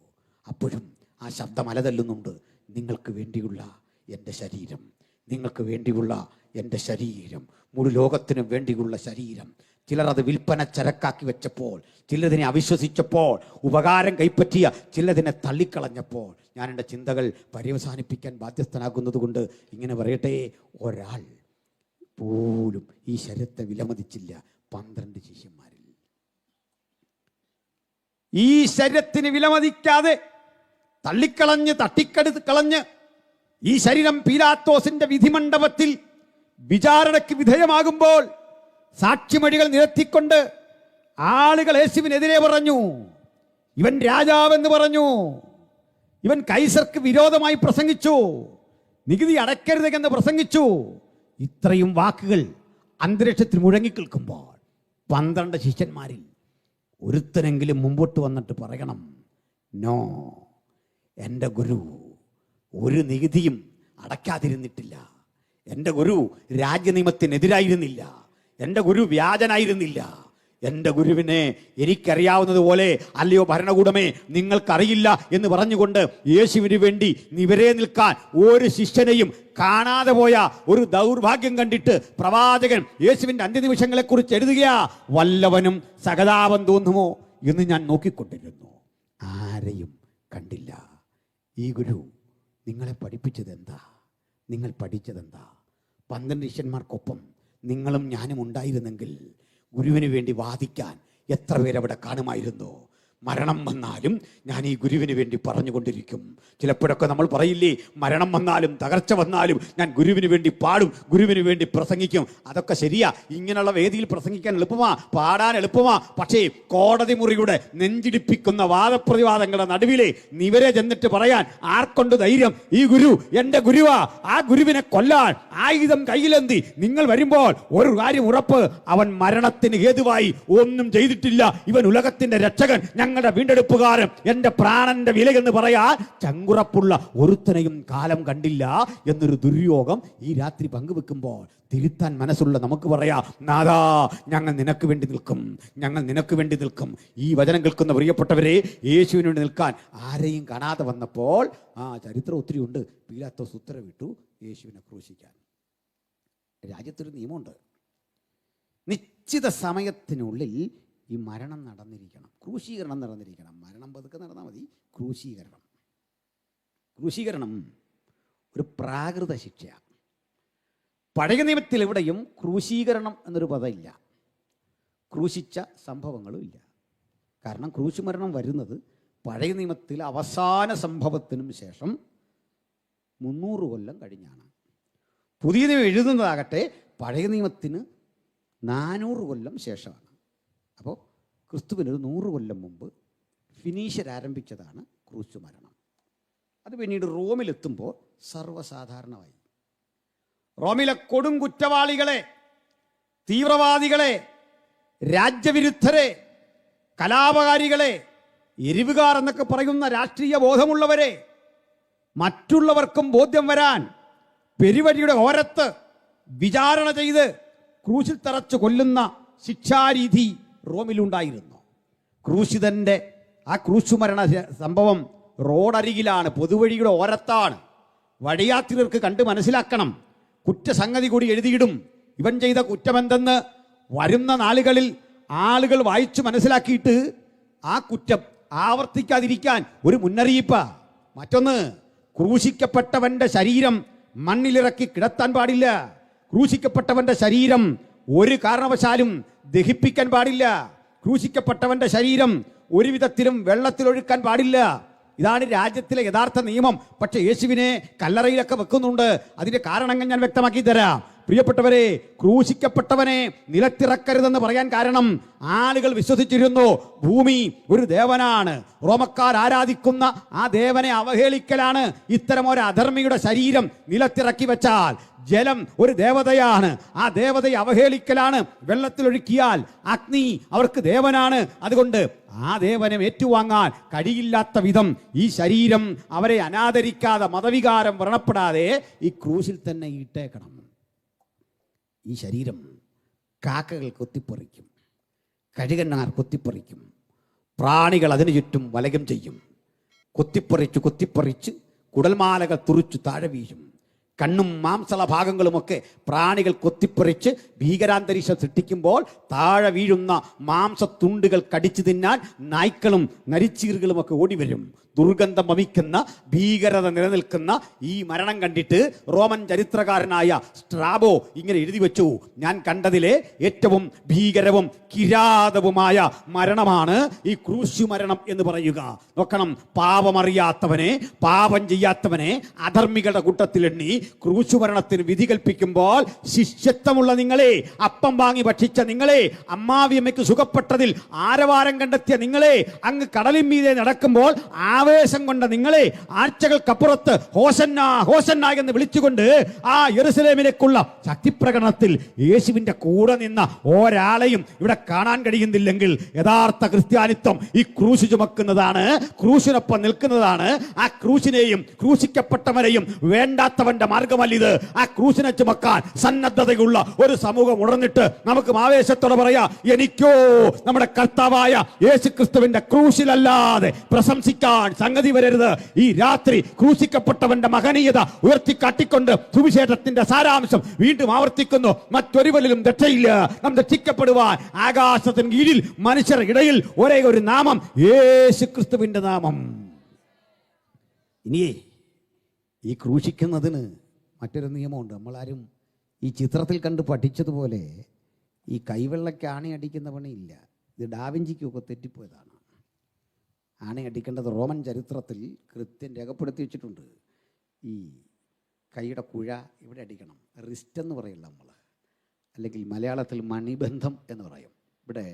അപ്പോഴും ആ ശബ്ദം അലതല്ലുന്നുണ്ട്, നിങ്ങൾക്ക് വേണ്ടിയുള്ള എൻ്റെ ശരീരം, നിങ്ങൾക്ക് വേണ്ടിയുള്ള എൻ്റെ ശരീരം, മുഴു ലോകത്തിനും വേണ്ടിയുള്ള ശരീരം. ചിലർ അത് വിൽപ്പന ചരക്കാക്കി വെച്ചപ്പോൾ, ചിലതിനെ അവിശ്വസിച്ചപ്പോൾ, ഉപകാരം കൈപ്പറ്റിയ ചിലതിനെ തള്ളിക്കളഞ്ഞപ്പോൾ, ഞാൻ എൻ്റെ ചിന്തകൾ പര്യവസാനിപ്പിക്കാൻ ബാധ്യസ്ഥനാകുന്നത് കൊണ്ട് ഇങ്ങനെ പറയട്ടെ, ഒരാൾ പോലും ഈ ശരീരത്തെ വിലമതിച്ചില്ല 12 ശിഷ്യന്മാരിൽ. ഈ ശരീരത്തിന് വിലമതിക്കാതെ തള്ളിക്കളഞ്ഞ് തട്ടിക്കെടുത്ത് കളഞ്ഞ് ഈ ശരീരം പീലാത്തോസിന്റെ വിധിമണ്ഡപത്തിൽ വിചാരണയ്ക്ക് വിധേയമാകുമ്പോൾ സാക്ഷിമൊഴികൾ നിരത്തിക്കൊണ്ട് ആളുകൾ യേശുവിനെതിരെ പറഞ്ഞു, ഇവൻ രാജാവെന്ന് പറഞ്ഞു, ഇവൻ കൈസർക്ക് വിരോധമായി പ്രസംഗിച്ചു, നികുതി അടയ്ക്കരുതെന്ന് പ്രസംഗിച്ചു. ഇത്രയും വാക്കുകൾ അന്തരീക്ഷത്തിൽ മുഴങ്ങിക്കേൾക്കുമ്പോൾ 12 ശിഷ്യന്മാരിൽ ഒരുത്തനെങ്കിലും മുമ്പോട്ട് വന്നിട്ട് പറയണം, നോ, എൻ്റെ ഗുരു ഒരു നികുതിയും അടയ്ക്കാതിരുന്നിട്ടില്ല. എൻ്റെ ഗുരു രാജ്യനിയമത്തിനെതിരായിരുന്നില്ല. എൻ്റെ ഗുരു വ്യാജനായിരുന്നില്ല. എൻ്റെ ഗുരുവിനെ എനിക്കറിയാവുന്നതുപോലെ അല്ലയോ ഭരണകൂടമേ, നിങ്ങൾക്കറിയില്ല എന്ന് പറഞ്ഞുകൊണ്ട് യേശുവിന് വേണ്ടി നിവരെ നിൽക്കാൻ ഒരു ശിഷ്യനെയും കാണാതെ പോയ ഒരു ദൗർഭാഗ്യം കണ്ടിട്ട് പ്രവാചകൻ യേശുവിൻ്റെ അന്ത്യനിമിഷങ്ങളെക്കുറിച്ച് എഴുതുകയാ, വല്ലവനും സഹതാപം തോന്നുമോ എന്ന് ഞാൻ നോക്കിക്കൊണ്ടിരുന്നു, ആരെയും കണ്ടില്ല. ഈ ഗുരു നിങ്ങളെ പഠിപ്പിച്ചത് എന്താ? നിങ്ങൾ പഠിച്ചതെന്താ? 12 ശിഷ്യന്മാർക്കൊപ്പം നിങ്ങളും ഞാനും ഉണ്ടായിരുന്നെങ്കിൽ ഗുരുവിന് വേണ്ടി വാദിക്കാൻ എത്ര പേരവിടെ കാണുമായിരുന്നു? മരണം വന്നാലും ഞാൻ ഈ ഗുരുവിന് വേണ്ടി പറഞ്ഞുകൊണ്ടിരിക്കും. ചിലപ്പോഴൊക്കെ നമ്മൾ പറയില്ലേ, മരണം വന്നാലും തകർച്ച വന്നാലും ഞാൻ ഗുരുവിന് വേണ്ടി പാടും, ഗുരുവിന് വേണ്ടി പ്രസംഗിക്കും. അതൊക്കെ ശരിയാ, ഇങ്ങനെയുള്ള വേദിയിൽ പ്രസംഗിക്കാൻ എളുപ്പമാ, പാടാൻ എളുപ്പമാ. പക്ഷേ കോടതി മുറിയുടെ നെഞ്ചിടിപ്പിക്കുന്ന വാദപ്രതിവാദങ്ങളുടെ നടുവിലെ നിവരെ ചെന്നിട്ട് പറയാൻ ആർക്കൊണ്ട് ധൈര്യം? ഈ ഗുരു എൻ്റെ ഗുരുവാ, ആ ഗുരുവിനെ കൊല്ലാൻ ആയുധം കയ്യിലെന്തി നിങ്ങൾ വരുമ്പോൾ ഒരു കാര്യം ഉറപ്പ്, അവൻ മരണത്തിന് ഹേതുവായി ഒന്നും ചെയ്തിട്ടില്ല. ഇവൻ ഉലകത്തിന്റെ രക്ഷകൻ, ഞങ്ങൾ ഞങ്ങളുടെ വീണ്ടെടുപ്പുകാരൻ, എൻ്റെ പ്രാണന്റെ വിലയെന്ന് പറയാൻ ചങ്കുറപ്പുള്ള ഒരുത്തനെയും കാലം കണ്ടില്ല എന്നൊരു ദുര്യോഗം ഈ രാത്രി പങ്കുവെക്കുമ്പോൾ തിരുത്താൻ മനസ്സുള്ള നമുക്ക് പറയാം, നാഥാ ഞങ്ങൾ നിനക്ക് വേണ്ടി നിൽക്കും, ഞങ്ങൾ നിനക്ക് വേണ്ടി നിൽക്കും. ഈ വചനം കേൾക്കുന്ന പ്രിയപ്പെട്ടവരെ, യേശുവിന് വേണ്ടി നിൽക്കാൻ ആരെയും കാണാതെ വന്നപ്പോൾ ചരിത്രം ഒത്തിരി ഉണ്ട്. പീലാത്തോസ് ഉത്തരവിട്ടു യേശുവിനെ ക്രൂശിക്കാൻ. രാജ്യത്തൊരു നിയമമുണ്ട്, നിശ്ചിത സമയത്തിനുള്ളിൽ ഈ മരണം നടന്നിരിക്കണം, ക്രൂശീകരണം നടന്നിരിക്കണം. മരണം പതുക്കെ നടന്നാൽ മതി, ക്രൂശീകരണം ഒരു പ്രാകൃത ശിക്ഷയാണ്. പഴയ നിയമത്തിൽ എവിടെയും ക്രൂശീകരണം എന്നൊരു പദമില്ല, ക്രൂശിച്ച സംഭവങ്ങളും ഇല്ല. കാരണം ക്രൂശുമരണം വരുന്നത് പഴയ നിയമത്തിൽ അവസാന സംഭവത്തിനും ശേഷം 300 കൊല്ലം കഴിഞ്ഞാണ്. പുതിയ നിയമം എഴുതുന്നതാകട്ടെ പഴയ നിയമത്തിന് 400 കൊല്ലം ശേഷമാണ്. അപ്പോൾ ക്രിസ്തുവിനൊരു 100 കൊല്ലം മുമ്പ് ഫിനീഷ്യർ ആരംഭിച്ചതാണ് ക്രൂശുമരണം. അത് പിന്നീട് റോമിലെത്തുമ്പോൾ സർവ്വസാധാരണമായി. റോമിലെ കൊടും കുറ്റവാളികളെ, തീവ്രവാദികളെ, രാജ്യവിരുദ്ധരെ, കലാപകാരികളെ, എരിവുകാർ എന്നൊക്കെ പറയുന്ന രാഷ്ട്രീയ ബോധമുള്ളവരെ മറ്റുള്ളവർക്കും ബോധ്യം വരാൻ പെരുവഴിയുടെ ഓരത്ത് വിചാരണ ചെയ്ത് ക്രൂശിൽ തറച്ച് കൊല്ലുന്ന ശിക്ഷാരീതി റോമിലുണ്ടായിരുന്നു. ക്രൂശിതന്റെ ആ ക്രൂശുമരണ സംഭവം റോഡരികിലാണ്, പൊതുവഴിയുടെ ഓരത്താണ്. വഴിയാത്രികർക്ക് കണ്ട് മനസ്സിലാക്കണം. കുറ്റസംഗതി കൂടി എഴുതിയിടും. ഇവൻ ചെയ്ത കുറ്റമെന്തെന്ന് വരുന്ന നാളുകളിൽ ആളുകൾ വായിച്ചു മനസ്സിലാക്കിയിട്ട് ആ കുറ്റം ആവർത്തിക്കാതിരിക്കാൻ ഒരു മുന്നറിയിപ്പ്. മറ്റൊന്ന്, ക്രൂശിക്കപ്പെട്ടവന്റെ ശരീരം മണ്ണിലിറക്കി കിടത്താൻ പാടില്ല. ക്രൂശിക്കപ്പെട്ടവന്റെ ശരീരം ഒരു കാരണവശാലും ദഹിപ്പിക്കാൻ പാടില്ല. ക്രൂശിക്കപ്പെട്ടവന്റെ ശരീരം ഒരു വിധത്തിലും വെള്ളത്തിലൊഴുക്കാൻ പാടില്ല. ഇതാണ് രാജ്യത്തിലെ യഥാർത്ഥ നിയമം. പക്ഷെ യേശുവിനെ കല്ലറയിലൊക്കെ വെക്കുന്നുണ്ട്. അതിന്റെ കാരണങ്ങൾ ഞാൻ വ്യക്തമാക്കി തരാം. പ്രിയപ്പെട്ടവരെ, ക്രൂശിക്കപ്പെട്ടവനെ നിലത്തിറക്കരുതെന്ന് പറയാൻ കാരണം ആളുകൾ വിശ്വസിച്ചിരുന്നു ഭൂമി ഒരു ദേവനാണ്, റോമക്കാർ ആരാധിക്കുന്ന ആ ദേവനെ അവഹേളിക്കലാണ്. ഇത്തരം ഒരു അധർമ്മിയുടെ ശരീരം നിലത്തിറക്കി വെച്ചാൽ ജലം ഒരു ദേവതയാണ്, ആ ദേവതയെ അവഹേളിക്കലാണ്. വെള്ളത്തിലൊഴുക്കിയാൽ അഗ്നി അവർക്ക് ദേവനാണ്. അതുകൊണ്ട് ആ ദേവനെ ഏറ്റുവാങ്ങാൻ കഴിയില്ലാത്ത വിധം ഈ ശരീരം അവരെ അനാദരിക്കാതെ, മതവികാരം വ്രണപ്പെടാതെ ഈ ക്രൂശിൽ തന്നെ ഇട്ടേക്കണം. ഈ ശരീരം കാക്കകൾ കൊത്തിപ്പറിക്കും, കഴുകന്മാർ കൊത്തിപ്പറിക്കും, പ്രാണികൾ അതിനു ചുറ്റും വലയം ചെയ്യും. കൊത്തിപ്പറിച്ച് കുടൽമാലകൾ തുറിച്ചു താഴെ വീഴും. കണ്ണും മാംസള ഭാഗങ്ങളുമൊക്കെ പ്രാണികൾ കൊത്തിപ്പറിച്ച് ഭീകരാന്തരീക്ഷം സൃഷ്ടിക്കുമ്പോൾ താഴെ വീഴുന്ന മാംസത്തുണ്ടുകൾ കടിച്ചു തിന്നാൻ നായ്ക്കളും നരിച്ചീറുകളുമൊക്കെ ഓടിവരും. ദുർഗന്ധം വമിക്കുന്ന ഭീകരത നിലനിൽക്കുന്ന ഈ മരണം കണ്ടിട്ട് റോമൻ ചരിത്രകാരനായ സ്ട്രാബോ ഇങ്ങനെ എഴുതി വെച്ചു, ഞാൻ കണ്ടതിലെ ഏറ്റവും ഭീകരവും കിരാതവുമായ മരണമാണ് ഈ ക്രൂശു മരണം എന്ന് പറയുക. നോക്കണം, പാപമറിയാത്തവനെ, പാപം ചെയ്യാത്തവനെ അധർമ്മികളുടെ കൂട്ടത്തിൽ എണ്ണി ക്രൂശു മരണത്തിന് വിധി കൽപ്പിക്കുമ്പോൾ, ശിഷ്യത്വമുള്ള നിങ്ങളെ, അപ്പം വാങ്ങി ഭക്ഷിച്ച നിങ്ങളെ, അമ്മാവിയമ്മയ്ക്ക് സുഖപ്പെട്ടതിൽ ആരവാരം കണ്ടെത്തിയ നിങ്ങളെ, അങ്ങ് കടലിൻ മീതെ നടക്കുമ്പോൾ ആവേശം കൊണ്ട നിങ്ങളെ, ആഴ്ചകൾക്കപ്പുറത്ത് ഹോസന്ന ഹോസന്ന എന്ന് വിളിച്ചുകൊണ്ട് ആ യെരുശലേമിലേക്കുള്ള ശക്തിപ്രകടനത്തിൽ യേശുവിന്റെ കൂടെ നിന്ന ഒരാളെയും ഇവിടെ കാണാൻ കഴിയുന്നില്ലെങ്കിൽ യഥാർത്ഥ ക്രിസ്ത്യാനിത്വം ഈ ക്രൂശ് ചുമക്കുന്നതാണ്, ക്രൂശിനൊപ്പം നിൽക്കുന്നതാണ്. ആ ക്രൂശിനെയും ക്രൂശിക്കപ്പെട്ടവനെയും വേണ്ടാത്തവന്റെ മാർഗമല്ലിത്. ആ ക്രൂശിനെ ചുമക്കാൻ സന്നദ്ധതയുള്ള ഒരു സമൂഹം ഉണർന്നിട്ട് നമുക്ക് ആവേശത്തോടെ പറയാ, എനിക്കോ നമ്മുടെ കർത്താവായ യേശു ക്രിസ്തുവിന്റെ ക്രൂശിലല്ലാതെ പ്രശംസിക്കാൻ സംഗതി വരരുത്. ഈ രാത്രി ക്രൂശിക്കപ്പെട്ടവന്റെ മഹനീയത ഉയർത്തിക്കാട്ടിക്കൊണ്ട് സുവിശേഷത്തിന്റെ സാരാംശം വീണ്ടും ആവർത്തിക്കുന്നു. മറ്റൊരുവരിലും രക്ഷയില്ല. നാം രക്ഷിക്കപ്പെടുവാൻ ആകാശത്തിന് കീഴിൽ മനുഷ്യരുടെ ഇടയിൽ ഒരേ ഒരു നാമം, യേശു ക്രിസ്തുവിന്റെ നാമം. ഇനിയേ ഈ ക്രൂശിക്കുന്നതിന് മറ്റൊരു നിയമമുണ്ട്. നമ്മളാരും ഈ ചിത്രത്തിൽ കണ്ട് പഠിച്ചതുപോലെ ഈ കൈവെള്ളയ്ക്ക് ആണി അടിക്കുന്ന പണിയില്ല. ഇത് ഡാവിഞ്ചിക്കൊക്കെ തെറ്റിപ്പോയതാണ്. ആണി അടിക്കേണ്ടത് റോമൻ ചരിത്രത്തിൽ കൃത്യം രേഖപ്പെടുത്തി വെച്ചിട്ടുണ്ട്. ഈ കൈയുടെ കുഴ ഇവിടെ അടിക്കണം, റിസ്റ്റ് എന്ന് പറയില്ല നമ്മൾ, അല്ലെങ്കിൽ മലയാളത്തിൽ മണിബന്ധം എന്ന് പറയും. ഇവിടെ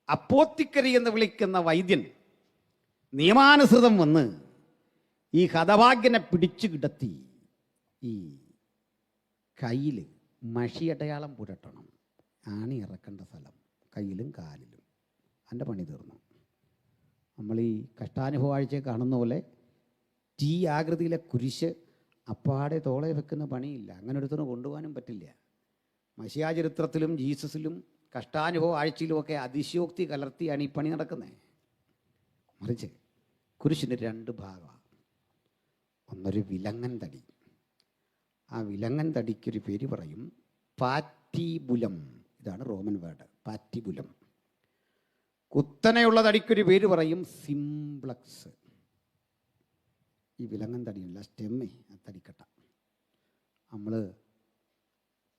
അപ്പോത്തിക്കരി എന്ന് വിളിക്കുന്ന വൈദ്യൻ നിയമാനുസൃതം വന്ന് ഈ ഹതഭാഗ്യനെ പിടിച്ചു കിടത്തി ഈ കയ്യിൽ മഷിയടയാളം പുരട്ടണം. ആണി ഇറക്കേണ്ട സ്ഥലം കയ്യിലും കാലിലും. എൻ്റെ പണി തീർന്നു. നമ്മൾ ഈ കഷ്ടാനുഭവ ആഴ്ചയെ കാണുന്ന പോലെ T ആകൃതിയിലെ കുരിശ് അപ്പാടെ തോളെ വെക്കുന്ന പണിയില്ല. അങ്ങനെ ഒരുത്തരം കൊണ്ടുപോകാനും പറ്റില്ല. മശിഹാ ചരിത്രത്തിലും ജീസസിലും കഷ്ടാനുഭവ ആഴ്ചയിലുമൊക്കെ അതിശയോക്തി കലർത്തിയാണ് ഈ പണി നടക്കുന്നത്. മറിച്ച് കുരിശിന് 2 ഭാഗമാണ്. ഒന്നൊരു വിലങ്ങൻ തടി. ആ വിലങ്ങൻ തടിക്കൊരു പേര് പറയും പാറ്റിബുലം. ഇതാണ് റോമൻ വേർഡ്, പാറ്റിബുലം. കുത്തനെയുള്ള തടിക്കൊരു പേര് പറയും സിംപ്ലക്സ്. ഈ വിലങ്ങൻ തടിയല്ല, സ്റ്റെമ്മേ, ആ തടിക്കട്ട. നമ്മൾ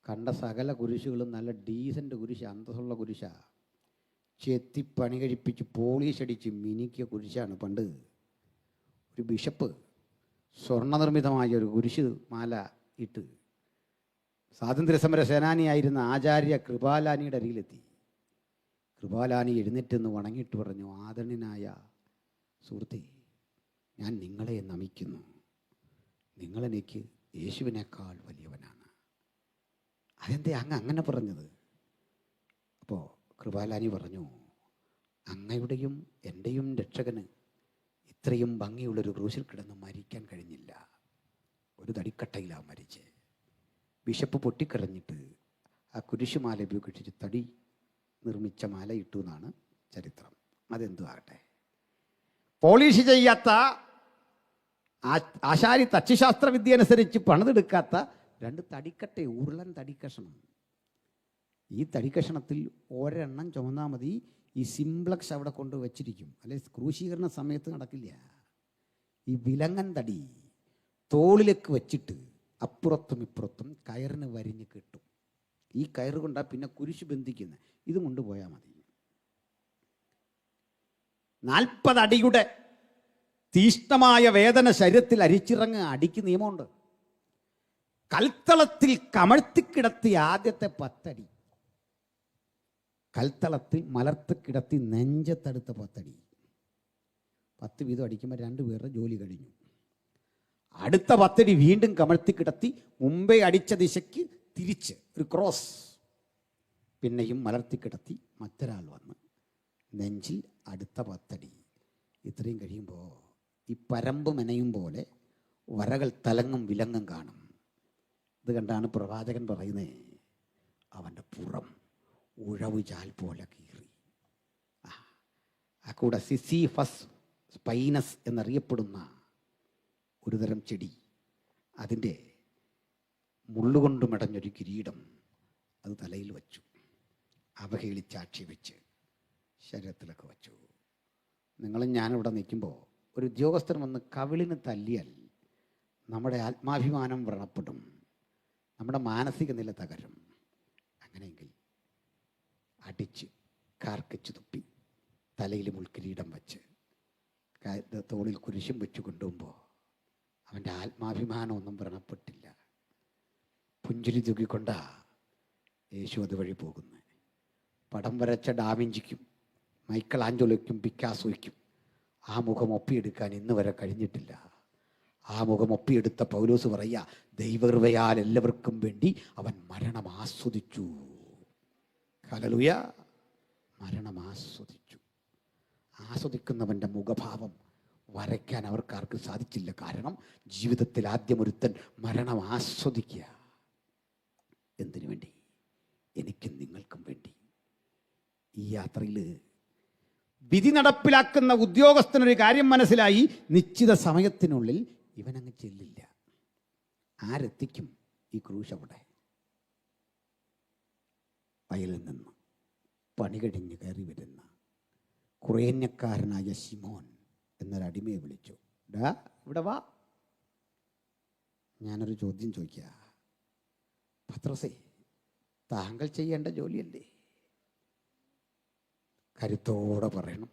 കണ്ട സകല കുരിശുകളും നല്ല ഡീസൻ്റ് കുരിശ്, അന്തസ്സുള്ള കുരിശ. ചെത്തി പണി കഴിപ്പിച്ച് പോളീഷ് അടിച്ച് മിനിക്കിയ കുരിശാണ്. പണ്ട് ഒരു ബിഷപ്പ് സ്വർണ്ണനിർമ്മിതമായ ഒരു കുരിശ് മാല ഇട്ട് സ്വാതന്ത്ര്യസമര സേനാനിയായിരുന്ന ആചാര്യ കൃപാലാനിയുടെ അരികിലെത്തി. കൃപാലാനി എഴുന്നേറ്റെന്ന് വണങ്ങിയിട്ട് പറഞ്ഞു, ആദരണീയനായ സുഹൃത്തേ, ഞാൻ നിങ്ങളെ നമിക്കുന്നു. നിങ്ങളെനിക്ക് യേശുവിനേക്കാൾ വലിയവനാണ്. അതെന്തേ അങ്ങ് അങ്ങനെ പറഞ്ഞത്? അപ്പോൾ കൃപാലാനി പറഞ്ഞു, അങ്ങയുടെയും എൻ്റെയും രക്ഷകന് ഇത്രയും ഭംഗിയുള്ളൊരു ക്രൂശിൽ കിടന്ന് മരിക്കാൻ കഴിഞ്ഞില്ല. ഒരു തടിക്കട്ടയിലാണ് മരിച്ച്. ബിഷപ്പ് പൊട്ടിക്കരഞ്ഞിട്ട് ആ കുരിശുമാല ഉപയോഗിച്ച് തടി നിർമ്മിച്ച മാല ഇട്ടു എന്നാണ് ചരിത്രം. അതെന്തു ആകട്ടെ, പോളിഷ് ചെയ്യാത്ത ആശാരി തച്ചുശാസ്ത്ര വിദ്യ അനുസരിച്ച് പണിതെടുക്കാത്ത 2 തടിക്കട്ട, ഉരുളൻ തടിക്കഷണം. ഈ തടിക്കഷണത്തിൽ ഒരെണ്ണം ചുമന്നാൽ മതി. ഈ സിംപ്ലക്സ് അവിടെ കൊണ്ട് വച്ചിരിക്കും, അല്ലെ ക്രൂശീകരണ സമയത്ത് നടക്കില്ല. ഈ വിലങ്ങൻ തടി തോളിലേക്ക് വച്ചിട്ട് അപ്പുറത്തും ഇപ്പുറത്തും കയറിന് വരിഞ്ഞ് കെട്ടും. ഈ കയറ് കൊണ്ടാണ് പിന്നെ കുരിശ് ബന്ധിക്കുന്നത്. ഇത് കൊണ്ടുപോയാൽ മതി. 40 അടിയുടെ തീഷ്ണമായ വേദന ശരീരത്തിൽ അരിച്ചിറങ്ങ് അടിക്ക് നിയമമുണ്ട്. കൽത്തളത്തിൽ കമഴ്ത്തിക്കിടത്തി ആദ്യത്തെ 10 അടി, കൽത്തളത്തിൽ മലർത്തിക്കിടത്തി നെഞ്ചത്തെടുത്ത 10 അടി. 10 വീതം അടിക്കുമ്പോൾ 2 പേരുടെ ജോലി കഴിഞ്ഞു. അടുത്ത 10 അടി വീണ്ടും കമഴ്ത്തിക്കിടത്തി മുമ്പേ അടിച്ച ദിശയ്ക്ക് തിരിച്ച് ഒരു ക്രോസ്. പിന്നെയും മലർത്തിക്കിടത്തി മറ്റൊരാൾ വന്ന് നെഞ്ചിൽ അടുത്ത 10 അടി. ഇത്രയും കഴിയുമ്പോൾ ഈ പരമ്പ് മെനയും പോലെ വരകൾ തലങ്ങും വിലങ്ങും കാണും. ഇത് കണ്ടാണ് പ്രവാചകൻ പറയുന്നത്, അവൻ്റെ പുറം ഉഴവ് ചാൽ പോലെ കീറി. ആ കൂടെ സിസിഫസ് സ്പൈനസ് എന്നറിയപ്പെടുന്ന ഒരുതരം ചെടി, അതിൻ്റെ മുള്ളുകൊണ്ട് മെടഞ്ഞൊരു കിരീടം അത് തലയിൽ വച്ചു. അവഹേളിച്ചാക്ഷി വെച്ച് ശരീരത്തിലൊക്കെ വച്ചു. നിങ്ങളും ഞാനിവിടെ നിൽക്കുമ്പോൾ ഒരു ഉദ്യോഗസ്ഥൻ വന്ന് കവിളിന് തല്ലിയാൽ നമ്മുടെ ആത്മാഭിമാനം വ്രണപ്പെടും, നമ്മുടെ മാനസിക നില തകരും. അങ്ങനെയെങ്കിൽ അടിച്ച് കാർക്കിച്ച് തുപ്പി തലയിൽ മുൾക്കിരീടം വച്ച് തോളിൽ കുരിശും വെച്ച് കൊണ്ടുപോകുമ്പോൾ അവൻ്റെ ആത്മാഭിമാനമൊന്നും വ്രണപ്പെട്ടില്ല. പുഞ്ചിരി തൂക്കിക്കൊണ്ടാ യേശു അതുവഴി പോകുന്നത്. പടം വരച്ച ഡാവിഞ്ചിക്കും മൈക്കൽ ആഞ്ചലോയ്ക്കും പിക്കാസോയ്ക്കും ആ മുഖം ഒപ്പിയെടുക്കാൻ ഇന്ന് വരെ കഴിഞ്ഞിട്ടില്ല. ആ മുഖം ഒപ്പിയെടുത്ത പൗലോസ് പറയുക, ദൈവകൃപയാൽ എല്ലാവർക്കും വേണ്ടി അവൻ മരണം ആസ്വദിച്ചു. ഹല്ലേലൂയ, മരണം ആസ്വദിച്ചു. ആസ്വദിക്കുന്നവൻ്റെ മുഖഭാവം വരയ്ക്കാൻ അവർക്കാർക്ക് സാധിച്ചില്ല. കാരണം ജീവിതത്തിൽ ആദ്യം ഒരുത്തൻ മരണം ആസ്വദിക്കുക. എന്തിനു വേണ്ടി? എനിക്കും നിങ്ങൾക്കും വേണ്ടി. ഈ യാത്രയിൽ വിധി നടപ്പിലാക്കുന്ന ഉദ്യോഗസ്ഥനൊരു കാര്യം മനസ്സിലായി, നിശ്ചിത സമയത്തിനുള്ളിൽ ഇവനങ്ങ് ചെല്ലില്ല. ആരെത്തിക്കും ഈ ക്രൂശ്? അവിടെ വയലിൽ നിന്ന് പണി കഴിഞ്ഞ് കയറി വരുന്ന കുറേന്യക്കാരനായ ശിമോൻ എന്നൊരടിമയെ വിളിച്ചു. ഡാ ഇവിടെ വാ. ഞാനൊരു ചോദ്യം ചോദിക്കുക. പത്രോസേ, താങ്കൾ ചെയ്യേണ്ട ജോലിയല്ലേ? കരുത്തോടെ പറയണം,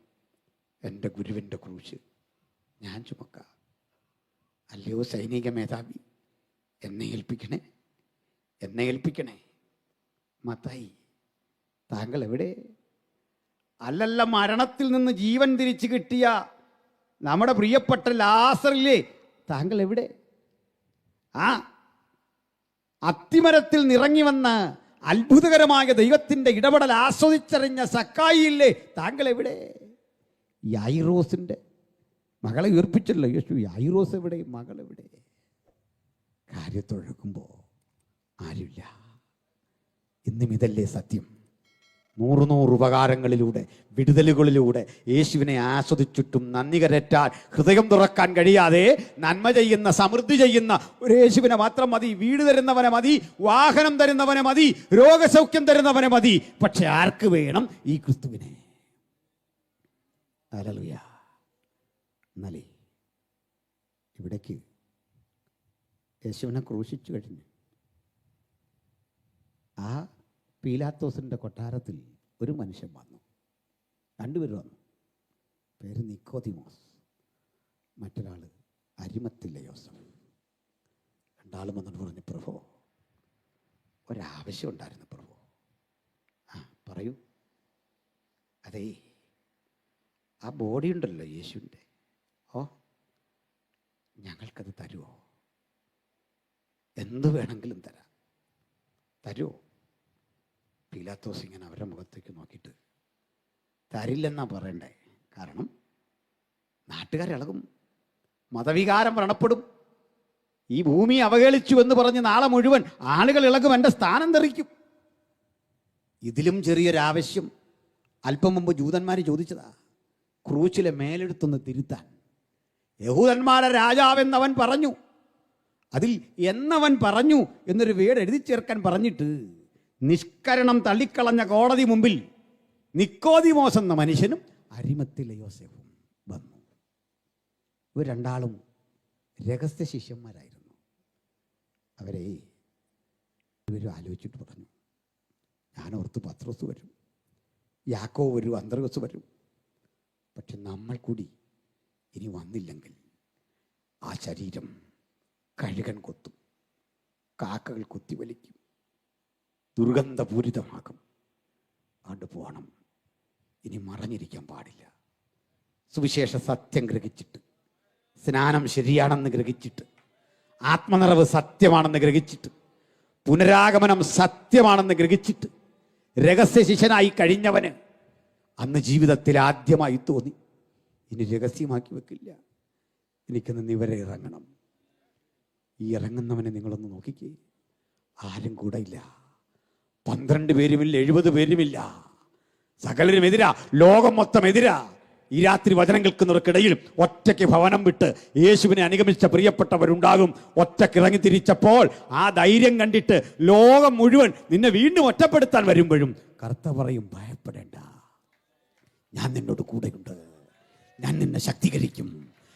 എൻ്റെ ഗുരുവിൻ്റെ ക്രൂശ് ഞാൻ ചുമക്കാം. അല്ലയോ സൈനിക മേധാവി, എന്നെ ഏൽപ്പിക്കണേ, എന്നെ ഏൽപ്പിക്കണേ. മത്തായി, താങ്കൾ എവിടെ? അല്ലല്ല, മരണത്തിൽ നിന്ന് ജീവൻ തിരിച്ചു കിട്ടിയ നമ്മുടെ പ്രിയപ്പെട്ട ലാസറില്ലേ, താങ്കൾ എവിടെ? ആ അത്തിമരത്തിൽ നിറങ്ങി വന്ന് അത്ഭുതകരമായ ദൈവത്തിൻ്റെ ഇടപെടൽ ആസ്വദിച്ചറിഞ്ഞ സക്കായിയില്ലേ, താങ്കൾ എവിടെ? യായിറോസിൻ്റെ മകളെ ഉയർപ്പിച്ചല്ലോ യേശു. യായിറോസ് എവിടെ? മകളെവിടെ? കാര്യത്തൊഴുകുമ്പോൾ ആരുമില്ല. ഇന്നും ഇതല്ലേ സത്യം. 100 ഉപകാരങ്ങളിലൂടെ, വിടുതലുകളിലൂടെ യേശുവിനെ ആസ്വദിച്ചിട്ടും നന്ദി കരറ്റാൻ, ഹൃദയം തുറക്കാൻ കഴിയാതെ നന്മ ചെയ്യുന്ന, സമൃദ്ധി ചെയ്യുന്ന ഒരു യേശുവിനെ മാത്രം മതി. വീട് തരുന്നവനെ മതി, വാഹനം തരുന്നവനെ മതി, രോഗസൗഖ്യം തരുന്നവനെ മതി. പക്ഷെ ആർക്ക് വേണം ഈ ക്രിസ്തുവിനെ? ഹല്ലേലൂയ. എന്നാലേ ഇവിടേക്ക് യേശുവിനെ ക്രൂശിച്ചു കഴിഞ്ഞു. ആ പീലാത്തോസിൻ്റെ കൊട്ടാരത്തിൽ ഒരു മനുഷ്യൻ വന്നു. 2 പേര് വന്നു. പേര് നിക്കോദിമോസ്, മറ്റൊരാൾ അരിമത്തിലെ യോസഫ്. 2 വന്നിട്ട് പറഞ്ഞു, പ്രഭു, ഒരാവശ്യം ഉണ്ടായിരുന്നു പ്രഭു. പറയൂ. അതേ, ആ ബോഡി ഉണ്ടല്ലോ യേശുവിൻ്റെ, ഞങ്ങൾക്കത് തരുമോ? എന്ത് വേണമെങ്കിലും തരാം, തരുമോ? പീലാത്തോസ് ഇങ്ങനെ അവരുടെ മുഖത്തേക്ക് നോക്കിയിട്ട് തരില്ലെന്നാ പറയണ്ടേ. കാരണം നാട്ടുകാരിളകും, മതവികാരം വ്രണപ്പെടും. ഈ ഭൂമി അവഹേളിച്ചു എന്ന് പറഞ്ഞ് നാളെ മുഴുവൻ ആളുകൾ ഇളകും, എൻ്റെ സ്ഥാനം തെറിക്കും. ഇതിലും ചെറിയൊരാവശ്യം അല്പം മുമ്പ് ജൂതന്മാർ ചോദിച്ചതാ, ക്രൂശിലെ മേലെടുത്തൊന്ന് തിരുത്താൻ. യഹൂദന്മാരെ രാജാവെന്നവൻ പറഞ്ഞു, അതിൽ എന്നവൻ പറഞ്ഞു എന്നൊരു വേട് എഴുതി ചേർക്കാൻ പറഞ്ഞിട്ട് നിഷ്കരണം തള്ളിക്കളഞ്ഞ കോടതി മുമ്പിൽ നിക്കോദിമോസ് എന്ന മനുഷ്യനും അരിമത്തിലെ യോസേഫും വന്നു. ഇവർ 2 രഹസ്യ ശിഷ്യന്മാരായിരുന്നു. അവരെ ഇവരും ആലോചിച്ചിട്ട് പറഞ്ഞു, ഞാനോർത്ത് പത്രോസ് വരും, യാക്കോബ് വരും, അന്ത്രയോസ് വരും. പക്ഷെ നമ്മൾ കൂടി ഇനി വന്നില്ലെങ്കിൽ ആ ശരീരം കഴുകൻ കൊത്തും, കാക്കകൾ കുത്തിവലിക്കും, ദുർഗന്ധപൂരിതമാകും. അതുകൊണ്ട് പോകണം, ഇനി മറഞ്ഞിരിക്കാൻ പാടില്ല. സുവിശേഷ സത്യം ഗ്രഹിച്ചിട്ട്, സ്നാനം ശരിയാണെന്ന് ഗ്രഹിച്ചിട്ട്, ആത്മനിറവ് സത്യമാണെന്ന് ഗ്രഹിച്ചിട്ട്, പുനരാഗമനം സത്യമാണെന്ന് ഗ്രഹിച്ചിട്ട് രഹസ്യ ശിഷ്യനായി കഴിഞ്ഞവന് അന്ന് ജീവിതത്തിൽ ആദ്യമായി തോന്നി, ഇനി രഹസ്യമാക്കി വെക്കില്ല, എനിക്കൊന്ന് ഇവരെ ഇറങ്ങണം. ഈ ഇറങ്ങുന്നവനെ നിങ്ങളൊന്ന് നോക്കിക്കേ. ആരും കൂടെ ഇല്ല, 12 പേരുമില്ല, 70 പേരുമില്ല, സകലരും എതിരാ, ലോകം മൊത്തം എതിരാ. ഈ രാത്രി വചനം കേൾക്കുന്നവർക്കിടയിൽ ഒറ്റയ്ക്ക് ഭവനം വിട്ട് യേശുവിനെ അനുഗമിച്ച പ്രിയപ്പെട്ടവരുണ്ടാകും. ഒറ്റയ്ക്ക് ഇറങ്ങി തിരിച്ചപ്പോൾ ആ ധൈര്യം കണ്ടിട്ട് ലോകം മുഴുവൻ നിന്നെ വീണ്ടും ഒറ്റപ്പെടുത്താൻ വരുമ്പോഴും കർത്താവ് പറയും, ഭയപ്പെടേണ്ട, ഞാൻ നിന്നോട് കൂടെയുണ്ട്, ഞാൻ നിന്നെ ശക്തീകരിക്കും,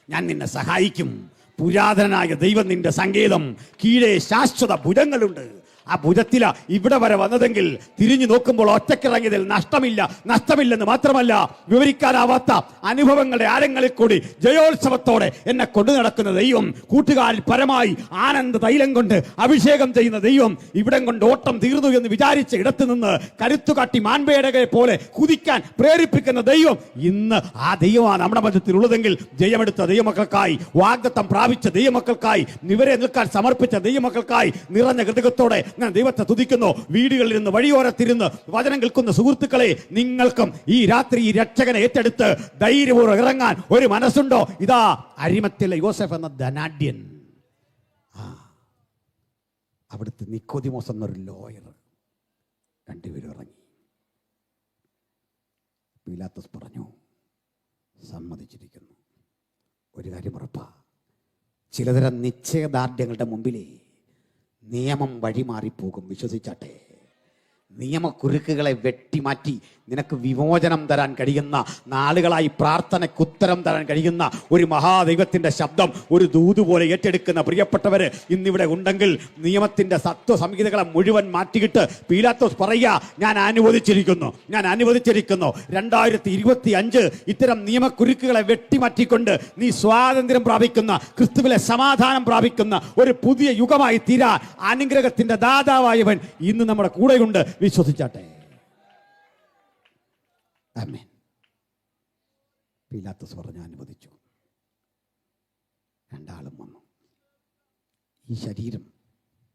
ഞാൻ നിന്നെ സഹായിക്കും. പുരാതനായ ദൈവം നിന്റെ സങ്കേതം, കീഴേ ശാശ്വത ഭുജങ്ങളുണ്ട്. ആ ഭുജത്തില ഇവിടെ വരെ വന്നതെങ്കിൽ തിരിഞ്ഞു നോക്കുമ്പോൾ ഒറ്റക്കിറങ്ങിയതിൽ നഷ്ടമില്ലെന്ന് മാത്രമല്ല, വിവരിക്കാനാവാത്ത അനുഭവങ്ങളുടെ ആഴങ്ങളിൽ കൂടി ജയോത്സവത്തോടെ എന്നെ കൊണ്ടു നടക്കുന്ന ദൈവം, കൂട്ടുകാരിൽ പരമായി ആനന്ദ തൈലം കൊണ്ട് അഭിഷേകം ചെയ്യുന്ന ദൈവം, ഇവിടം കൊണ്ട് ഓട്ടം തീർന്നു എന്ന് വിചാരിച്ച ഇടത്തു നിന്ന് കരുത്തുകാട്ടി മാൻപേടകയെ പോലെ കുതിക്കാൻ പ്രേരിപ്പിക്കുന്ന ദൈവം, ഇന്ന് ആ ദൈവമാണ് നമ്മുടെ മധ്യത്തിൽ ഉള്ളതെങ്കിൽ, ജയമെടുത്ത ദൈവമക്കൾക്കായി, വാഗ്ദത്തം പ്രാപിച്ച ദൈവമക്കൾക്കായി, നിവരെ നിൽക്കാൻ സമർപ്പിച്ച ദൈവമക്കൾക്കായി നിറഞ്ഞ ഹൃദയത്തോടെ ഞാൻ ദൈവത്തെ തുതിക്കുന്നു. വീടുകളിൽ നിന്ന്, വഴിയോരത്തിരുന്ന് വചനം കേൾക്കുന്ന സുഹൃത്തുക്കളെ, നിങ്ങൾക്കും ഈ രാത്രി ഈ രക്ഷകനെ ഏറ്റെടുത്ത് ധൈര്യപൂർവ്വം ഇറങ്ങാൻ ഒരു മനസ്സുണ്ടോ? ഇതാ അരിമത്തിലെ യോസഫ് എന്ന ധനാഢ്യൻ, അവിടുത്തെ നിക്കോദിമോസ് എന്നൊരു ലോയർ, 2 പേരും ഇറങ്ങി. പീലാത്തോസ് പറഞ്ഞു, സമ്മതിച്ചിരിക്കുന്നു. ഒരു കാര്യം ഉറപ്പാ, ചിലതരം നിശ്ചയദാർഢ്യങ്ങളുടെ മുമ്പിലേ നിയമം വഴിമാറിപ്പോകും. വിശ്വസിച്ചാട്ടെ. നിയമക്കുരുക്കുകളെ വെട്ടിമാറ്റി നിനക്ക് വിമോചനം തരാൻ കഴിയുന്ന, നാളുകളായി പ്രാർത്ഥനയ്ക്ക് ഉത്തരം തരാൻ കഴിയുന്ന ഒരു മഹാദൈവത്തിൻ്റെ ശബ്ദം ഒരു ദൂത് പോലെ ഏറ്റെടുക്കുന്ന പ്രിയപ്പെട്ടവര് ഇന്നിവിടെ ഉണ്ടെങ്കിൽ, നിയമത്തിൻ്റെ സത്വസംഹിതകളെ മുഴുവൻ മാറ്റിയിട്ട് പീലാത്തോസ് പറയുക, ഞാൻ അനുവദിച്ചിരിക്കുന്നു. 2025 ഇത്തരം നിയമക്കുരുക്കുകളെ വെട്ടിമാറ്റിക്കൊണ്ട് നീ സ്വാതന്ത്ര്യം പ്രാപിക്കുന്ന, ക്രിസ്തുവിലെ സമാധാനം പ്രാപിക്കുന്ന ഒരു പുതിയ യുഗമായി തീരാൻ അനുഗ്രഹത്തിന്റെ ദാതാവായവൻ ഇന്ന് നമ്മുടെ കൂടെയുണ്ട്. വിശ്വസിച്ചാട്ടെ. ആമേൻ. പീലാത്തോസ് പറഞ്ഞു, അനുവദിച്ചു. 2 വന്നു. ഈ ശരീരം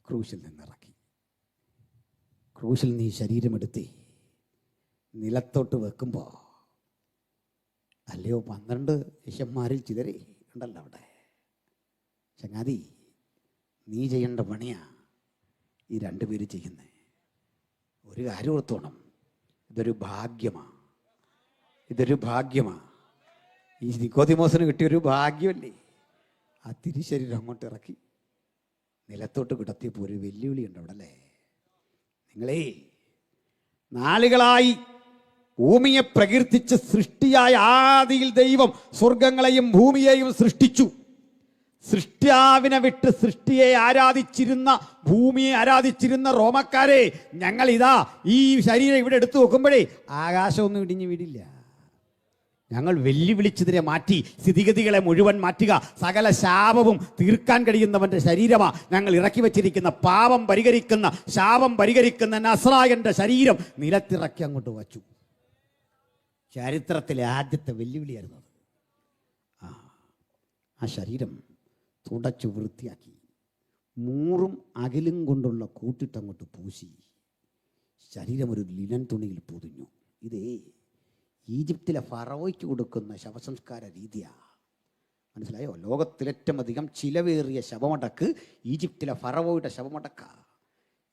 ക്രൂശിൽ നിന്നിറക്കി. ക്രൂശിൽ നീ ശരീരം എടുത്തി നിലത്തോട്ട് വെക്കുമ്പോൾ അല്ലയോ 12 ശിഷ്യന്മാരിൽ ചിലരെ ഉണ്ടല്ലോ അവിടെ. ചങ്ങാതി, നീ ചെയ്യേണ്ട പണിയാ ഈ 2 പേര് ചെയ്യുന്നത്. ഒരു കാര്യം ഓർത്തോണം, ഇതൊരു ഭാഗ്യമാണ്. ഇതൊരു ഭാഗ്യമാണ്. ഈ നിക്കോദിമോസിന് കിട്ടിയൊരു ഭാഗ്യമല്ലേ. ആ തിരിശരീരം അങ്ങോട്ട് ഇറക്കി നിലത്തോട്ട് കിടത്തിയപ്പോൾ ഒരു വെല്ലുവിളി ഉണ്ട് അവിടെ അല്ലേ. നിങ്ങളേ നാളുകളായി ഭൂമിയെ പ്രകീർത്തിച്ച് സൃഷ്ടിയായ ആദിയിൽ ദൈവം സ്വർഗങ്ങളെയും ഭൂമിയെയും സൃഷ്ടിച്ചു. സൃഷ്ടാവിനെ വിട്ട് സൃഷ്ടിയെ ആരാധിച്ചിരുന്ന, ഭൂമിയെ ആരാധിച്ചിരുന്ന റോമക്കാരെ, ഞങ്ങൾ ഇതാ ഈ ശരീരം ഇവിടെ എടുത്തു നോക്കുമ്പോഴേ ആകാശമൊന്നും ഇടിഞ്ഞു വീടില്ല. ഞങ്ങൾ വെല്ലുവിളിച്ചതിനെ മാറ്റി സ്ഥിതിഗതികളെ മുഴുവൻ മാറ്റുക, സകല ശാപവും തീർക്കാൻ കഴിയുന്നവന്റെ ശരീരമാണ് ഞങ്ങൾ ഇറക്കി വെച്ചിരിക്കുന്ന. പാപം പരിഹരിക്കുന്ന, ശാപം പരിഹരിക്കുന്ന നസ്രായന്റെ ശരീരം നിലത്തിറക്കി അങ്ങോട്ട് വച്ചു. ചരിത്രത്തിലെ ആദ്യത്തെ വെല്ലുവിളിയായിരുന്നു അത്. ആ ശരീരം തുടച്ചു വൃത്തിയാക്കി മൂറും അകലും കൊണ്ടുള്ള കൂട്ടിട്ടങ്ങോട്ട് പൂശി ശരീരം ഒരു ലിനൻ തുണിയിൽ പൊതിഞ്ഞു. ഇതേ ഈജിപ്തിലെ ഫറവോയ്ക്ക് കൊടുക്കുന്ന ശവസംസ്കാര രീതിയാണ്. മനസ്സിലായോ? ലോകത്തിലേറ്റവും അധികം ചിലവേറിയ ശവമടക്ക് ഈജിപ്തിലെ ഫറവോയുടെ ശവമടക്ക.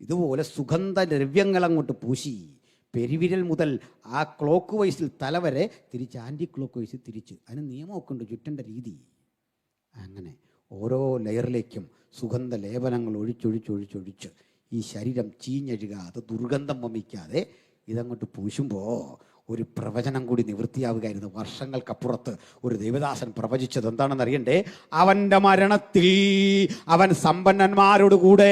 ഇതുപോലെ സുഗന്ധ ദ്രവ്യങ്ങൾ അങ്ങോട്ട് പൂശി പെരുവിരൽ മുതൽ ആ ക്ലോക്ക് വൈസിൽ തലവരെ തിരിച്ച് ആൻറ്റി ക്ലോക്ക് വൈസിൽ തിരിച്ച്, അതിന് നിയമമൊക്കെ ഉണ്ട്, ചുറ്റേണ്ട രീതി. അങ്ങനെ ഓരോ ലെയറിലേക്കും സുഗന്ധ ലേപനങ്ങൾ ഒഴിച്ചൊഴിച്ചൊഴിച്ചൊഴിച്ച് ഈ ശരീരം ചീഞ്ഞഴുകാതെ ദുർഗന്ധം വമിക്കാതെ ഇതങ്ങോട്ട് പൂശുമ്പോൾ ഒരു പ്രവചനം കൂടി നിവൃത്തിയാവുകയായിരുന്നു. വർഷങ്ങൾക്കപ്പുറത്ത് ഒരു ദേവദാസൻ പ്രവചിച്ചത് എന്താണെന്ന് അറിയണ്ടേ? അവൻ്റെ മരണത്തിൽ അവൻ സമ്പന്നന്മാരോടുകൂടെ,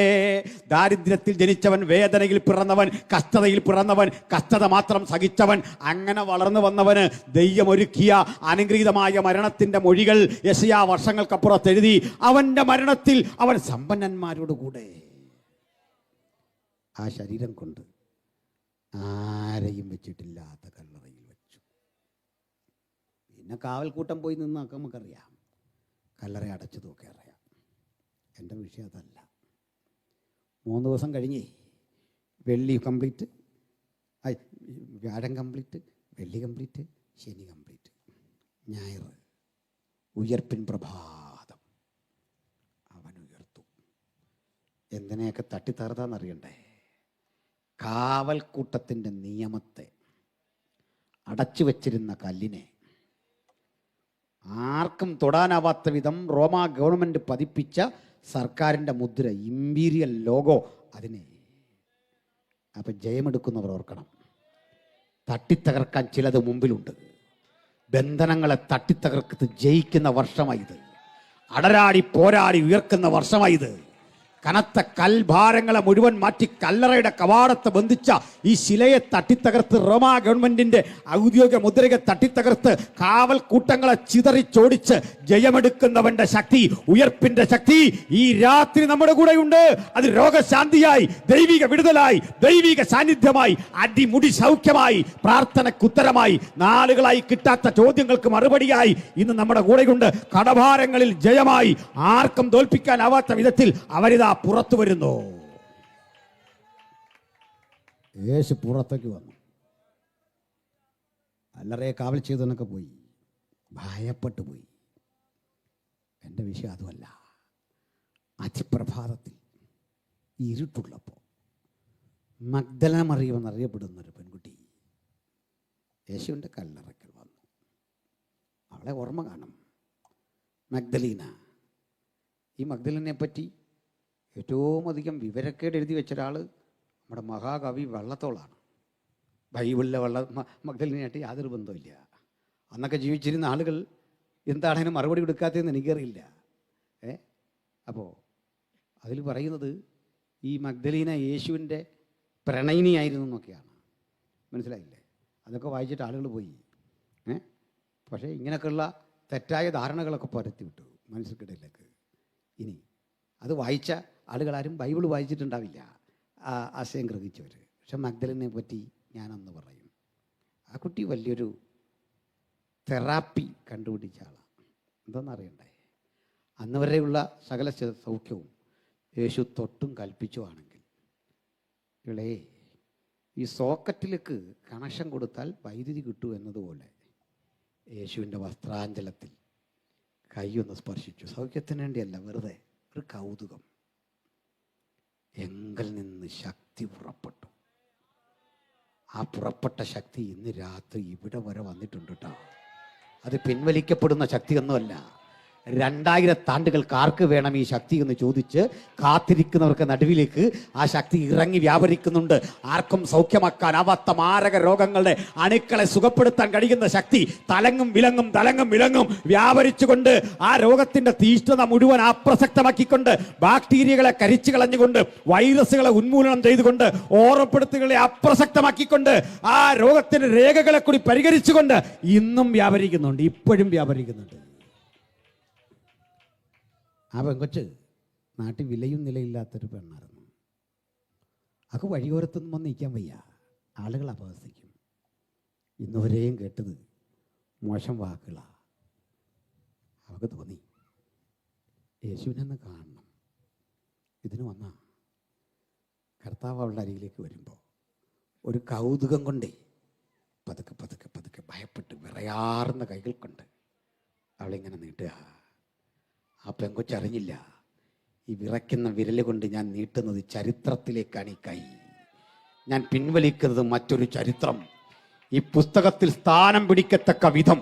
ദാരിദ്ര്യത്തിൽ ജനിച്ചവൻ, വേദനയിൽ പിറന്നവൻ, കഷ്ടതയിൽ പിറന്നവൻ, കഷ്ടത മാത്രം സഹിച്ചവൻ, അങ്ങനെ വളർന്നു വന്നവന് ദൈവം ഒരുക്കിയ അനുഗ്രഹീതമായ മരണത്തിൻ്റെ മൊഴികൾ യെശയ്യാ വർഷങ്ങൾക്കപ്പുറത്ത് എഴുതി. അവൻ്റെ മരണത്തിൽ അവൻ സമ്പന്നന്മാരോടുകൂടെ. ആ ശരീരം കൊണ്ട് ആരെയും വെച്ചിട്ടില്ലാത്ത കല്ലറയിൽ വെച്ചു. പിന്നെ കാവൽക്കൂട്ടം പോയി നിന്നൊക്കെ നമുക്കറിയാം, കല്ലറ അടച്ചതൊക്കെ അറിയാം. എൻ്റെ വിഷയം അതല്ല. 3 ദിവസം കഴിഞ്ഞേ വെള്ളി കംപ്ലീറ്റ്, വ്യാഴം കംപ്ലീറ്റ്, വെള്ളി കംപ്ലീറ്റ്, ശനി കംപ്ലീറ്റ്, ഞായർ ഉയർപ്പിൻ പ്രഭാതം അവൻ ഉയർത്തു. എന്തിനെയൊക്കെ തട്ടിത്തറുതാന്നറിയണ്ടേ? കാവൽക്കൂട്ടത്തിൻ്റെ നിയമത്തെ, അടച്ചു വച്ചിരുന്ന കല്ലിനെ, ആർക്കും തൊടാനാവാത്ത വിധം റോമാ ഗവൺമെൻറ് പതിപ്പിച്ച സർക്കാരിൻ്റെ മുദ്ര, ഇമ്പീരിയൽ ലോഗോ, അതിനെ. അപ്പം ജയമെടുക്കുന്നവർ ഓർക്കണം, തട്ടിത്തകർക്കാൻ ചിലത് മുമ്പിലുണ്ട്. ബന്ധനങ്ങളെ തട്ടിത്തകർത്ത് ജയിക്കുന്ന വർഷമായത്. അടരാടി പോരാടി ഉയർക്കുന്ന വർഷമായത്. കനത്ത കൽഭാരങ്ങളെ മുഴുവൻ മാറ്റി കല്ലറയുടെ കവാടത്തെ ബന്ധിച്ച ഈ ശിലയെ തട്ടിത്തകർത്ത്, റോമാ ഗവൺമെന്റിന്റെ ഔദ്യോഗിക മുദ്രയെ തട്ടിത്തകർത്ത് കാവൽ കൂട്ടങ്ങളെ ചിതറിച്ചോടിച്ച് ജയമെടുക്കുന്നവന്റെ ശക്തി, ഉയർപ്പിന്റെ ശക്തി ഈ രാത്രി നമ്മുടെ കൂടെയുണ്ട്. അത് രോഗശാന്തിയായി, ദൈവിക വിടുതലായി, ദൈവിക സാന്നിധ്യമായി, അടിമുടി സൗഖ്യമായി, പ്രാർത്ഥനക്കുത്തരമായി, നാളുകളായി കിട്ടാത്ത ചോദ്യങ്ങൾക്ക് മറുപടിയായി ഇന്ന് നമ്മുടെ കൂടെയുണ്ട്. കടഭാരങ്ങളിൽ ജയമായി, ആർക്കും തോൽപ്പിക്കാനാവാത്ത വിധത്തിൽ അവരിതാ പുറത്തു വരുന്നു. യേശു പുറത്തേക്ക് വന്നു. കല്ലറയെ കാവൽ ചെയ്തവനൊക്കെ പോയി, ഭയപ്പെട്ടു പോയി. എൻ്റെ വിഷയം അതുമല്ല. അതിപ്രഭാതത്തിൽ ഇരുട്ടുള്ളപ്പോൾ മഗ്ദലന മറിയം എന്നറിയപ്പെടുന്നൊരു പെൺകുട്ടി യേശുവിൻ്റെ കല്ലറയ്ക്കൽ വന്നു. അവളെ ഓർമ്മ കാണും, മഗ്ദലീന. ഈ മഗ്ദലിനെ പറ്റി ഏറ്റവും അധികം വിവരക്കേട് എഴുതി വെച്ച ഒരാൾ നമ്മുടെ മഹാകവി വള്ളത്തോളാണ്. ബൈബിളിലെ മഗ്ദലിനായിട്ട് യാതൊരു ബന്ധമില്ല. അന്നൊക്കെ ജീവിച്ചിരുന്ന ആളുകൾ എന്താണതിന് മറുപടി കൊടുക്കാത്തതെന്ന് എനിക്കറിയില്ല. അപ്പോൾ അതിൽ പറയുന്നത് ഈ മഗ്ദലീന യേശുവിൻ്റെ പ്രണയിനിയായിരുന്നു എന്നൊക്കെയാണ്. മനസ്സിലായില്ലേ? അതൊക്കെ വായിച്ചിട്ട് ആളുകൾ പോയി. പക്ഷേ ഇങ്ങനെയൊക്കെയുള്ള തെറ്റായ ധാരണകളൊക്കെ പരത്തി വിട്ടു മനുഷ്യർക്കിടയിലേക്ക്. ഇനി അത് വായിച്ച ആളുകളാരും ബൈബിൾ വായിച്ചിട്ടുണ്ടാവില്ല, ആശയം ഗ്രഹിച്ചവർ. പക്ഷെ മഗ്ദലിനെ പറ്റി ഞാനന്ന് പറയും. ആ കുട്ടി വലിയൊരു തെറാപ്പി കണ്ടുപിടിച്ച ആളാണ്. എന്താണെന്നറിയണ്ടേ? അന്ന് വരെയുള്ള സകല സൗഖ്യവും യേശു തൊട്ടും കൽപ്പിച്ചുവാണെങ്കിൽ, ഇളേ ഈ സോക്കറ്റിലേക്ക് കണക്ഷൻ കൊടുത്താൽ വൈദ്യുതി കിട്ടൂ എന്നതുപോലെ യേശുവിൻ്റെ വസ്ത്രാഞ്ചലത്തിൽ കൈയൊന്ന് സ്പർശിച്ചു. സൗഖ്യത്തിന് വേണ്ടിയല്ല, വെറുതെ ഒരു കൗതുകം. എങ്കിൽ നിന്ന് ശക്തി പുറപ്പെട്ടു. ആ പുറപ്പെട്ട ശക്തി ഇന്ന് രാത്രി ഇവിടെ വരെ വന്നിട്ടുണ്ട് കേട്ടോ. അത് പിൻവലിക്കപ്പെടുന്ന ശക്തിയൊന്നുമല്ല. 2000 ആണ്ടുകൾക്ക് ആർക്ക് വേണം ഈ ശക്തി എന്ന് ചോദിച്ച് കാത്തിരിക്കുന്നവർക്ക് നടുവിലേക്ക് ആ ശക്തി ഇറങ്ങി വ്യാപരിക്കുന്നുണ്ട്. ആർക്കും സൗഖ്യമാക്കാനാവാത്ത മാരക രോഗങ്ങളുടെ അണുക്കളെ സുഖപ്പെടുത്താൻ കഴിയുന്ന ശക്തി തലങ്ങും വിലങ്ങും വ്യാപരിച്ചുകൊണ്ട് ആ രോഗത്തിന്റെ തീഷ്ണത മുഴുവൻ അപ്രസക്തമാക്കിക്കൊണ്ട്, ബാക്ടീരിയകളെ കരിച്ചു കളഞ്ഞുകൊണ്ട്, വൈറസുകളെ ഉന്മൂലനം ചെയ്തുകൊണ്ട്, ഓർമ്മപ്പെടുത്തുകളെ അപ്രസക്തമാക്കിക്കൊണ്ട്, ആ രോഗത്തിന്റെ രേഖകളെ കൂടി പരിഹരിച്ചുകൊണ്ട് ഇന്നും വ്യാപരിക്കുന്നുണ്ട്, ഇപ്പോഴും വ്യാപരിക്കുന്നുണ്ട്. ആ പെങ്കൊച്ച് നാട്ടിൽ വിലയും നിലയില്ലാത്തൊരു പെണ്ണായിരുന്നു. അക്ക് വഴിയോരത്തൊന്നും വന്ന് നിൽക്കാൻ വയ്യ, ആളുകൾ അപഹസിക്കും. ഇന്നുവരെയും കേട്ടത് മോശം വാക്കുകളാണ്. അവൾക്ക് തോന്നി യേശുവിനെന്ന് കാണണം. ഇതിന് വന്ന കർത്താവ് അവളുടെ അരികിലേക്ക് വരുമ്പോൾ ഒരു കൗതുകം കൊണ്ടേ പതുക്കെ ഭയപ്പെട്ട് വിറയാർന്ന കൈകൾ കൊണ്ട് അവളിങ്ങനെ നീട്ടുക. ആ പെങ്കൊച്ചറിഞ്ഞില്ല, ഈ വിറയ്ക്കുന്ന വിരൽ കൊണ്ട് ഞാൻ നീട്ടുന്നത് ചരിത്രത്തിലേക്കാണ്. ഈ കൈ ഞാൻ പിൻവലിക്കുന്നത് മറ്റൊരു ചരിത്രം. ഈ പുസ്തകത്തിൽ സ്ഥാനം പിടിക്കത്തക്ക വിധം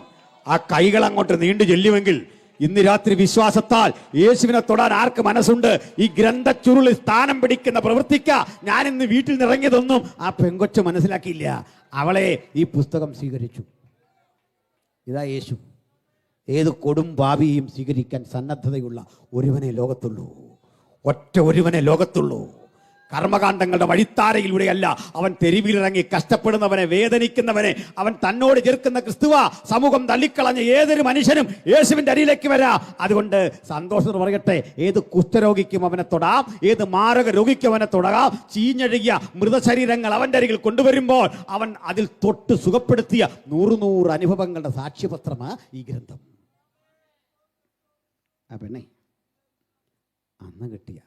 ആ കൈകൾ അങ്ങോട്ട് നീണ്ടു ചെല്ലുമെങ്കിൽ ഇന്ന് രാത്രി വിശ്വാസത്താൽ യേശുവിനെ തൊടാൻ ആർക്ക് മനസ്സുണ്ട്? ഈ ഗ്രന്ഥച്ചുരുളിൽ സ്ഥാനം പിടിക്കുന്ന പ്രവർത്തിക്ക. ഞാൻ ഇന്ന് വീട്ടിൽ നിറങ്ങിയതൊന്നും ആ പെങ്കൊച്ച് മനസ്സിലാക്കിയില്ല. അവളെ ഈ പുസ്തകം സ്വീകരിച്ചു. ഇതാ യേശു. ഏത് കൊടും ഭാവിയും സ്വീകരിക്കാൻ സന്നദ്ധതയുള്ള ഒരുവനെ ലോകത്തുള്ളൂ, ഒറ്റ ഒരുവനെ ലോകത്തുള്ളൂ. കർമ്മകാണ്ഡങ്ങളുടെ വഴിത്താരയിലൂടെയല്ല അവൻ തെരുവിലിറങ്ങി കഷ്ടപ്പെടുന്നവനെ, വേദനിക്കുന്നവനെ അവൻ തന്നോട് ചേർക്കുന്ന ക്രിസ്തുവ. സമൂഹം തള്ളിക്കളഞ്ഞ ഏതൊരു മനുഷ്യനും യേശുവിന്റെ അരിയിലേക്ക് വരാം. അതുകൊണ്ട് സന്തോഷം പറയട്ടെ, ഏത് കുഷ്ഠരോഗിക്കും അവനെ തൊടാം, ഏത് മാരക രോഗിക്കും അവനെ തൊടാം. ചീഞ്ഞഴുകിയ മൃതശരീരങ്ങൾ അവന്റെ അരികിൽ കൊണ്ടുവരുമ്പോൾ അവൻ അതിൽ തൊട്ട് സുഖപ്പെടുത്തിയ 100 അനുഭവങ്ങളുടെ സാക്ഷ്യപത്രമാണ് ഈ ഗ്രന്ഥം. ആ പെണ്ണെ അന്ന് കിട്ടിയ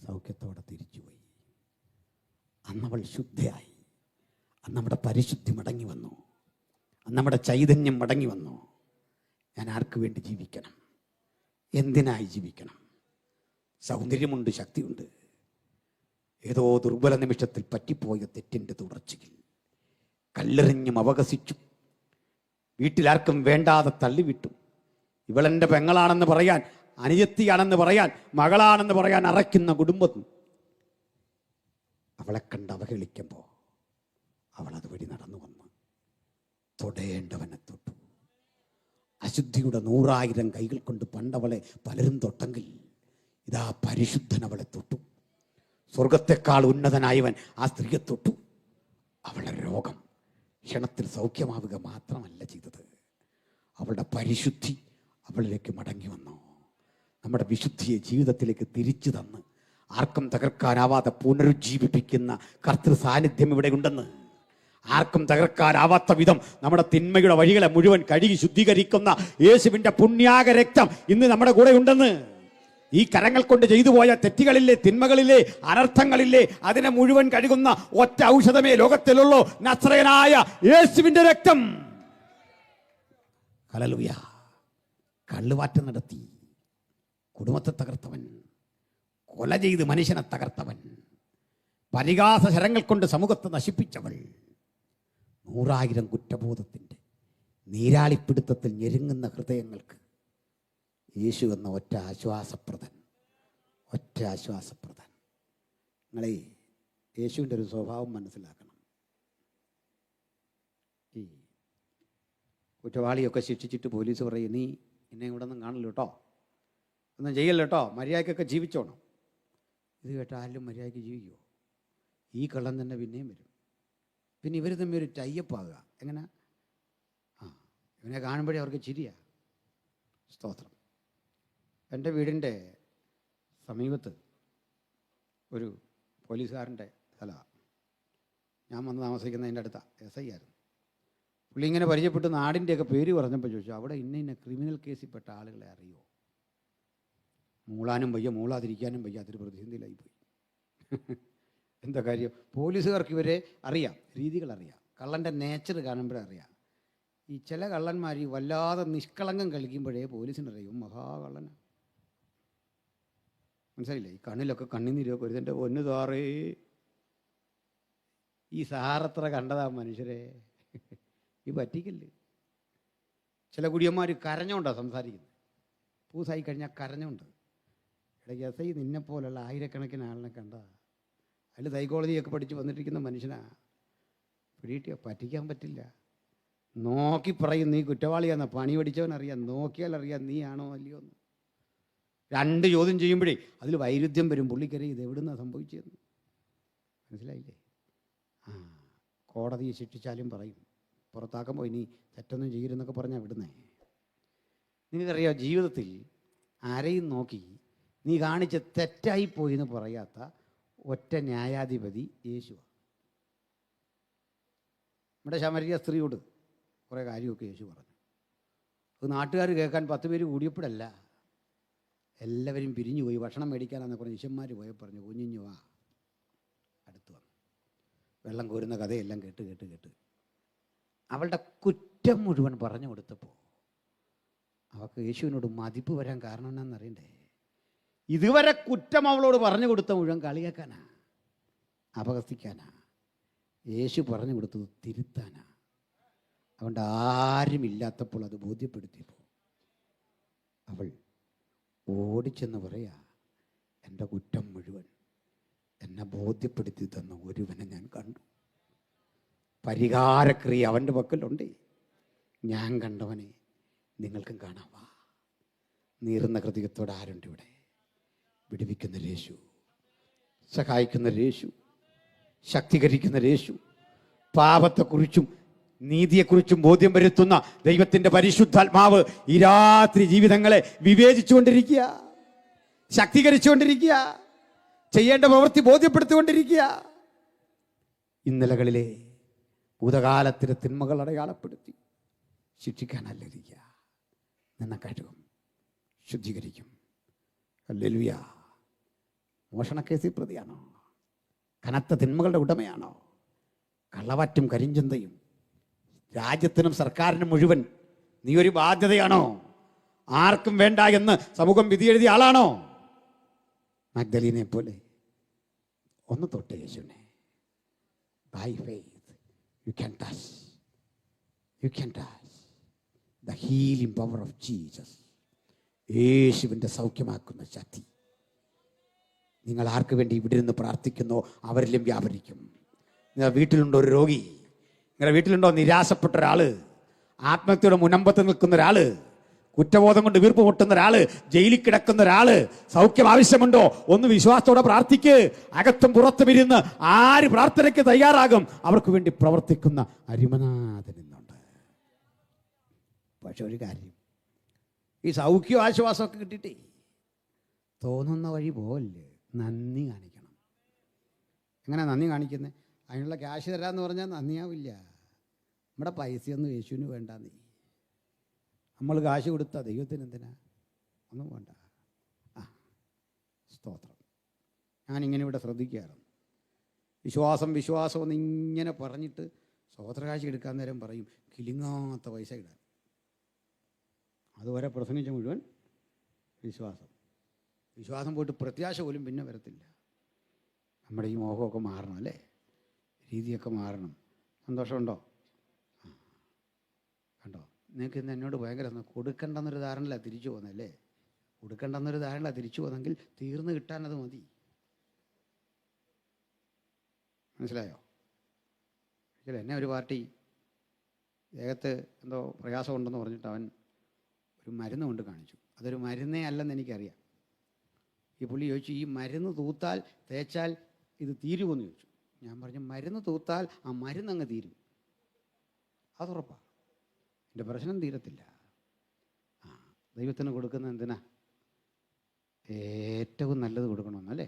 സൗഖ്യത്തോടെ തിരിച്ചുപോയി. അന്നവൾ ശുദ്ധയായി. അന്ന് നമ്മുടെ പരിശുദ്ധി മടങ്ങി വന്നു. അന്ന് നമ്മുടെ ചൈതന്യം മടങ്ങി വന്നു. ഞാൻ ആർക്ക് വേണ്ടി ജീവിക്കണം? എന്തിനായി ജീവിക്കണം? സൗന്ദര്യമുണ്ട്, ശക്തിയുണ്ട്. ഏതോ ദുർബല നിമിഷത്തിൽ പറ്റിപ്പോയ തെറ്റിൻ്റെ തുടർച്ചയിൽ കല്ലെറിഞ്ഞും അപഹസിച്ചു. വീട്ടിലാർക്കും വേണ്ടാതെ തള്ളിവിട്ടു. ഇവളെൻ്റെ പെങ്ങളാണെന്ന് പറയാൻ, അനുജത്തിയാണെന്ന് പറയാൻ, മകളാണെന്ന് പറയാൻ അറയ്ക്കുന്ന കുടുംബം അവളെ കണ്ട് അവഹേളിക്കുമ്പോൾ അവൾ അതുവഴി നടന്നു വന്ന് തൊടേണ്ടവനെ തൊട്ടു. അശുദ്ധിയുടെ 100,000 കൈകൾ കൊണ്ട് പണ്ടവളെ പലരും തൊട്ടെങ്കിൽ ഇതാ പരിശുദ്ധൻ അവളെ തൊട്ടു. സ്വർഗത്തെക്കാൾ ഉന്നതനായവൻ ആ സ്ത്രീയെ തൊട്ടു. അവളുടെ രോഗം ക്ഷണത്തിൽ സൗഖ്യമാവുക മാത്രമല്ല ചെയ്തത്, അവളുടെ പരിശുദ്ധി അവളിലേക്ക് മടങ്ങി വന്നു. നമ്മുടെ വിശുദ്ധിയെ ജീവിതത്തിലേക്ക് തിരിച്ചു തന്ന് ആർക്കും തകർക്കാനാവാതെ പുനരുജ്ജീവിപ്പിക്കുന്ന കർത്തൃ സാന്നിധ്യം ഇവിടെ ഉണ്ടെന്ന്. ആർക്കും തകർക്കാനാവാത്ത വിധം നമ്മുടെ തിന്മയുടെ വഴികളെ മുഴുവൻ കഴുകി ശുദ്ധീകരിക്കുന്ന യേശുവിൻ്റെ പുണ്യാക രക്തം ഇന്ന് നമ്മുടെ കൂടെ ഉണ്ടെന്ന്. ഈ കരങ്ങൾ കൊണ്ട് ചെയ്തു പോയ തെറ്റുകളില്ലേ, തിന്മകളില്ലേ, അനർത്ഥങ്ങളില്ലേ, അതിനെ മുഴുവൻ കഴുകുന്ന ഒറ്റ ഔഷധമേ ലോകത്തിലുള്ളൂ, നസ്രയനായ യേശുവിൻ്റെ രക്തം. ഹല്ലേലൂയ. കള്ളുവാറ്റ് നടത്തി കുടുംബത്തെ തകർത്തവൻ, കൊല ചെയ്ത് മനുഷ്യനെ തകർത്തവൻ, പരിഹാസ ശരങ്ങൾ കൊണ്ട് സമൂഹത്തെ നശിപ്പിച്ചവൾ, 100,000 കുറ്റബോധത്തിൻ്റെ നീരാളിപ്പിടുത്തത്തിൽ ഞെരുങ്ങുന്ന ഹൃദയങ്ങൾക്ക് യേശു എന്ന ഒറ്റ ആശ്വാസപ്രദൻ. നിങ്ങളെ യേശുവിൻ്റെ ഒരു സ്വഭാവം മനസ്സിലാക്കണം. ഈ കുറ്റവാളിയൊക്കെ ശിക്ഷിച്ചിട്ട് പോലീസ് പറയും, നീ എന്നെ ഇവിടെ ഒന്നും കാണില്ല കേട്ടോ, ഒന്നും ചെയ്യല്ല കേട്ടോ, മര്യാദക്കൊക്കെ ജീവിച്ചോണം. ഇത് കേട്ടോ ആരും മര്യാദയ്ക്ക് ജീവിക്കുമോ? ഈ കള്ളം തന്നെ പിന്നെയും വരും. പിന്നെ ഇവർ തമ്മിൽ ഒരു ടൈപ്പാകുക. എങ്ങനെ? ഇവനെ കാണുമ്പോഴേ അവർക്ക് ചിരിയാ. സ്തോത്രം. എൻ്റെ വീടിൻ്റെ സമീപത്ത് ഒരു പോലീസുകാരൻ്റെ സ്ഥലമാണ്. ഞാൻ വന്ന് താമസിക്കുന്നതിൻ്റെ അടുത്ത SI ആയിരുന്നു. പുള്ളി ഇങ്ങനെ പരിചയപ്പെട്ട് നാടിൻ്റെയൊക്കെ പേര് പറഞ്ഞപ്പോൾ ചോദിച്ചു, അവിടെ ഇന്ന ക്രിമിനൽ കേസിൽപ്പെട്ട ആളുകളെ അറിയുമോ? മൂളാനും വയ്യ, മൂളാതിരിക്കാനും വയ്യ. അതൊരു പ്രതിസന്ധിയിലായിപ്പോയി. എന്താ കാര്യം? പോലീസുകാർക്ക് ഇവരെ അറിയാം, രീതികൾ അറിയാം, കള്ളൻ്റെ നേച്ചർ കാണുമ്പോഴേ അറിയാം. ഈ ചില കള്ളന്മാർ ഈ വല്ലാതെ നിഷ്കളങ്കം കളിക്കുമ്പോഴേ പോലീസിനറിയും മഹാകള്ളനാണ്. മനസ്സിലായില്ലേ? ഈ കണ്ണിലൊക്കെ കണ്ണിനീരൊക്കെ വരുന്നതിൻ്റെ ഒന്ന് സാറേ, ഈ സാറത്ര കണ്ടതാ മനുഷ്യരെ, ഈ പറ്റിക്കില്ലേ. ചില കുടിയന്മാർ കരഞ്ഞോണ്ടാണ് സംസാരിക്കുന്നത്. പൂസായി കഴിഞ്ഞാൽ കരഞ്ഞോണ്ട്. ഇടയ്ക്ക് എസ് ഐ നിന്നെപ്പോലുള്ള ആയിരക്കണക്കിന് ആളിനെ കണ്ടതാ. അതിൽ സൈക്കോളജിയൊക്കെ പഠിച്ച് വന്നിട്ടിരിക്കുന്ന മനുഷ്യനാ. പിടിയിട്ടിയോ? പറ്റിക്കാൻ പറ്റില്ല. നോക്കി പറയും നീ കുറ്റവാളിയാണെന്ന്. പണി പഠിച്ചവനറിയാം, നോക്കിയാൽ അറിയാം നീ ആണോ അല്ലയോ എന്ന്. 2 ചോദ്യം ചെയ്യുമ്പോഴേ അതിൽ വൈരുദ്ധ്യം വരും. പുള്ളിക്കറി ഇത് എവിടുന്നാണ് സംഭവിച്ചതെന്ന്. മനസ്സിലായില്ലേ? കോടതിയെ ശിക്ഷിച്ചാലും പറയും പുറത്താക്കുമ്പോൾ ഇനി തെറ്റൊന്നും ചെയ്യരുതെന്നൊക്കെ പറഞ്ഞാൽ വിടുന്നേ. നിങ്ങൾക്കറിയാം, ജീവിതത്തിൽ ആരെയും നോക്കി നീ കാണിച്ച തെറ്റായിപ്പോയി എന്ന് പറയാത്ത ഒറ്റ ന്യായാധിപതി യേശുവാണ്. നമ്മുടെ ശമരിയ സ്ത്രീയോട് കുറേ കാര്യമൊക്കെ യേശു പറഞ്ഞു. അത് നാട്ടുകാർ കേൾക്കാൻ 10 പേര് കൂടിയപ്പോഴല്ല, എല്ലാവരും പിരിഞ്ഞു പോയി. ഭക്ഷണം മേടിക്കാനാന്ന് പറഞ്ഞ് ശിഷ്യന്മാർ പോയി പറഞ്ഞു, കുഞ്ഞിഞ്ഞു വാ. അടുത്ത് വന്നു വെള്ളം കോരുന്ന കഥയെല്ലാം കേട്ട് കേട്ട് കേട്ട് അവളുടെ കുറ്റം മുഴുവൻ പറഞ്ഞു കൊടുത്തപ്പോൾ അവൾക്ക് യേശുവിനോട് മതിപ്പ് വരാൻ കാരണം എന്നാണെന്നറിയണ്ടേ? ഇതുവരെ കുറ്റം അവളോട് പറഞ്ഞു കൊടുത്ത മുഴുവൻ കളിയാക്കാനാ, അപഹസിക്കാനാ. യേശു പറഞ്ഞു കൊടുത്തത് തിരുത്താനാ. അതുകൊണ്ട് ആരുമില്ലാത്തപ്പോൾ അത് ബോധ്യപ്പെടുത്തിയപ്പോൾ അവൾ ഓടിച്ചെന്ന് പറയാ, എൻ്റെ കുറ്റം മുഴുവൻ എന്നെ ബോധ്യപ്പെടുത്തി തന്ന ഒരുവനെ ഞാൻ കണ്ടു. പരിഹാരക്രിയ അവൻ്റെ പക്കലുണ്ട്. ഞാൻ കണ്ടവനെ നിങ്ങൾക്കും കാണാവാ. നീറുന്ന ഹൃദയത്തോടെ ആരുണ്ട് ഇവിടെ? വിടുവിക്കുന്ന യേശു, സഹായിക്കുന്ന യേശു, ശക്തീകരിക്കുന്ന യേശു, പാപത്തെക്കുറിച്ചും നീതിയെക്കുറിച്ചും ബോധ്യം വരുത്തുന്ന ദൈവത്തിൻ്റെ പരിശുദ്ധാത്മാവ് ഈ രാത്രി ജീവിതങ്ങളെ വിവേചിച്ചുകൊണ്ടിരിക്കുക, ശക്തീകരിച്ചുകൊണ്ടിരിക്കുക, ചെയ്യേണ്ട പ്രവൃത്തി ബോധ്യപ്പെടുത്തിക്കൊണ്ടിരിക്കുക. ഇന്നലകളിലെ ഭൂതകാലത്തിലെ തിന്മകൾ അടയാളപ്പെടുത്തി ശിക്ഷിക്കാനല്ലിരിക്കുക. നിന്നെ കഴുകും, ശുദ്ധീകരിക്കും. ഹല്ലേലൂയ. മോഷണക്കേസിൽ പ്രതിയാണോ? കനത്ത തിന്മകളുടെ ഉടമയാണോ? കള്ളവാറ്റും കരിഞ്ചന്തയും രാജ്യത്തിനും സർക്കാരിനും മുഴുവൻ നീ ഒരു ബാധ്യതയാണോ? ആർക്കും വേണ്ട എന്ന് സമൂഹം വിധിയെഴുതിയ ആളാണോ? മഗ്ദലീനെ പോലെ ഒന്ന് തൊട്ട് യേശുവിനെ. By faith you can touch the healing power of Jesus. യേശുവിൻ്റെ സൗഖ്യമാക്കുന്ന ശക്തി നിങ്ങൾ ആർക്ക് വേണ്ടി ഇവിടെ നിന്ന് പ്രാർത്ഥിക്കുന്നോ അവരിലും വ്യാപരിക്കും. നിങ്ങളുടെ വീട്ടിലുണ്ടോ ഒരു രോഗി? നിങ്ങളുടെ വീട്ടിലുണ്ടോ നിരാശപ്പെട്ട ഒരാൾ? ആത്മഹത്യയുടെ മുനമ്പത്ത് നിൽക്കുന്ന ഒരാൾ? കുറ്റബോധം കൊണ്ട് വീർപ്പ് മുട്ടുന്ന ഒരാള്? ജയിലിൽ കിടക്കുന്ന ഒരാള്? സൗഖ്യം ആവശ്യമുണ്ടോ? ഒന്ന് വിശ്വാസത്തോടെ പ്രാർത്ഥിക്ക്. അകത്തും പുറത്തും ഇരുന്ന് ആര് പ്രാർത്ഥനയ്ക്ക് തയ്യാറാകും അവർക്ക് വേണ്ടി പ്രവർത്തിക്കുന്ന അരിമനാഥൻ ഇന്നുണ്ട്. പക്ഷെ ഒരു കാര്യം, ഈ സൗഖ്യം ആശ്വാസമൊക്കെ കിട്ടിയിട്ടേ തോന്നുന്ന വഴി പോകല്ലേ, നന്ദി കാണിക്കണം. എങ്ങനെ നന്ദി കാണിക്കുന്നത്? അതിനുള്ള ക്യാഷ് തരാമെന്ന് പറഞ്ഞാൽ നന്ദിയാവില്ല. നമ്മുടെ പൈസയൊന്നും യേശുവിന് വേണ്ട. നീ നമ്മൾ കാശ് കൊടുത്താൽ ദൈവത്തിന് എന്തിനാ? ഒന്നും വേണ്ട. സ്തോത്രം. ഞാനിങ്ങനെ ഇവിടെ ശ്രദ്ധിക്കാറുണ്ട്. വിശ്വാസം എന്നിങ്ങനെ പറഞ്ഞിട്ട് സ്തോത്രകാശ് എടുക്കാൻ നേരം പറയും കിലുങ്ങാത്ത പൈസ ഇടാൻ. അതുവരെ പ്രസംഗിച്ച മുഴുവൻ വിശ്വാസം പോയിട്ട് പ്രത്യാശ പോലും പിന്നെ വരത്തില്ല. നമ്മുടെ ഈ മോഹമൊക്കെ മാറണം അല്ലേ? രീതിയൊക്കെ മാറണം. സന്തോഷമുണ്ടോ? കണ്ടോ, നിങ്ങൾക്ക് ഇന്ന് എന്നോട് ഭയങ്കര കൊടുക്കണ്ടെന്നൊരു ധാരണയില്ല തിരിച്ചു പോകുന്നല്ലേ? കൊടുക്കണ്ടെന്നൊരു ധാരണയില്ല തിരിച്ചു പോകുന്നെങ്കിൽ തീർന്നു കിട്ടാനത് മതി. മനസ്സിലായോ? എന്നെ ഒരു പാർട്ടി ദേഹത്ത് എന്തോ പ്രയാസമുണ്ടെന്ന് പറഞ്ഞിട്ട് അവൻ ഒരു മരുന്ന് കൊണ്ട് കാണിച്ചു. അതൊരു മരുന്നേ അല്ലെന്ന് എനിക്കറിയാം. ഈ പുള്ളി ചോദിച്ചു, ഈ മരുന്ന് തേച്ചാൽ ഇത് തീരുമെന്ന് ചോദിച്ചു. ഞാൻ പറഞ്ഞു, മരുന്ന് തൂത്താൽ ആ മരുന്നങ്ങ് തീരും, അതുറപ്പാണ്. എൻ്റെ പ്രശ്നം തീരത്തില്ല. ദൈവത്തിന് കൊടുക്കുന്ന എന്തിനാ? ഏറ്റവും നല്ലത് കൊടുക്കണമെന്നല്ലേ?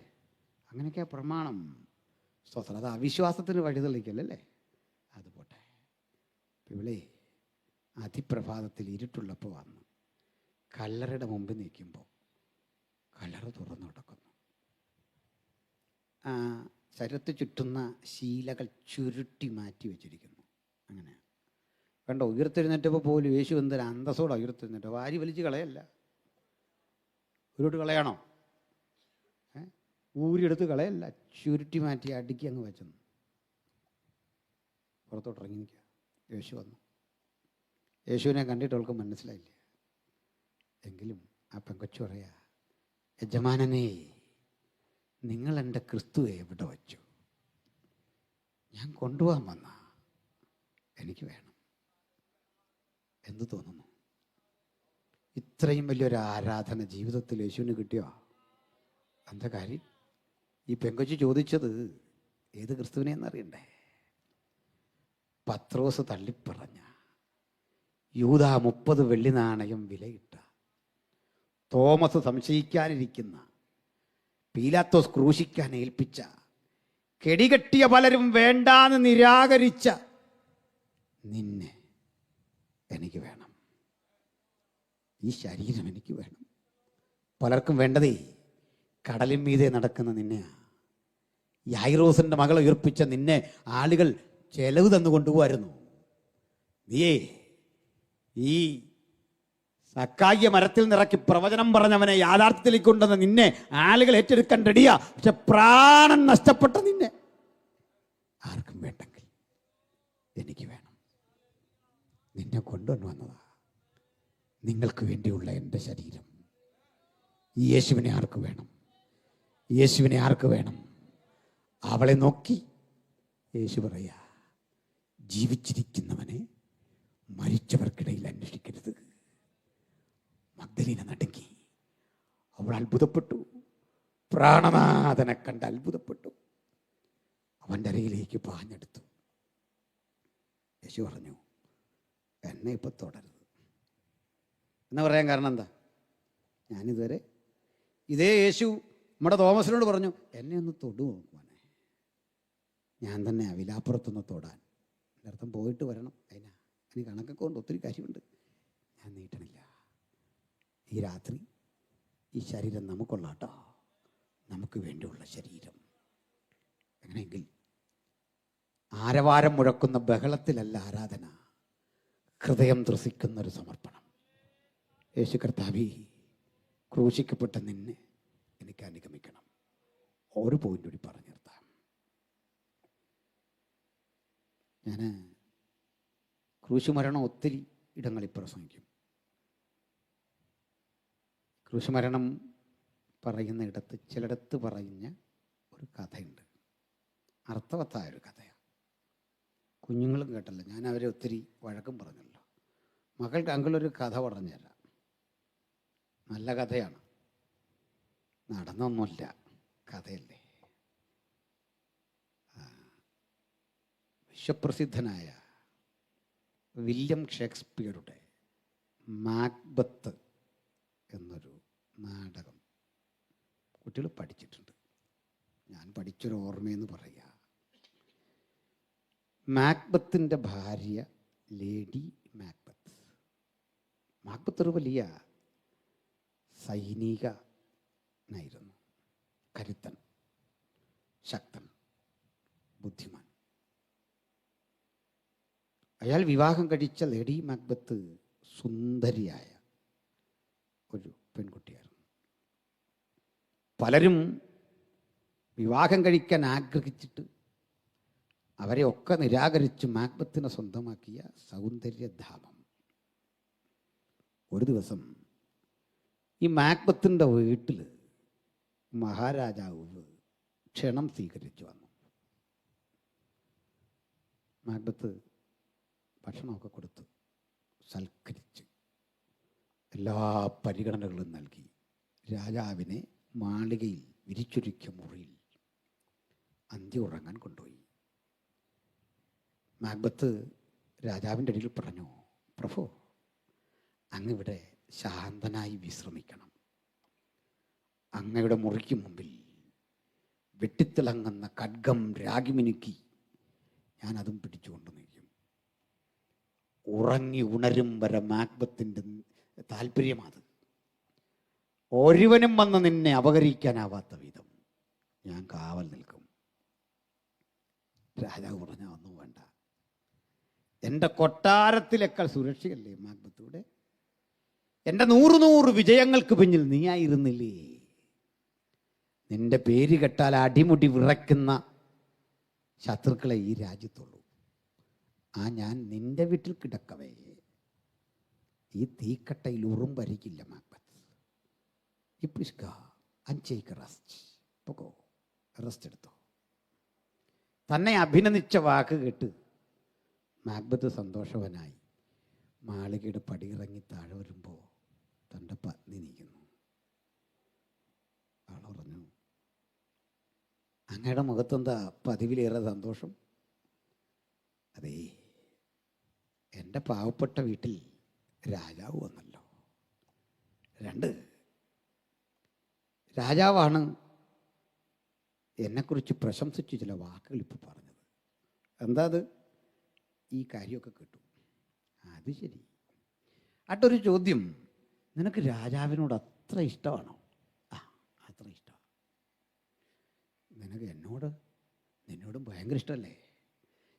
അങ്ങനെയൊക്കെ പ്രമാണം. സ്തോത്രം. അത് അവിശ്വാസത്തിന് വഴിതെളിക്കല്ലേ? അത് പോട്ടെ. ഇവിടെ അതിപ്രഭാതത്തിൽ ഇരുട്ടുള്ളപ്പോൾ വന്നു കല്ലറയുടെ മുമ്പിൽ നിൽക്കുമ്പോൾ കല്ലറ തുറന്നു കിടക്കുന്നു. ശരീരത്ത് ചുറ്റുന്ന ശീലകൾ ചുരുട്ടി മാറ്റി വെച്ചിരിക്കുന്നു. അങ്ങനെ കണ്ടോ, ഉയർത്തെഴുന്നേറ്റപ്പോൾ പോലും യേശു എന്തൊരു അന്തസ്സോടെ ഉയർത്തെഴുന്നേറ്റോ, വാരി വലിച്ച് കളയല്ല. ഉരുട്ട് കളയണോ? ഊരിയെടുത്ത് കളയല്ല, ചുരുട്ടി മാറ്റി അടുക്കി അങ്ങ് വെച്ചെന്നു പുറത്തോട്ട് ഇറങ്ങി നിൽക്കുക. യേശു വന്നു. യേശുവിനെ കണ്ടിട്ട് അവൾക്ക് മനസ്സിലായില്ല. എങ്കിലും ആ പെങ്കൊച്ചു പറയാ, യജമാനനെ, നിങ്ങൾ എൻ്റെ ക്രിസ്തുവെ എവിടെ വച്ചു? ഞാൻ കൊണ്ടുപോകാൻ വന്ന, എനിക്ക് വേണം. എന്തു തോന്നുന്നു? ഇത്രയും വലിയൊരു ആരാധന ജീവിതത്തിൽ യേശുവിന് കിട്ടിയോ? എന്താ കാര്യം? ഈ പെങ്കൊച്ചു ചോദിച്ചത് ഏത് ക്രിസ്തുവിനെയെന്നറിയണ്ടേ? പത്രോസ് തള്ളിപ്പറഞ്ഞ, യൂദാ 30 വെള്ളി നാണയം വിലയിട്ട, തോമസ് സംശയിക്കാനിരിക്കുന്ന, പീലാത്തോസ് ക്രൂശിക്കാൻ ഏൽപ്പിച്ച, കെടികെട്ടിയ പലരും വേണ്ടാന്ന് നിരാകരിച്ച നിന്നെ എനിക്ക് വേണം. ഈ ശരീരം എനിക്ക് വേണം. പലർക്കും വേണ്ടതേ കടലിൻ മീതെ നടക്കുന്ന നിന്നെയാ. യായിറോസിൻ്റെ മകളെ ഉയർപ്പിച്ച നിന്നെ ആളുകൾ ചെലവ് തന്നു കൊണ്ടുപോകായിരുന്നു. നീയേ ഈ സക്കായ മരത്തിൽ നിറക്കി പ്രവചനം പറഞ്ഞവനെ യാഥാർത്ഥ്യത്തിലേക്ക് കൊണ്ടുവന്ന നിന്നെ ആളുകൾ ഏറ്റെടുക്കാൻ റെഡിയാ. പക്ഷെ പ്രാണൻ നഷ്ടപ്പെട്ട നിന്നെ ആർക്കും വേണ്ടെങ്കിൽ എനിക്ക് വേണം. നിന്നെ കൊണ്ടുവന്നു വന്നതാ. നിങ്ങൾക്ക് വേണ്ടിയുള്ള എൻ്റെ ശരീരം. ഈ യേശുവിനെ ആർക്ക് വേണം? യേശുവിനെ ആർക്ക് വേണം? അവളെ നോക്കി യേശു പറയാ, ജീവിച്ചിരിക്കുന്നവനെ മരിച്ചവർക്കിടയിൽ അന്വേഷിക്കരുത്. മഗ്ദലീന നടുങ്ങി. അവൾ അത്ഭുതപ്പെട്ടു. പ്രാണനാഥനെ കണ്ട് അത്ഭുതപ്പെട്ടു. അവൻ്റെ അരയിലേക്ക് പാഞ്ഞെടുത്തു. യേശു പറഞ്ഞു, എന്നെ ഇപ്പം തൊടരുത് എന്ന് പറയാൻ കാരണം എന്താ? ഞാനിതുവരെ ഇതേ യേശു നമ്മുടെ തോമസിനോട് പറഞ്ഞു, എന്നെ ഒന്ന് തൊടു നോക്കുവാനെ. ഞാൻ തന്നെ വിലാപ്പുറത്തൊന്ന് തൊടാൻ. എൻ്റെ അർത്ഥം പോയിട്ട് വരണം. അതിനാ എനിക്ക് കണക്കൊക്കെ കൊണ്ട് ഒത്തിരി കാര്യമുണ്ട്. ഞാൻ നീട്ടണില്ല. ഈ രാത്രി ഈ ശരീരം നമുക്കുള്ളാട്ടോ, നമുക്ക് വേണ്ടിയുള്ള ശരീരം. എങ്ങനെയെങ്കിൽ ആരവാരം മുഴക്കുന്ന ബഹളത്തിലല്ല ആരാധന, ഹൃദയം ത്രസിക്കുന്നൊരു സമർപ്പണം. യേശു കർത്താവേ, ക്രൂശിക്കപ്പെട്ട നിന്നെ എനിക്ക് അനുഗമിക്കണം. ഒരു പോയിന്റ് കൂടി പറഞ്ഞു നിർത്താം. ഞാൻ ക്രൂശുമരണം ഒത്തിരി ഇടങ്ങളിൽ പ്രസംഗിക്കും. ക്രൂശുമരണം പറയുന്ന ഇടത്ത് ചിലയിടത്ത് പറയുന്ന ഒരു കഥയുണ്ട്. അർത്ഥവത്തായൊരു കഥയാണ്. കുഞ്ഞുങ്ങളും കേട്ടല്ലോ, ഞാൻ അവരെ ഒത്തിരി വഴക്കും പറഞ്ഞല്ലോ. മകൾക്ക് അങ്കിളൊരു കഥ പറഞ്ഞു തരാം. നല്ല കഥയാണ്, നടന്നൊന്നുമില്ല, കഥയല്ലേ. വിശ്വപ്രസിദ്ധനായ വില്യം ഷേക്സ്പിയറുടെ മാക്ബത്ത് എന്നൊരു നാടകം കുട്ടികൾ പഠിച്ചിട്ടുണ്ട്. ഞാൻ പഠിച്ചൊരു ഓർമ്മയെന്ന് പറയുക. മാക്ബത്തിൻ്റെ ഭാര്യ ലേഡി മാക്ബത്ത്. മാക്ബത്ത് ഒരു വലിയ സൈനികനായിരുന്നു. കരുത്തൻ, ശക്തൻ, ബുദ്ധിമാൻ. അയാൾ വിവാഹം കഴിച്ച ലേഡി മാക്ബത്ത് സുന്ദരിയായ ഒരു പെൺകുട്ടിയായിരുന്നു. പലരും വിവാഹം കഴിക്കാൻ ആഗ്രഹിച്ചിട്ട് അവരെ ഒക്കെ നിരാകരിച്ച് മാക്ബത്തിനെ സ്വന്തമാക്കിയ സൗന്ദര്യധാമം. ഒരു ദിവസം ഈ മാക്ബത്തിൻ്റെ വീട്ടിൽ മഹാരാജാവ് ക്ഷണം സ്വീകരിച്ചു വന്നു. മാക്ബത്ത് ഭക്ഷണമൊക്കെ കൊടുത്ത് സൽക്കരിച്ച് എല്ലാ പരിഗണനകളും നൽകി രാജാവിനെ മാളികയിൽ വിരിച്ചൊരുക്കിയ മുറിയിൽ അന്ത്യം ഉറങ്ങാൻ കൊണ്ടുപോയി. മാക്ബത്ത് രാജാവിൻ്റെ ഇടയിൽ പറഞ്ഞു, പ്രഭു, അങ്ങിവിടെ ശാന്തനായി വിശ്രമിക്കണം. അങ്ങയുടെ മുറിക്ക് മുമ്പിൽ വെട്ടിത്തിളങ്ങുന്ന ഖഡ്ഗം രാഗിമിനുക്കി ഞാൻ അതും പിടിച്ചുകൊണ്ട് നിൽക്കും. ഉറങ്ങി ഉണരും വരെ മാക്ബത്തിൻ്റെ താല്പര്യമാണ്. ഒരുവനും വന്ന് നിന്നെ അപഹരിക്കാനാവാത്ത വിധം ഞാൻ കാവൽ നിൽക്കും. രാജാവ് പറഞ്ഞ ഒന്നും വേണ്ട, എൻ്റെ കൊട്ടാരത്തിലേക്കാൾ സുരക്ഷയല്ലേ മാക്ബത്തൂടെ? എൻ്റെ 100 വിജയങ്ങൾക്ക് പിന്നിൽ നീയായിരുന്നില്ലേ? നിന്റെ പേര് കേട്ടാൽ അടിമുടി വിറയ്ക്കുന്ന ശത്രുക്കളെ ഈ രാജ്യത്തുള്ളൂ. ഞാൻ നിന്റെ വീട്ടിൽ കിടക്കവേ ഈ തീക്കട്ടയിൽ ഉറുമ്പരിക്കില്ല മാക്ബത്ത്. ഇപ്പിഷ്ക അഞ്ചേക്ക് റെസ്റ്റ് എടുത്തോ. തന്നെ അഭിനന്ദിച്ച വാക്ക് കേട്ട് മാക്ബത്ത് സന്തോഷവനായി മാളികയുടെ പടിയിറങ്ങി താഴെ വരുമ്പോൾ തൻ്റെ പത്നി നിൽക്കുന്നു. ആൾ പറഞ്ഞു, അങ്ങയുടെ മുഖത്തെന്താ പതിവിലേറെ സന്തോഷം? അതേ, എൻ്റെ പാവപ്പെട്ട വീട്ടിൽ രാജാവ് വന്നല്ലോ. 2, രാജാവാണ് എന്നെക്കുറിച്ച് പ്രശംസിച്ച് ചില വാക്കുകൾ ഇപ്പോൾ പറഞ്ഞത്. എന്താ അത്? ഈ കാര്യമൊക്കെ കേട്ടു. അത് ശരി. അട്ടൊരു ചോദ്യം, നിനക്ക് രാജാവിനോട് അത്ര ഇഷ്ടമാണോ? അത്ര ഇഷ്ടമാണ്. നിനക്ക് നിന്നോടും ഭയങ്കര ഇഷ്ടമല്ലേ?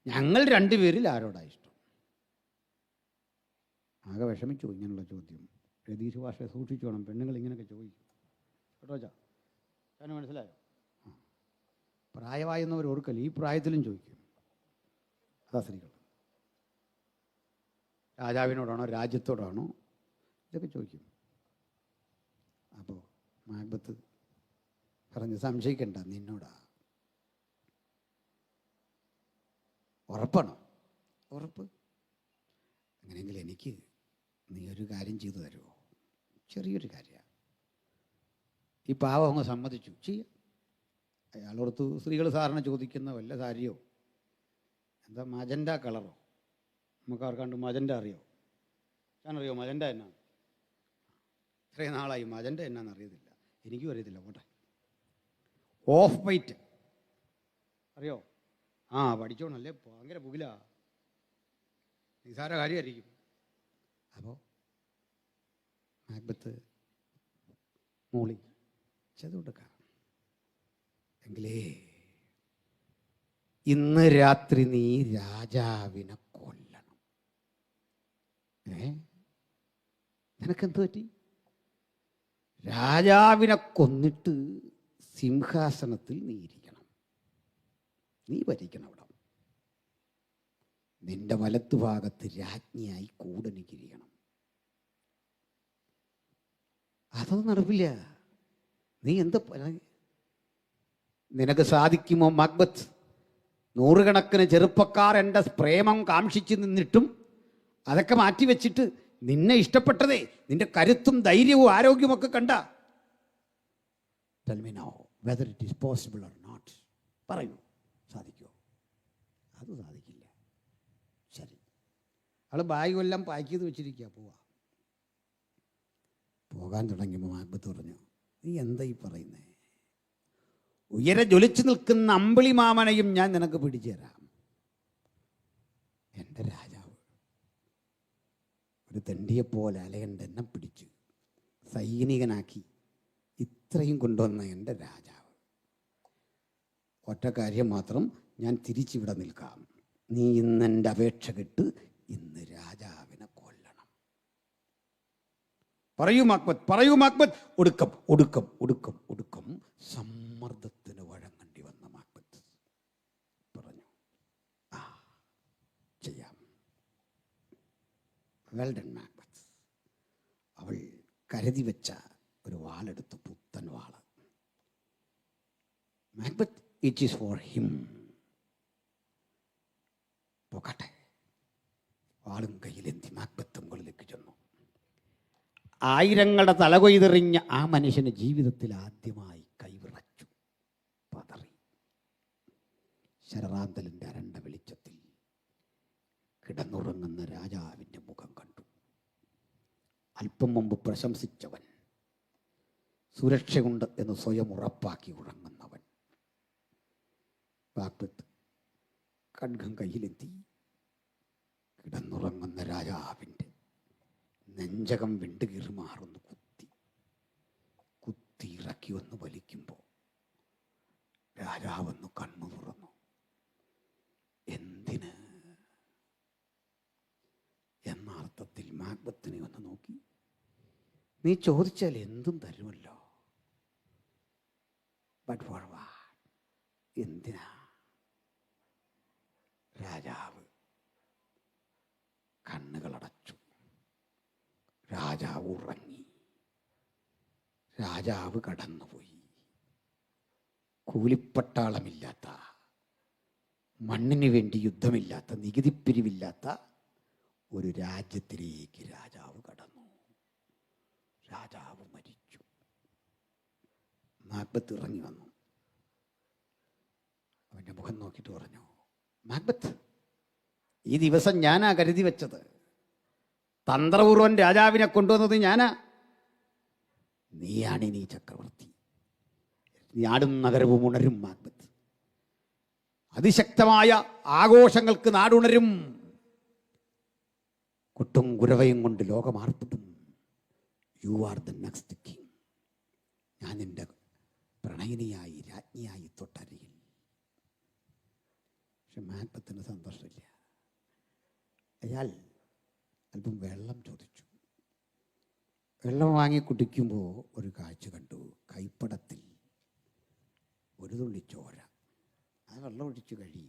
ഞങ്ങൾ 2 പേരിൽ ആരോടാ ഇഷ്ടം? ആകെ വിഷമിച്ചു ഇങ്ങനെയുള്ള ചോദ്യം. രതീഷ് ഭാഷയെ സൂക്ഷിച്ചു വേണം, പെണ്ണുങ്ങൾ ഇങ്ങനെയൊക്കെ ചോദിക്കും കേട്ടോ. ചാന് മനസ്സിലായോ? പ്രായമായെന്നവർ ഓർക്കല്ല, ഈ പ്രായത്തിലും ചോദിക്കും. അതാ സ്ത്രീകൾ. രാജാവിനോടാണോ രാജ്യത്തോടാണോ ഇതൊക്കെ ചോദിക്കും. അപ്പോൾ മാക്ബത്ത് പറഞ്ഞ്, സംശയിക്കണ്ട, നിന്നോടാ. ഉറപ്പാണോ? ഉറപ്പ്. അങ്ങനെയെങ്കിൽ എനിക്ക് നീ ഒരു കാര്യം ചെയ്തു തരുമോ? ചെറിയൊരു കാര്യമാണ്. ഈ പാവം അങ്ങ് സമ്മതിച്ചു. ചെയ്യാം. അയാളോടത്ത് സ്ത്രീകൾ സാധാരണ ചോദിക്കുന്ന വല്ല സാരിയോ, എന്താ മജൻ്റ കളറോ? നമുക്ക് ആർക്കാണ്ട് മജൻ്റ അറിയോ? ഞാനറിയോ മജൻ്റ എന്നാണ്? ഇത്രയും നാളായി മജൻ്റ എന്നാന്ന് അറിയത്തില്ല. എനിക്കും അറിയത്തില്ല. പോട്ടെ. ഓഫ് വൈറ്റ് അറിയോ? പഠിച്ചോണല്ലേ, ഭയങ്കര പുകില, നിസാര കാര്യമായിരിക്കും. അപ്പോൾ മാക്ബത്ത് മൂളി ചെയ്തുകൊടുക്കാം. എങ്കിലേ ഇന്ന് രാത്രി നീ രാജാവിനെ കൊല്ലണം. നിനക്കെന്ത് പറ്റി? രാജാവിനെ കൊന്നിട്ട് സിംഹാസനത്തിൽ നീ ഇരിക്കണം. നീ ഭരിക്കണം അവിടെ. നിന്റെ വലത്തുഭാഗത്ത് രാജ്ഞിയായി കൂടനിക്കിരിക്കണം. അതൊന്നും നടപ്പില്ല. നീ എന്ത് നിനക്ക് സാധിക്കുമോ മാക്ബത്ത്? 100 കണക്കിന് ചെറുപ്പക്കാർ എൻ്റെ പ്രേമം കാംക്ഷിച്ച് നിന്നിട്ടും അതൊക്കെ മാറ്റിവെച്ചിട്ട് നിന്നെ ഇഷ്ടപ്പെട്ടതേ നിന്റെ കരുത്തും ധൈര്യവും ആരോഗ്യമൊക്കെ കണ്ട. Tell me now whether it is possible or not. പറയൂ, സാധിക്കുമോ? അത് സാധിക്കില്ല. ശരി. അവൾ ബാഗ് എല്ലാം പാക്ക് ചെയ്ത് വെച്ചിരിക്കുക. പോകാൻ തുടങ്ങിയപ്പോൾ മാക്ബത്ത് പറഞ്ഞു, നീ എന്താ ഈ പറയുന്നേ? ഉയരെ ജ്വലിച്ചു നിൽക്കുന്ന അമ്പിളി മാമനെയും ഞാൻ നിനക്ക് പിടിച്ചു തരാം. എൻ്റെ രാജാവ് ഒരു തെണ്ടിയെപ്പോലെ അലയണ്ട എന്നെ പിടിച്ച് സൈനികനാക്കി ഇത്രയും കൊണ്ടുവന്ന എൻ്റെ രാജാവ്. ഒറ്റ കാര്യം മാത്രം, ഞാൻ തിരിച്ചിവിടെ നിൽക്കാം. നീ ഇന്ന് എൻ്റെ അപേക്ഷ കേട്ട് ഇന്ന് രാജാവിനെ കൊല്ലണം. പറയൂ മാക്ബത്ത്, പറയൂ മാക്ബത്ത്. ഒടുക്കം ഒടുക്കം ഒടുക്കം ഒടുക്കം സമ്മർദ്ദത്തിന് വഴങ്ങേണ്ടി വന്ന മാക്ബത്ത് പറഞ്ഞു, ചെയ്യാം. Well done Macbeth. അവൾ കരുതി വെച്ച ഒരു വാളെടുത്തു, പുത്തൻ വാള്. Macbeth, it is for him. പോകട്ടെ. വാളും കയ്യിലെന്തി മാക്ബത്ത് മുകളിലേക്ക് ചെന്നു. ആയിരങ്ങളുടെ തലകൊയ്തെറിഞ്ഞ ആ മനുഷ്യന് ജീവിതത്തിൽ ആദ്യമായി കൈവിറച്ചു, പതറി. ശരറാന്തലിൻ്റെ അരണ്ട വെളിച്ചത്തിൽ കിടന്നുറങ്ങുന്ന രാജാവിൻ്റെ മുഖം കണ്ടു. അല്പം മുമ്പ് പ്രശംസിച്ചവൻ, സുരക്ഷയുണ്ട് എന്ന് സ്വയം ഉറപ്പാക്കി ഉറങ്ങുന്നവൻ. മാക്ബത്ത് ഖഡ്ഗം കയ്യിലെത്തി കിടന്നുറങ്ങുന്ന രാജാവിൻ്റെ നെഞ്ചകം വിണ്ടുകീറി മാറുന്നു. കുത്തി ഇറക്കി ഒന്ന് വലിക്കുമ്പോൾ രാജാവൊന്ന് കണ്ണു തുറന്നു. എന്തിന്? നീ ചോദിച്ചാൽ എന്തും തരുമല്ലോ. But for what? എന്തിനാ? രാജാവ് കണ്ണുകളടച്ചു. രാജാവ് ഉറങ്ങി. രാജാവ് കടന്നുപോയി. കൂലിപ്പട്ടാളമില്ലാത്ത, മണ്ണിന് വേണ്ടി യുദ്ധമില്ലാത്ത, നികുതിപ്പിരിവില്ലാത്ത ഒരു രാജ്യത്തിലേക്ക് രാജാവ് കടന്നു. രാജാവ് മരിച്ചു. മാക്ബത്ത് ഇറങ്ങി വന്നു. അവൻ്റെ മുഖം നോക്കിയിട്ട് പറഞ്ഞു, മാക്ബത്ത്, ഈ ദിവസം ഞാനാ കരുതി വെച്ചത്. തന്ത്രപൂർവൻ രാജാവിനെ കൊണ്ടുവന്നത് ഞാനാ. നീയാണ് നീ ചക്രവർത്തി. നാടും നഗരവും ഉണരും മാക്ബത്ത്. അതിശക്തമായ ആഘോഷങ്ങൾക്ക് നാടുണരും. കൊട്ടും കുരവയും കൊണ്ട് ലോകമാർപ്പിടും. You are the next king. ഞാൻ നിന്റെ പ്രണയിനിയായി, രാജ്ഞിയായി തൊട്ടരികിൽ. പക്ഷെ മാക്ബത്തിന് സന്തോഷമില്ല. അയാൾ അല്പം വെള്ളം ചോദിച്ചു. വെള്ളം വാങ്ങി കുടിക്കുമ്പോൾ ഒരു കാഴ്ച കണ്ടു. കൈപ്പടത്തിൽ ഒരു തുള്ളി ചോര. ആ വെള്ളം ഒഴിച്ച് കഴി.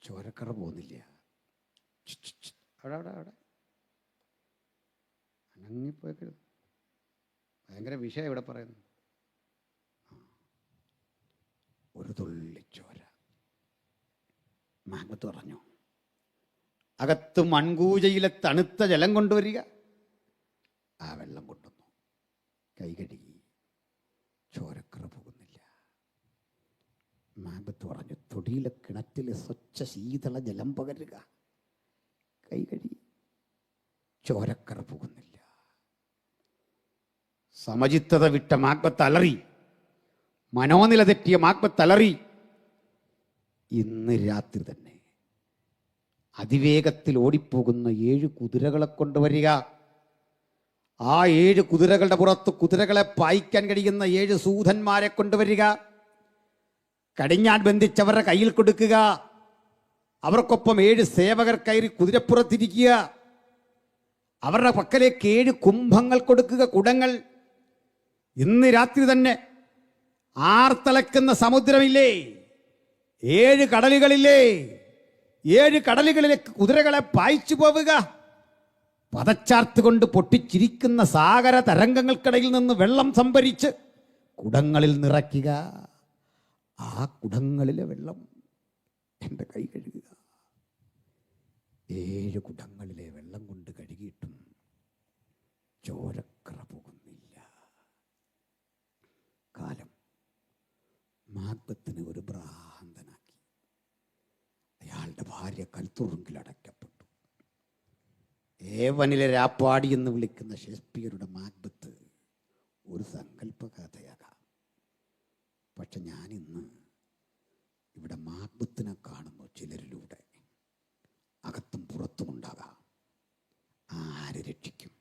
ചോരക്കറ പോകുന്നില്ല. അവിടെ അവിടെ അവിടെ അനങ്ങിപ്പോയക്കരുത്. ഭയങ്കര വിഷയം ഇവിടെ പറയുന്നു. ഒരു തുള്ളി ചോര. മാക്ബത്ത് പറഞ്ഞു, അകത്ത് മൺകൂജയിലെ തണുത്ത ജലം കൊണ്ടുവരിക. ആ വെള്ളം കൊണ്ടുവന്നു. കൈ കഴുകി. ചോരക്കറ പോകുന്നില്ല. മാക്ബത്ത് പറഞ്ഞു, തൊടിയിലെ കിണറ്റിലെ സ്വച്ഛ ശീതള ജലം പകരുക. കൈ കഴുകി. ചോരക്കറ പോകുന്നില്ല. സമചിത്തത വിട്ട മാക്ബത്ത് അലറി. മനോനില തെറ്റിയ മാക്ബത്ത് അലറി. ഇന്ന് രാത്രി തന്നെ അതിവേഗത്തിൽ ഓടിപ്പോകുന്ന 7 കുതിരകളെ കൊണ്ടുവരിക. ആ 7 കുതിരകളുടെ പുറത്ത് കുതിരകളെ പായിക്കാൻ കഴിയുന്ന 7 സൂതന്മാരെ കൊണ്ടുവരിക. കടിഞ്ഞാൻ ബന്ധിച്ചവരുടെ കയ്യിൽ കൊടുക്കുക. അവർക്കൊപ്പം 7 സേവകർ കയറി കുതിരപ്പുറത്തിരിക്കുക. അവരുടെ പക്കലേക്ക് 7 കുംഭങ്ങൾ കൊടുക്കുക, കുടങ്ങൾ. ഇന്ന് രാത്രി തന്നെ ആർത്തലക്കുന്ന സമുദ്രമില്ലേ, 7 കടലുകളില്ലേ, 7 കടലുകളിലേക്ക് കുതിരകളെ പായിച്ചു പോവുക. പതച്ചാർത്തുകൊണ്ട് പൊട്ടിച്ചിരിക്കുന്ന സാഗര തരംഗങ്ങൾക്കിടയിൽ നിന്ന് വെള്ളം സംഭരിച്ച് കുടങ്ങളിൽ നിറയ്ക്കുക. ആ കുടങ്ങളിലെ വെള്ളം എൻ്റെ കൈ കഴുകുക. 7 കുടങ്ങളിലെ വെള്ളം കൊണ്ട് കഴുകിയിട്ടും ചോരക്കറ പോകുന്നില്ല. കാലം മാക്ബത്തിനെ ഒരു ഭ്രാന്തനാക്കി. അയാളുടെ ഭാര്യ കൽത്തുറുങ്കിൽ അടയ്ക്കപ്പെട്ടു. ഏവനിലെ രാപ്പാടി എന്ന് വിളിക്കുന്ന ഷേക്സ്പിയറുടെ മാക്ബത്ത് ഒരു സങ്കല്പ കഥയാകാം. പക്ഷെ ഞാനിന്ന് ഇവിടെ മാക്ബത്തിനെ കാണുന്നു ചിലരിലൂടെ. അകത്തും പുറത്തും ഉണ്ടാകാം. ആര് രക്ഷിക്കും?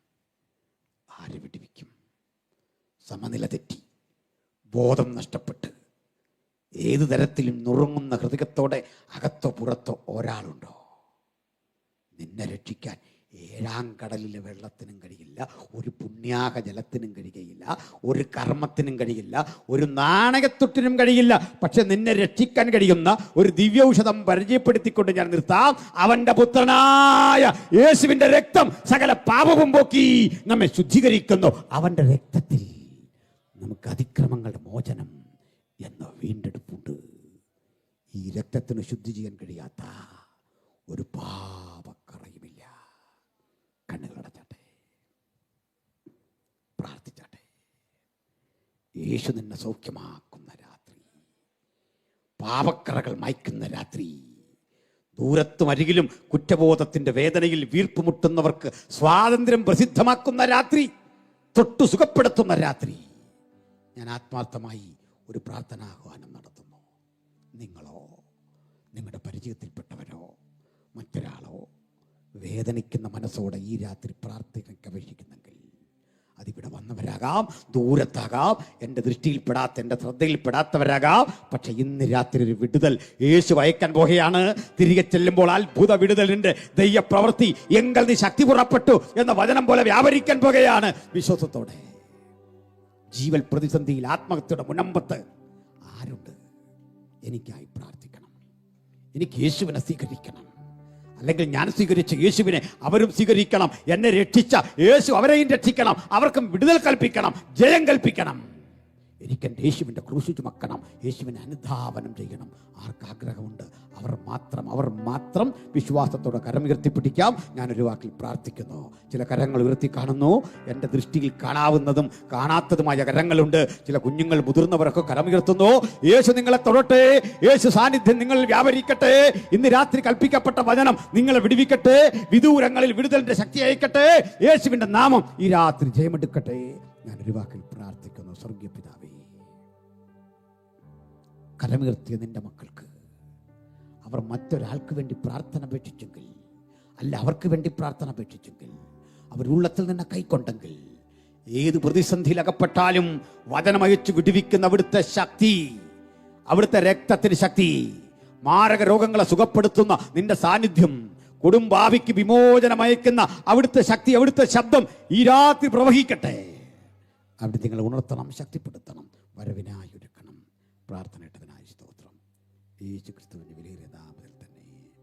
ആര് വിടിവിക്കും? സമനില തെറ്റി, ബോധം നഷ്ടപ്പെട്ട്, ഏതു തരത്തിലും നുറുങ്ങുന്ന ഹൃദയത്തോടെ അകത്തോ പുറത്തോ ഒരാളുണ്ടോ? നിന്നെ രക്ഷിക്കാൻ 7-ാം കടലിലെ വെള്ളത്തിനും കഴിയില്ല, ഒരു പുണ്യാഹ ജലത്തിനും കഴിയുകയില്ല, ഒരു കർമ്മത്തിനും കഴിയില്ല, ഒരു നാണയത്തൊട്ടിനും കഴിയില്ല. പക്ഷെ നിന്നെ രക്ഷിക്കാൻ കഴിയുന്ന ഒരു ദിവ്യൌഷധം പരിചയപ്പെടുത്തിക്കൊണ്ട് ഞാൻ നിർത്താം. അവന്റെ പുത്രനായ യേശുവിന്റെ രക്തം സകല പാപവും പോക്കി നമ്മെ ശുദ്ധീകരിക്കുന്നു. അവന്റെ രക്തത്തിൽ നമുക്ക് അതിക്രമങ്ങളുടെ മോചനം എന്ന വീണ്ടെടുപ്പുണ്ട്. ഈ രക്തത്തിന് ശുദ്ധി ചെയ്യാൻ കഴിയാത്ത ഒരു പാപക്കറയുമില്ല. കണ്ണുകളടച്ചാട്ടെ, പ്രാർത്ഥിച്ചാട്ടെ. യേശു നിന്നെ സൗഖ്യമാക്കുന്ന രാത്രി, പാപക്കറകൾ മായ്ക്കുന്ന രാത്രി, ദൂരത്തും അരികിലും കുറ്റബോധത്തിന്റെ വേദനയിൽ വീർപ്പുമുട്ടുന്നവർക്ക് സ്വാതന്ത്ര്യം പ്രസിദ്ധമാക്കുന്ന രാത്രി, തൊട്ടു സുഖപ്പെടുത്തുന്ന രാത്രി. ഞാൻ ആത്മാർത്ഥമായി ഒരു പ്രാർത്ഥനാഹ്വാനം നടത്തുന്നു. നിങ്ങളോ നിങ്ങളുടെ പരിചയത്തിൽപ്പെട്ടവരോ മറ്റൊരാളോ വേദനിക്കുന്ന മനസ്സോടെ ഈ രാത്രി പ്രാർത്ഥനയ്ക്ക് അപേക്ഷിക്കുന്നെങ്കിൽ അതിവിടെ വന്നവരാകാം, ദൂരത്താകാം, എൻ്റെ ദൃഷ്ടിയിൽപ്പെടാത്ത, എൻ്റെ ശ്രദ്ധയിൽപ്പെടാത്തവരാകാം. പക്ഷെ ഇന്ന് രാത്രി ഒരു വിടുതൽ യേശു അയക്കാൻ പോകുകയാണ്. തിരികെ ചെല്ലുമ്പോൾ അത്ഭുത വിടുതലിൻ്റെ ദൈവപ്രവൃത്തി എങ്കിൽ നീ ശക്തി പുറപ്പെട്ടു എന്ന വചനം പോലെ വ്യാപരിക്കാൻ പോകുകയാണ്. വിശ്വാസത്തോടെ ജീവൽ പ്രതിസന്ധിയിൽ ആത്മഹത്യയുടെ മുനമ്പത്ത് ആരുണ്ട്? എനിക്കായി പ്രാർത്ഥിക്കണം. എനിക്ക് യേശുവിനെ സ്വീകരിക്കണം. അല്ലെങ്കിൽ ഞാൻ സ്വീകരിച്ച യേശുവിനെ അവരും സ്വീകരിക്കണം. എന്നെ രക്ഷിച്ച യേശു അവരെയും രക്ഷിക്കണം. അവർക്കും വിടുതൽ കൽപ്പിക്കണം, ജയം കൽപ്പിക്കണം. എനിക്കെൻ്റെ യേശുവിൻ്റെ ക്രൂശ് ചുമക്കണം, യേശുവിനെ അനുധാവനം ചെയ്യണം. ആർക്കാഗ്രഹമുണ്ട്? അവർ മാത്രം വിശ്വാസത്തോടെ കരമുയർത്തിപ്പിടിക്കാം. ഞാനൊരു വാക്കിൽ പ്രാർത്ഥിക്കുന്നു. ചില കരങ്ങൾ ഉയർത്തി കാണുന്നു. എൻ്റെ ദൃഷ്ടിയിൽ കാണാവുന്നതും കാണാത്തതുമായ കരങ്ങളുണ്ട്. ചില കുഞ്ഞുങ്ങൾ, മുതിർന്നവരൊക്കെ കരമുയർത്തുന്നു. യേശു നിങ്ങളെ തൊടട്ടെ, യേശു സാന്നിധ്യം നിങ്ങളിൽ വ്യാപരിക്കട്ടെ. ഇന്ന് രാത്രി കൽപ്പിക്കപ്പെട്ട വചനം നിങ്ങളെ വിടുവിക്കട്ടെ. വിദൂരങ്ങളിൽ വിടുതലിന്റെ ശക്തി അയക്കട്ടെ. യേശുവിൻ്റെ നാമം ഈ രാത്രി ജയമെടുക്കട്ടെ. ഞാനൊരു വാക്കിൽ പ്രാർത്ഥിക്കുന്നു. സ്വർഗീയ പിതാവേ, കരമുയർത്തിയ നിന്റെ മക്കൾക്ക് അവർ മറ്റൊരാൾക്ക് വേണ്ടി പ്രാർത്ഥന അപേക്ഷിച്ചെങ്കിൽ, അല്ല അവർക്ക് വേണ്ടി പ്രാർത്ഥന അപേക്ഷിച്ചെങ്കിൽ, അവരുള്ളത്തിൽ നിന്ന് കൈക്കൊണ്ടെങ്കിൽ, ഏത് പ്രതിസന്ധിയിൽ അകപ്പെട്ടാലും വചനമയച്ചു വിടുവിക്കുന്ന അവിടുത്തെ ശക്തി, അവിടുത്തെ രക്തത്തിന് ശക്തി, മാരക രോഗങ്ങളെ സുഖപ്പെടുത്തുന്ന നിന്റെ സാന്നിധ്യം, കുടുംബാവിക്ക് വിമോചനമയക്കുന്ന അവിടുത്തെ ശക്തി, അവിടുത്തെ ശബ്ദം ഈ രാത്രി പ്രവഹിക്കട്ടെ. അവിടെ നിങ്ങൾ ഉണർത്തണം, ശക്തിപ്പെടുത്തണം, വരവിനായി ഒരുക്കണം. പ്രാർത്ഥന ഇട്ടതിനായി സ്തോത്രം. യേശു ക്രിസ്തുവിന്റെ വിലയേറിയ നാമത്തിൽ തന്നെ.